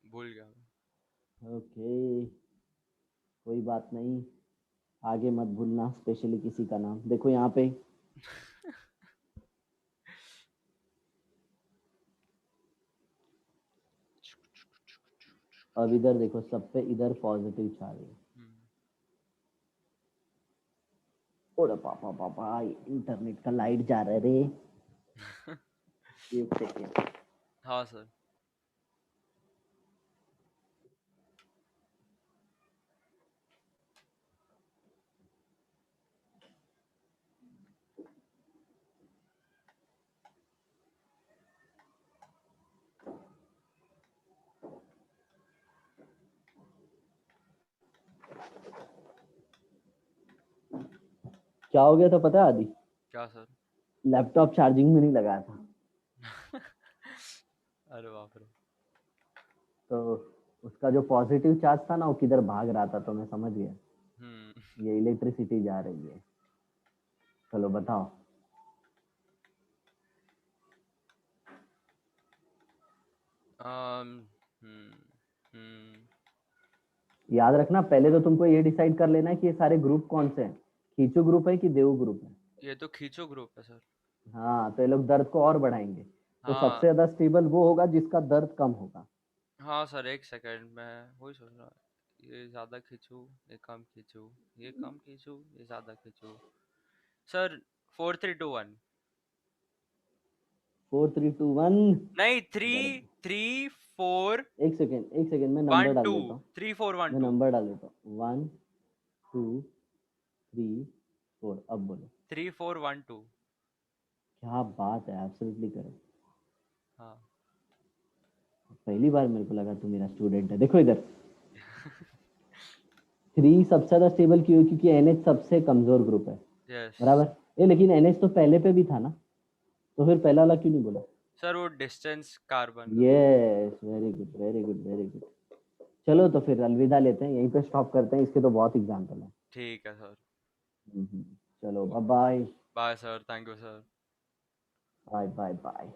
भूल गया मैं। ओके, कोई बात नहीं, आगे मत भूलना स्पेशली किसी का नाम, देखो यहाँ पे। अब इधर देखो, सब पे इधर पॉजिटिव चार्ज है। हम्म। ओरे पापा पापा, इंटरनेट का लाइट जा रहा है रे। एक सेकेंड। हाँ सर। क्या हो गया था पता है आदि? क्या सर? लैपटॉप चार्जिंग में नहीं लगाया था, अरे बाप रे। तो उसका जो पॉजिटिव चार्ज था ना वो किधर भाग रहा था, तो मैं समझ गया हम्म। ये इलेक्ट्रिसिटी जा रही है। चलो बताओ। um, हम्म। हम्म। याद रखना, पहले तो तुमको ये डिसाइड कर लेना है कि ये सारे ग्रुप कौन से हैं, खींचो ग्रुप है कि देव ग्रुप है। ये तो खींचो ग्रुप है सर। हाँ, तो ये लोग दर्द को और बढ़ाएंगे, तो सबसे हाँ ज्यादा स्टेबल वो होगा जिसका दर्द कम होगा। हाँ सर, एक सेकंड में वही सोच रहा। ये ज्यादा खींचू, ये कम खींचू, ये कम खींचू, ये ज्यादा खींचू। सर 4321। 4 3 2 1। नहीं थ्री गड़बड़। थ्री फोर एक सेकेंड एक सेकेंड, मैं वन नंबर डाल टू देता हूँ। 3412। मैं नंबर डाल देता हूँ, 1 2 3 4, अब बोलो। 3412। क्या बात है, एब्सोल्युटली करेक्ट। हाँ। पहली बार मेरे को लगा तू मेरा स्टूडेंट है। देखो इधर, 3 सबसे ज्यादा स्टेबल क्यों है? क्योंकि NH सबसे कमजोर ग्रुप है। यस। बराबर। ये लेकिन NH तो पहले पे भी था ना, तो फिर पहला वाला क्यों नहीं बोला? सर वो डिस्टेंस कार्बन का। Yes, very good very good very good. चलो तो फिर अलविदा लेते हैं, यहीं पे स्टॉप करते हैं, इसके तो बहुत एग्जाम्पल है। ठीक है सर। चलो bye bye. Bye sir, thank you sir. Bye bye bye.